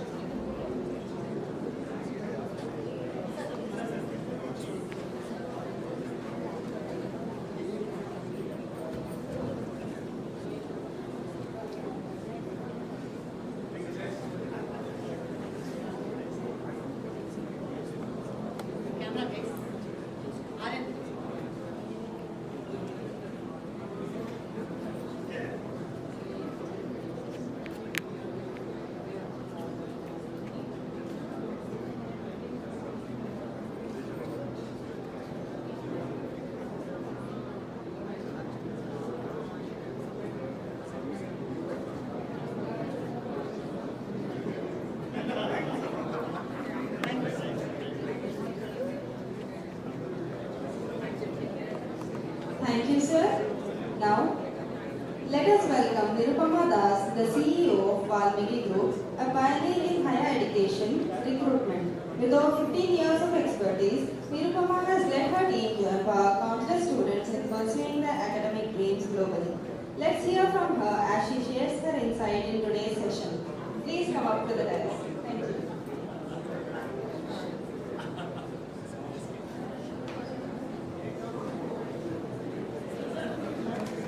Thank you, sir. Now, let us welcome Nirupama Das, the CEO of Valmiki Group, a pioneer in higher education recruitment. With over 15 years of expertise, Nirupama has led her team to empower countless students in pursuing their academic dreams globally. Let's hear from her as she shares her insight in today's session. Please come up to the dais. Thank you.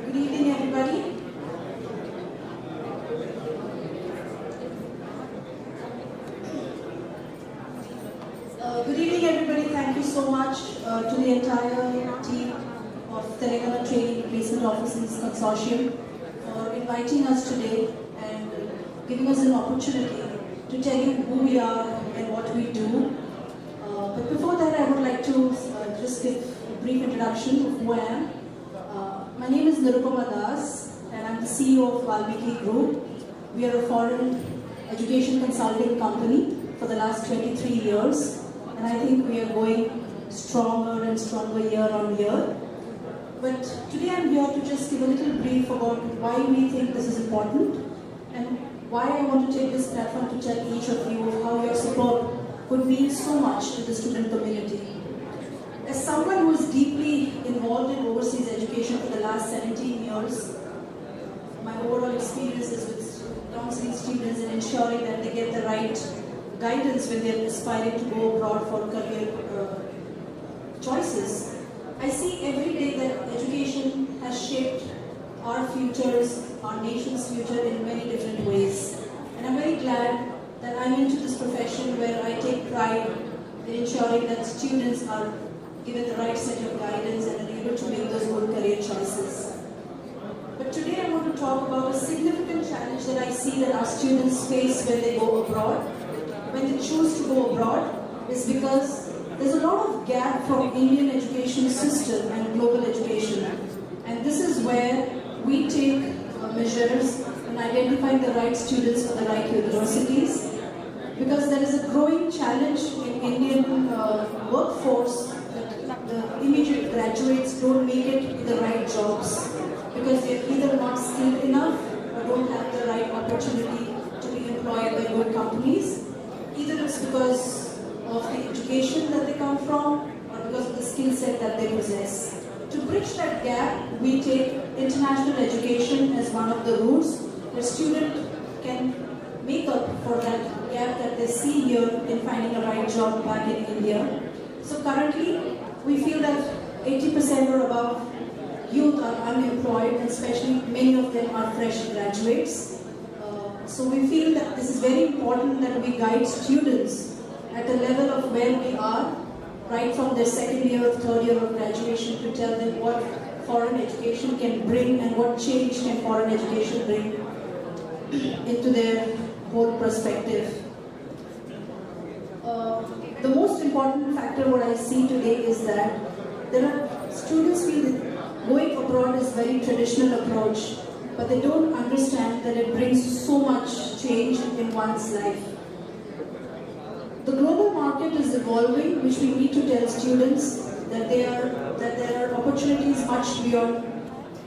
Good evening, everybody. Good evening, everybody. Thank you so much to the entire team of Telangana Training Placement Offices Consortium for inviting us today and giving us an opportunity to tell you who we are and what we do. But before that, I would like to just give a brief introduction of who I am. My name is Nirupama Das, and I'm the CEO of Valmiki Group. We are a foreign education consulting company for the last 23 years, and I think we are going stronger and stronger year on year. But today I'm here to just give a little brief about why we think this is important and why I want to take this platform to tell each of you of how your support would mean so much to the student community. As someone who is deeply involved in overseas education for the last 17 years, my overall experiences with counseling students and ensuring that they get the right guidance when they're aspiring to go abroad for career choices, I see every day that education has shaped our futures, our nation's future in many different ways. And I'm very glad that I'm into this profession where I take pride ensuring that students are given the right set of guidance and are able to make those own career choices. But today I want to talk about a significant challenge that I see that our students face when they go abroad. When they choose to go abroad, is because there's a lot of gap from Indian education system and global education. And this is where we take measures in identifying the right students for the right universities. Because there is a growing challenge in Indian workforce that the immediate graduates don't make it in the right jobs. Because they're either not skilled enough or don't have the right opportunity to be employed by good companies. Either it's because of the education that they come from or because of the skill set that they possess. To bridge that gap, we take international education as one of the routes where student can make up for that gap that they see here in finding a right job back in India. So currently, we feel that 80% or above youth are unemployed, and especially many of them are fresh graduates. So we feel that this is very important that we guide students at the level of where we are, right from their second year or third year of graduation, to tell them what foreign education can bring and what change can foreign education bring into their whole perspective. The most important factor what I see today is that there are students feel that going abroad is very traditional approach, but they don't understand that it brings so much change in one's life. The global market is evolving, which we need to tell students that there are opportunities much beyond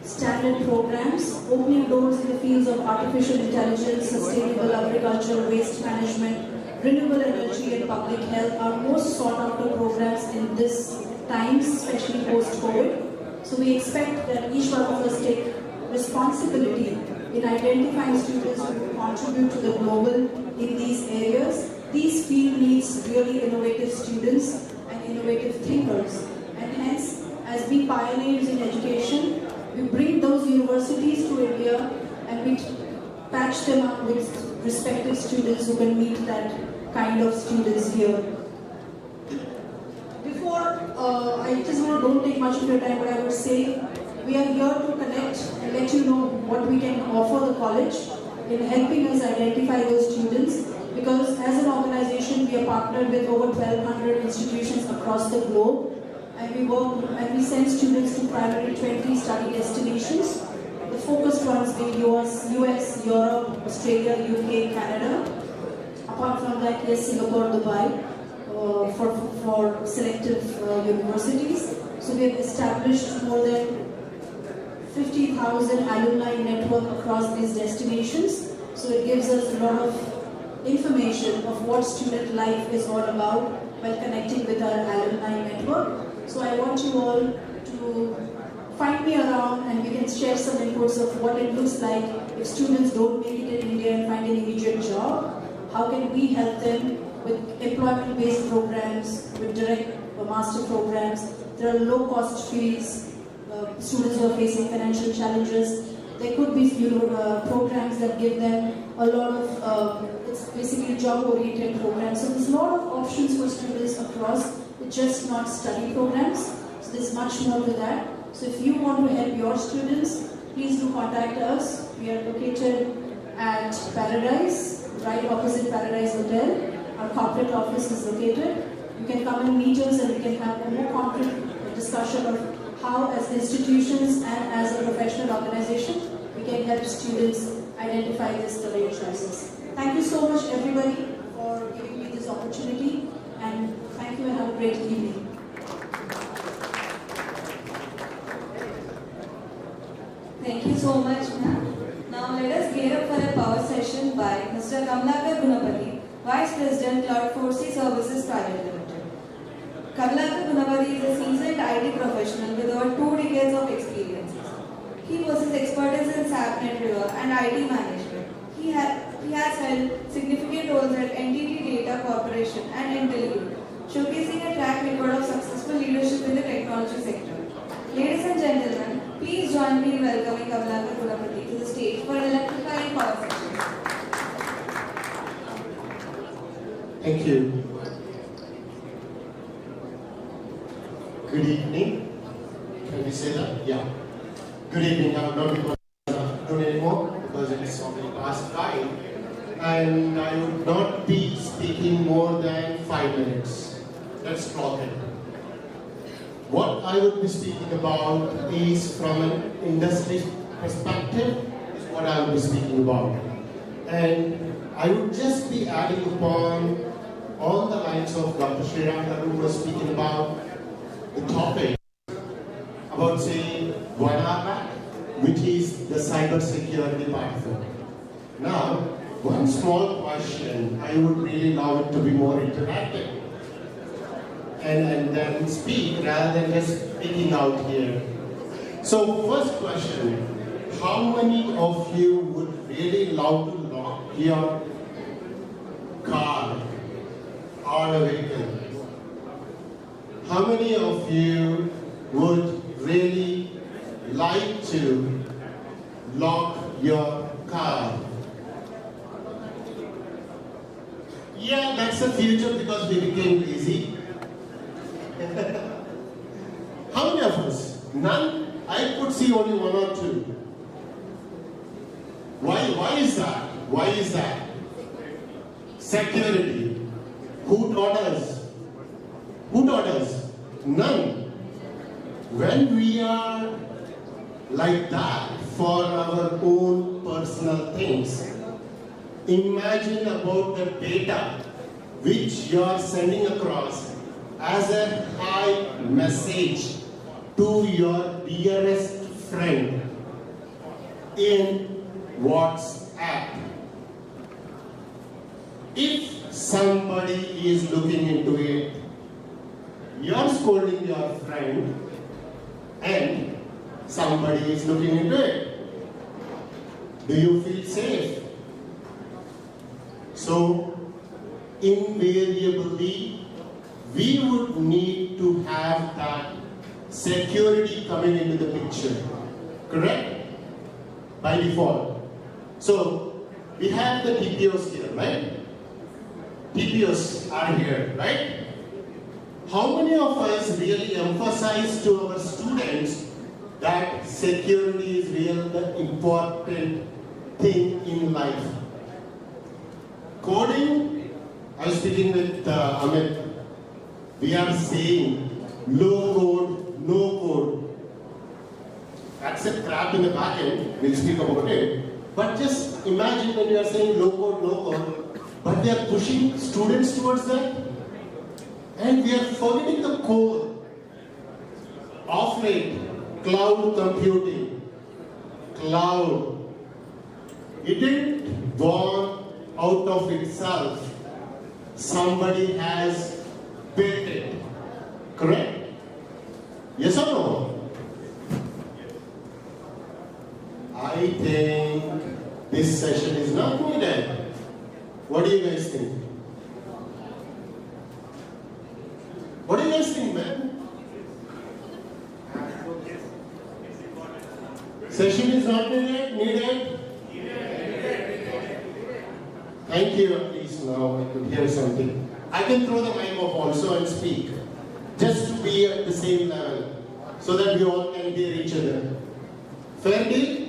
standard programs, opening doors in the fields of artificial intelligence, sustainable agriculture, waste management, renewable energy and public health are most sought after programs in this times, especially post-COVID. So we expect that each one of us take responsibility in identifying students who contribute to the global in these areas. These field needs really innovative students and innovative thinkers. And hence, as we pioneers in education, we bring those universities to India and we patch them up with respective students who can meet that kind of students here. Before, I just don't take much of your time, but I would say we are here to connect and let you know what we can offer the college in helping us identify those students, because as an organization we are partnered with over 1,200 institutions across the globe, and we work and we send students to primarily 20 study destinations. The focused ones being US, Europe, Australia, UK, Canada. Apart from that, yes, Singapore, Dubai, for selective universities. So we have established more than 50,000 alumni network across these destinations. So it gives us a lot of information of what student life is all about while connecting with our alumni network. So I want you all to find me around and we can share some inputs of what it looks like if students don't make it in India and find an immediate job. How can we help them with employment-based programs, with direct master programs? There are low-cost fees. Students who are facing financial challenges. There could be programs that give them a lot of, it's basically job-oriented programs. So there's a lot of options for students across. It's just not study programs. So there's much more to that. So if you want to help your students, please do contact us. We are located at Paradise, right opposite Paradise Hotel. Our corporate office is located. You can come and meet us and we can have a more concrete discussion of how as institutions and as a professional organization we can help students identify these career choices. Thank you so much everybody for giving me this opportunity, and thank you and have a great evening. Thank you so much, ma'am. Now let us gear up for a power session by Mr. Kamlakar Gunapati, Vice President, Cloud4C Services Private Limited. Kamlakar Gunapati is a seasoned IT professional with over 2 decades of experience. He possesses expertise in SAP NetWeaver and IT management. He has held significant roles at NTT Data Corporation and IntelliGroup, showcasing a track record of successful leadership in the technology sector. Ladies and gentlemen, please join me in welcoming Kamlakar Gunapati to the stage for an electrifying power session. Thank you. Good evening. Can we say that? Yeah. Good evening. I will not be doing anymore because it's already past 5. And I would not be speaking more than 5 minutes. Let's clock it. What I would be speaking about is from an industry perspective, is what I will be speaking about. And I would just be adding upon all the lines of Dr. Sriram who was speaking about the topic about say 1 hour back, which is the cyber security part of it. Now, one small question, I would really love it to be more interactive and then speak rather than just speaking out here. So first question, how many of you would really love to lock your car or a vehicle? How many of you would really like to lock your car? Yeah, that's the future because we became lazy. How many of us? None? I could see only 1 or 2. Why is that? Why is that? Security. Who taught us? Who taught us? None. When we are like that for our own personal things, imagine about the data which you are sending across as a high message to your dearest friend in WhatsApp. If somebody is looking into it, you're scolding your friend and somebody is looking into it. Do you feel safe? So, invariably, we would need to have that security coming into the picture. Correct? By default. So, we have the TPOs here, right? TPOs are here, right? How many of us really emphasize to our students that security is really the important thing in life? Coding, I was speaking with Amit. We are saying low code, no code. That's a crap in the back end, we'll speak about it. But just imagine when you are saying low code, no code, but they are pushing students towards that. And we are forgetting the core. Of late, cloud computing. Cloud. It didn't born out of itself. Somebody has built it. Correct? Yes or no? I think this session is not needed. What do you guys think? What do you guys think, man? Session is not needed? Thank you, at least now I could hear something. I can throw the mic off also and speak, just to be at the same level, so that we all can hear each other. Fair deal?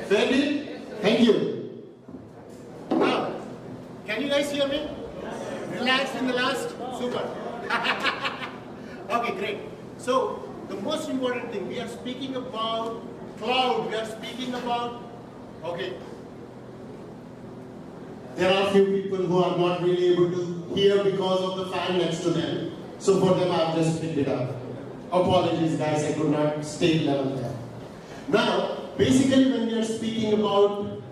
Fair deal? Thank you. Now, can you guys hear me? Relaxed in the last? Super. Okay, great. So, the most important thing, we are speaking about cloud, we are speaking about, okay. There are few people who are not really able to hear because of the fan next to them. So for them, I've just picked it up. Apologies guys, I could not stay level there. Now, basically when we are speaking about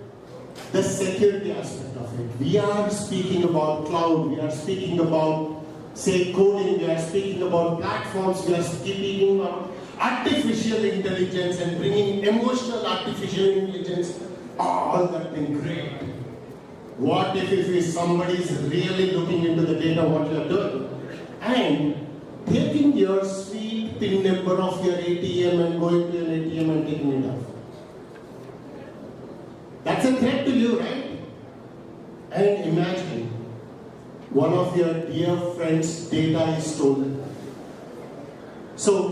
the security aspect of it, we are speaking about cloud, we are speaking about say coding, we are speaking about platforms, we are speaking about artificial intelligence and bringing emotional artificial intelligence, all that been great. What if somebody is really looking into the data, what you are doing, and taking your sweet PIN number of your ATM and going to an ATM and taking it off? That's a threat to you, right? And imagine one of your dear friends' data is stolen. So,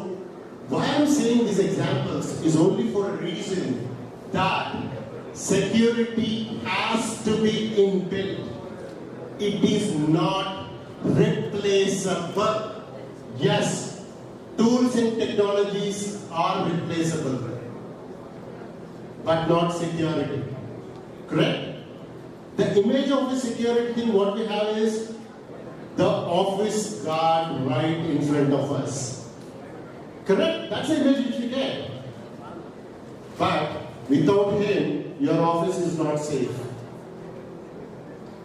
why I'm saying these examples is only for a reason that security has to be inbuilt. It is not replaceable. Yes, tools and technologies are replaceable, but not security. Correct? The image of the security thing, what we have is the office guard right in front of us. Correct? That's the image which we get. But without him, your office is not safe.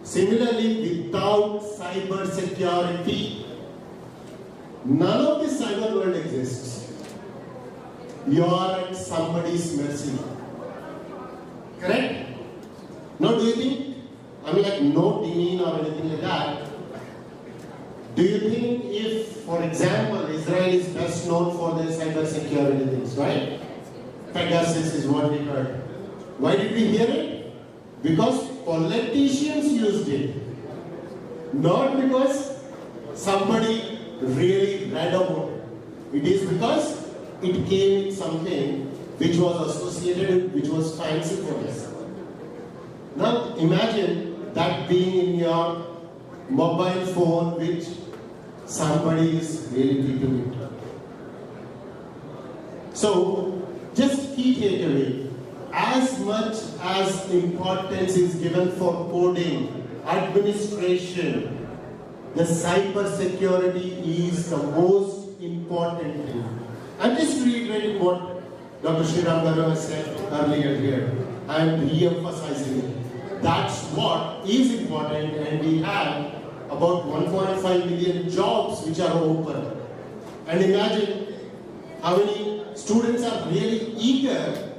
Similarly, without cyber security, none of this cyber world exists. You are at somebody's mercy. Correct? Now, do you think, I mean, like no demean or anything like that, do you think if, for example, Israel is best known for their cyber security things, right? Pegasus is what we heard. Why did we hear it? Because politicians used it. Not because somebody really read about it. It is because it came with something which was associated with, which was fancy for us. Now imagine that being in your mobile phone which somebody is really keeping it. So, just key takeaway, as much as importance is given for coding, administration, the cyber security is the most important thing. I'm just reiterating what Dr. Sriram Garu has said earlier here. I'm re-emphasizing it. That's what is important, and we have about 1.5 million jobs which are open. And imagine how many students are really eager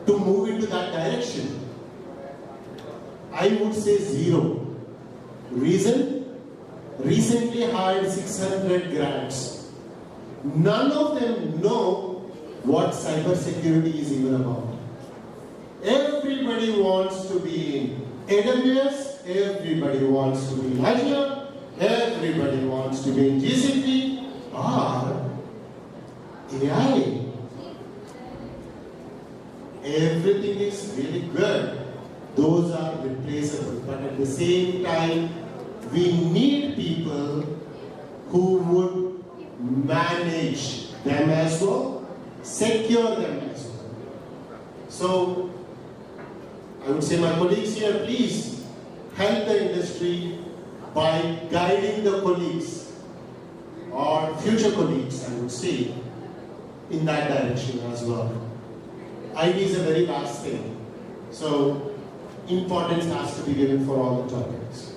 to move into that direction. I would say zero. Reason? Recently hired 600 grads. None of them know what cyber security is even about. Everybody wants to be in AWS, everybody wants to be in Azure, everybody wants to be in GCP, or AI. Everything is really good. Those are replaceable. But at the same time, we need people who would manage them as well, secure them as well. So, I would say my colleagues here, please help the industry by guiding the colleagues or future colleagues, I would say, in that direction as well. IT is a very vast thing, so importance has to be given for all the topics.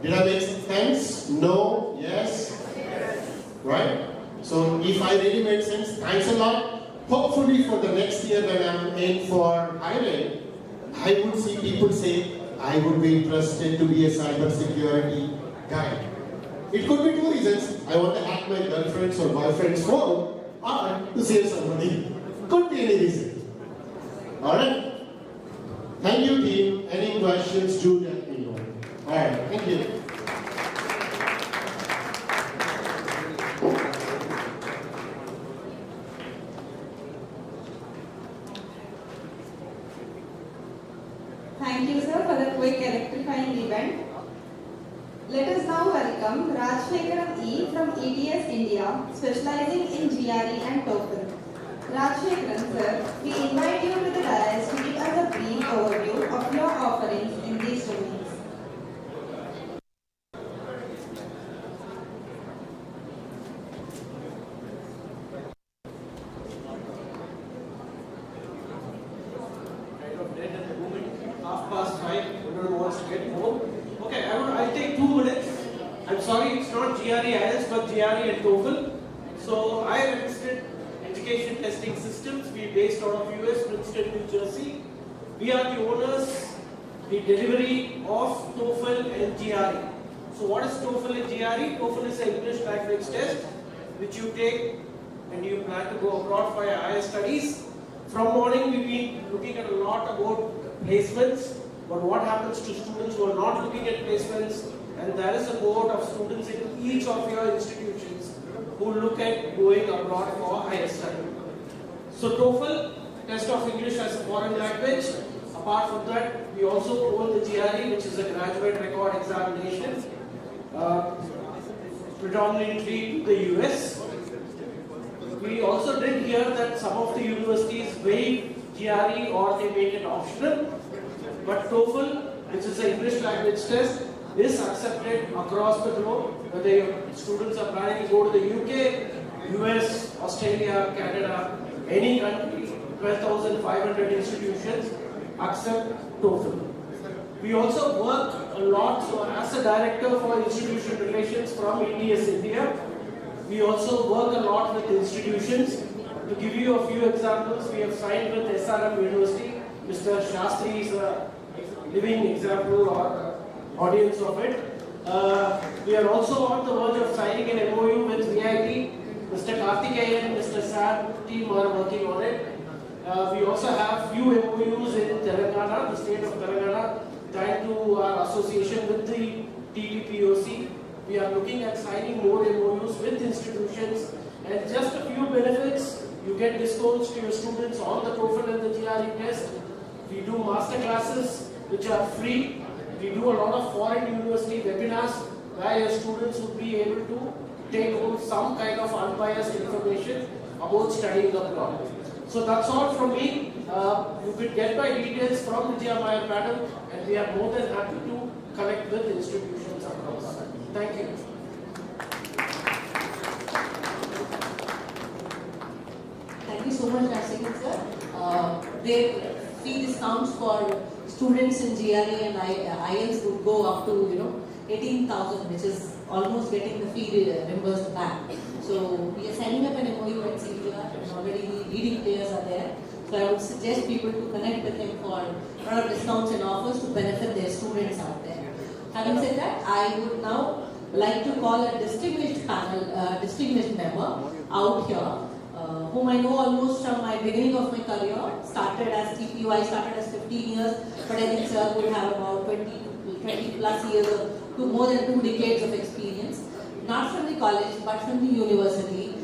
Did I make sense? No? Yes? Right? So if I really made sense, thanks a lot. Hopefully for the next year when I'm in for hiring, I would see people say, I would be interested to be a cyber security guy. It could be two reasons. I want to hack my girlfriend's or boyfriend's phone, or to save some money. Could be any reason. Alright? Thank you, team. Any questions, do let me know. Alright, thank you. Thank you, sir, for the quick electrifying event. Let us now welcome Rajshekaran E from ETS India, specializing in GRE and TOEFL. Rajshekaran, sir, we invite you to the dais to give us a brief overview of your offerings in these domains. But GRE and TOEFL. So I registered education testing systems. We based out of US, Princeton, New Jersey. We are the owners, the delivery of TOEFL and GRE. So what is TOEFL and GRE? TOEFL is an English language test which you take and you plan to go abroad for your higher studies. From morning we've been looking at a lot about placements, but what happens to students who are not looking at placements, and there is a cohort of students in each of your institutions. who look at going abroad for higher study. So TOEFL, test of English as a foreign language. Apart from that, we also hold the GRE, which is a graduate record examination, predominantly to the US. We also did hear that some of the universities waive GRE or they make it optional, but TOEFL, which is an English language test, is accepted across the globe, whether your students are planning to go to the UK, US, Australia, Canada, any country, 12,500 institutions accept TOEFL. We also work a lot, so as a director for institution relations from ETS India, we also work a lot with institutions. To give you a few examples, we have signed with SRM University. Mr. Shastri is a living example or audience of it. We are also on the verge of signing an MOU with VIT. Mr. Karthikeyan, Mr. Sam team are working on it. We also have few MOUs in Telangana, the state of Telangana, thanks to our association with the TTPOC. We are looking at signing more MOUs with institutions, and just a few benefits. You get discounts to your students on the TOEFL and the GRE test. We do master classes which are free. We do a lot of foreign university webinars where your students would be able to take home some kind of unbiased information about studying abroad. So that's all from me. You could get my details from the Meyer madam, and we are more than happy to connect with institutions across. Thank you. Thank you so much, Rasikan sir. Their fee discounts for students in GRE and IELTS would go up to 18,000, which is almost getting the fee reimbursed back. So we are setting up an MOU at CPR, and already the leading players are there. So I would suggest people to connect with him for a lot of discounts and offers to benefit their students out there. Having said that, I would now like to call a distinguished panel, distinguished member out here, whom I know almost from my beginning of my career. Started as TPO, I started as 15 years, but I think sir would have about 20 plus years to more than 2 decades of experience. Not from the college, but from the university.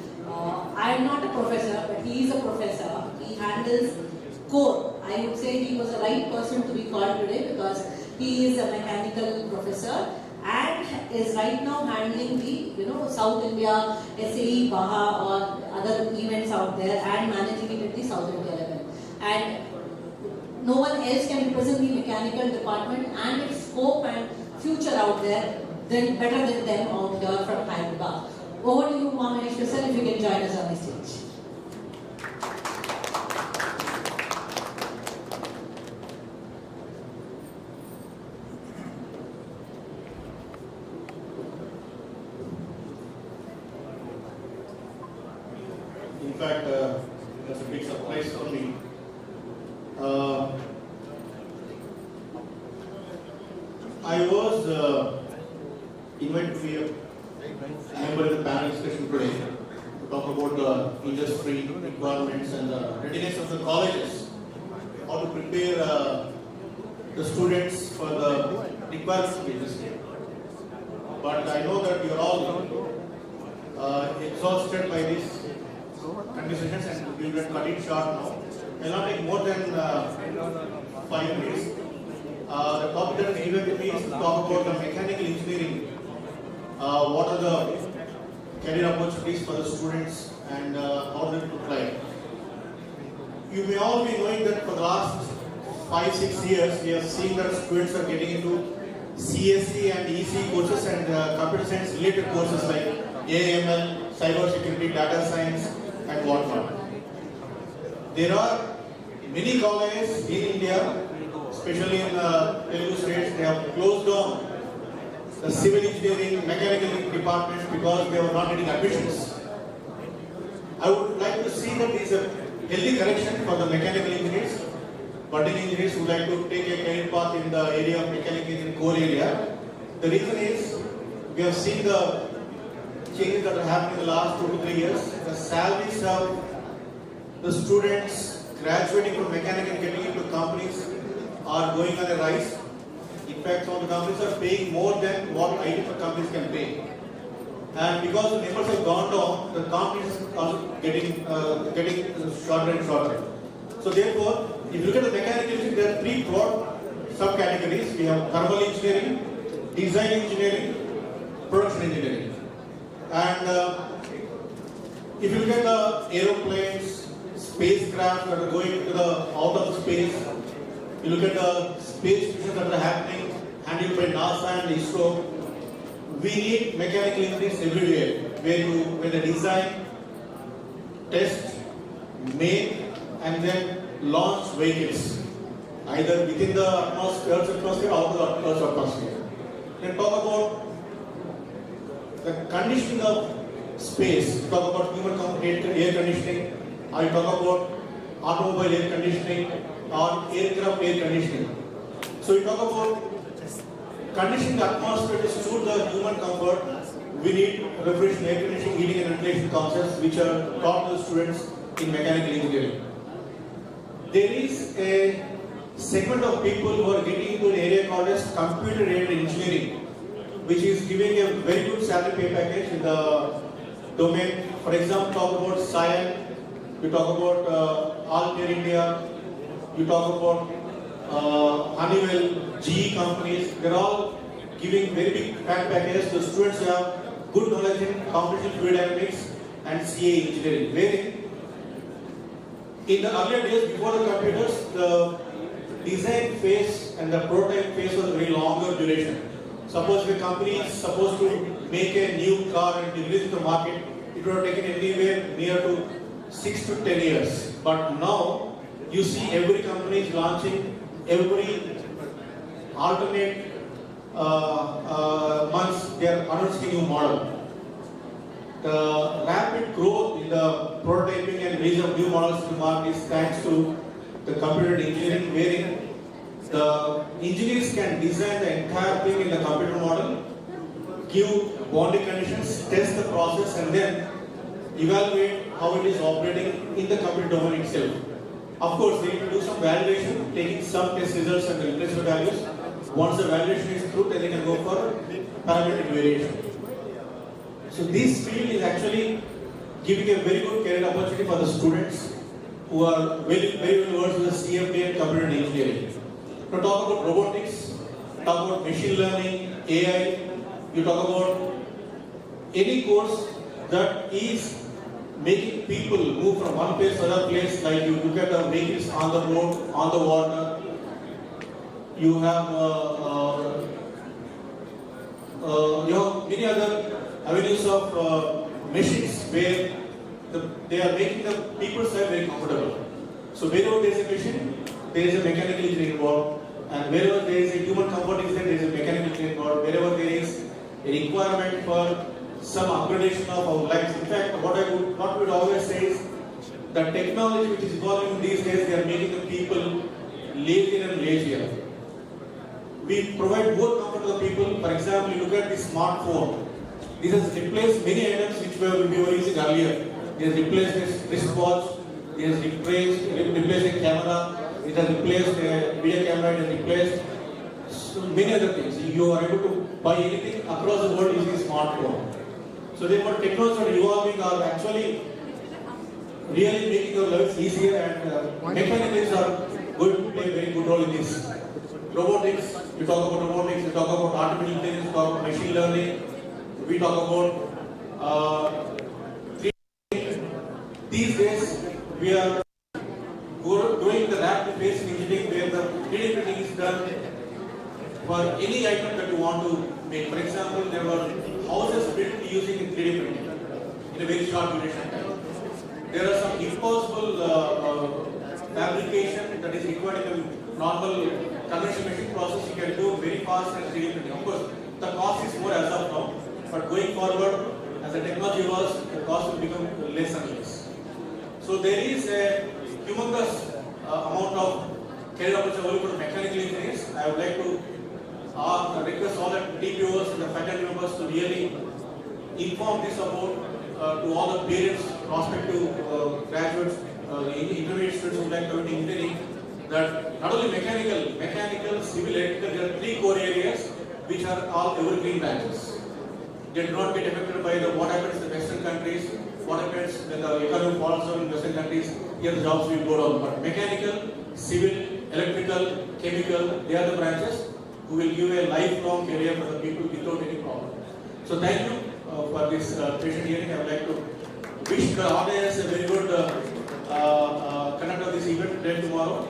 I am not a professor, but he is a professor. He handles core. I would say he was the right person to be called today because he is a mechanical professor and is right now handling the South India SAE, Baha or other events out there and managing it at the South India level. And no one else can represent the mechanical department and its scope and future out there better than them out here from Hyderabad. Over to you, Mahesh sir, if you can join us on the stage. In fact, that's a big surprise for me. I was invited to be a member in the panel discussion today to talk about the industry requirements and the readiness of the colleges, how to prepare the students for the requirements of the industry. But I know that you're all exhausted by these conversations and we will cut it short now. It will not take more than 5 minutes. The topic that is given to me is to talk about the mechanical engineering. What are the career opportunities for the students and how does it look like? You may all be knowing that for the last 5-6 years, we have seen that students are getting into CSE and EC courses and computer science related courses like AML, cyber security, data science and whatnot. There are many colleges in India, especially in Telugu states, they have closed down the civil engineering, mechanical departments because they were not getting admissions. I would like to see that there is a healthy correction for the mechanical engineers. Budding engineers would like to take a career path in the area of mechanical engineering core area. The reason is we have seen the changes that are happening in the last 2 to 3 years. The salaries of the students graduating from mechanical and getting into companies are going on a rise. In fact, some of the companies are paying more than what IT companies can pay. and because the numbers have gone down, the competition is also getting shorter and shorter. So therefore, if you look at the mechanical engineering, there are three broad subcategories. We have thermal engineering, design engineering, production engineering. And if you look at the aeroplanes, spacecraft that are going to the out of the space, you look at the space missions that are happening, handled by NASA and ISRO, we need mechanical engineers everywhere, where the design, test, make, and then launch vehicles, either within the atmosphere, Earth's atmosphere, or out of the Earth's atmosphere. Then talk about the conditioning of space. Talk about human air conditioning, or you talk about automobile air conditioning, or aircraft air conditioning. So you talk about conditioning the atmosphere to suit the human comfort. We need refrigeration, air conditioning, heating and ventilation concepts which are taught to the students in mechanical engineering. There is a segment of people who are getting into an area called as computer-aided engineering, which is giving a very good salary pay package in the domain. For example, talk about Cyan, we talk about Altair India, you talk about Honeywell, GE companies. They're all giving very big packages. The students have good knowledge in computational fluid dynamics and CA engineering. Wherein in the earlier days, before the computers, the design phase and the prototype phase was very longer duration. Suppose the company is supposed to make a new car and release it to the market, it would have taken anywhere near to 6 to 10 years. But now, you see every company is launching every alternate months, they are announcing a new model. The rapid growth in the prototyping and release of new models to the market is thanks to the computer engineering, wherein the engineers can design the entire thing in the computer model, give boundary conditions, test the process, and then evaluate how it is operating in the computer domain itself. Of course, they need to do some validation, taking some test results and the literature values. Once the validation is through, then they can go for parametric variation. So this field is actually giving a very good career opportunity for the students who are very well versed with CFD and computer engineering. Now talk about robotics, talk about machine learning, AI, you talk about any course that is making people move from one place to another place, like you look at the vehicles on the road, on the water, you have many other avenues of machines where they are making the people's life very comfortable. So wherever there is a machine, there is a mechanical engineering involved, and wherever there is a human comfort is there is a mechanical engineering involved. Wherever there is a requirement for some upgradation of our lives. In fact, what we would always say is the technology which is evolving these days, they are making the people lazier and lazier. We provide more comfort to the people. For example, you look at the smartphone. This has replaced many items which we were using earlier. It has replaced a wristwatch, it has replaced a camera, it has replaced a video camera, it has replaced so many other things. You are able to buy anything across the world using a smartphone. So therefore, technologies are evolving, are actually really making our lives easier, and mechanics are going to play a very good role in this. Robotics, we talk about robotics, we talk about artificial intelligence, we talk about machine learning, we talk about 3D. These days, we are doing the rapid phase engineering where the 3D printing is done for any item that you want to make. For example, there were houses built using 3D printing in a very short duration of time. There are some impossible fabrication that is required in a normal conventional machine process. You can do very fast and 3D printing. Of course, the cost is more as of now, but going forward, as the technology evolves, the cost will become less and less. So there is a humongous amount of career opportunity for mechanical engineers. I would like to request all the TPOs and the faculty members to really inform this about to all the parents, prospective graduates, intermediate students who like to engineering, that not only mechanical, civil, electrical, there are 3 core areas which are all evergreen branches. they do not get affected by what happens in the Western countries, what happens when the economy falls down in Western countries, here the jobs will go down. But mechanical, civil, electrical, chemical, they are the branches who will give a lifelong career for the people without any problem. So thank you for this patient hearing. I would like to wish the audience a very good conduct of this event today tomorrow.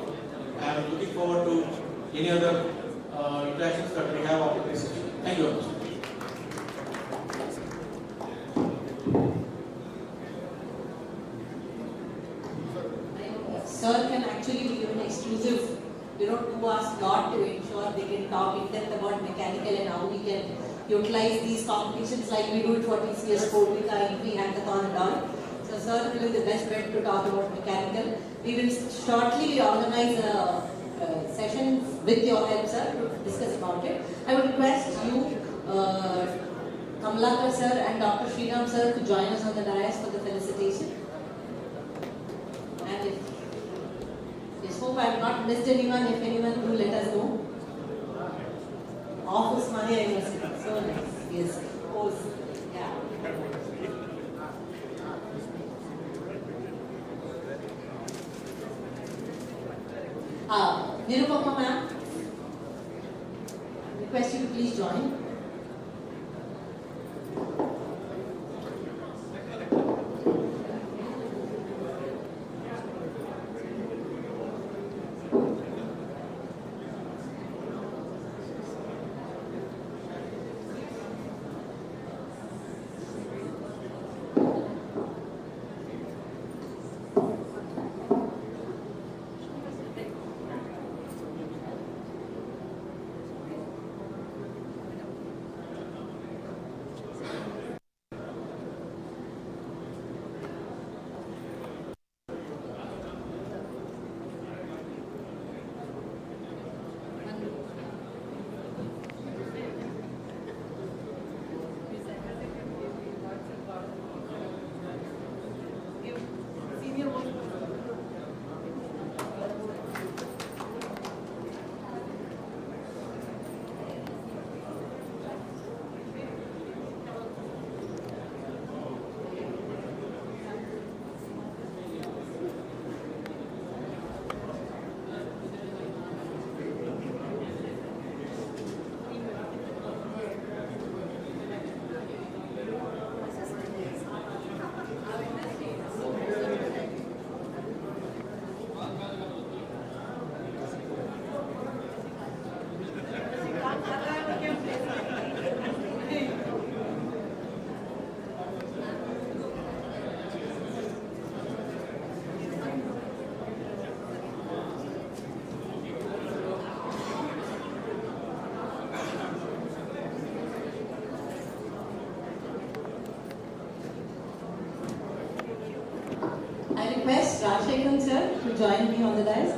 I am looking forward to any other interactions that we have after this session. Thank you very much. Sir can actually be given exclusive, 2 hours slot to ensure they can talk in depth about mechanical and how we can utilize these competitions like we do it for TCS Code with our EV hackathon and all. So sir will be the best bet to talk about mechanical. We will shortly organize a session with your help, sir, to discuss about it. I would request you, Kamalakar sir and Dr. Sriram sir to join us on the dais for the felicitation. And let's hope I have not missed anyone. If anyone will let us know. Of Osmania University. So nice. Yes. Os. Yeah. Nirupama ma'am, request you to please join. I request Rajshekhan sir to join me on the dais.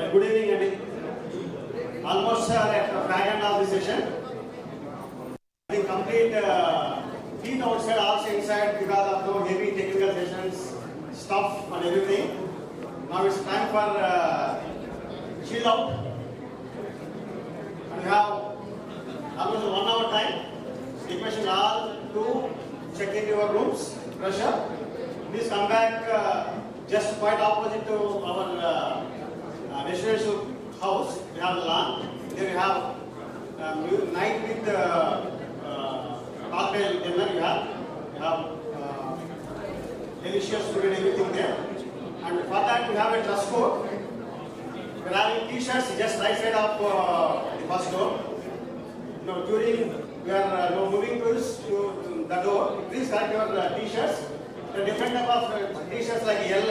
Good evening, Andy. Almost at the back end of the session. The complete heat outside, also inside because of the heavy technical sessions, stuff and everything. Now it's time for chill out. And we have almost 1 hour time. requesting all to check in your rooms, brush up. Please come back just quite opposite to our residential house. We have the lawn. There we have night with cocktail dinner. We have delicious food and everything there. And for that we have a dress code. We are having t-shirts just right side of the bus door. Now during we are moving to the door, please collect your t-shirts. The different type of t-shirts like L,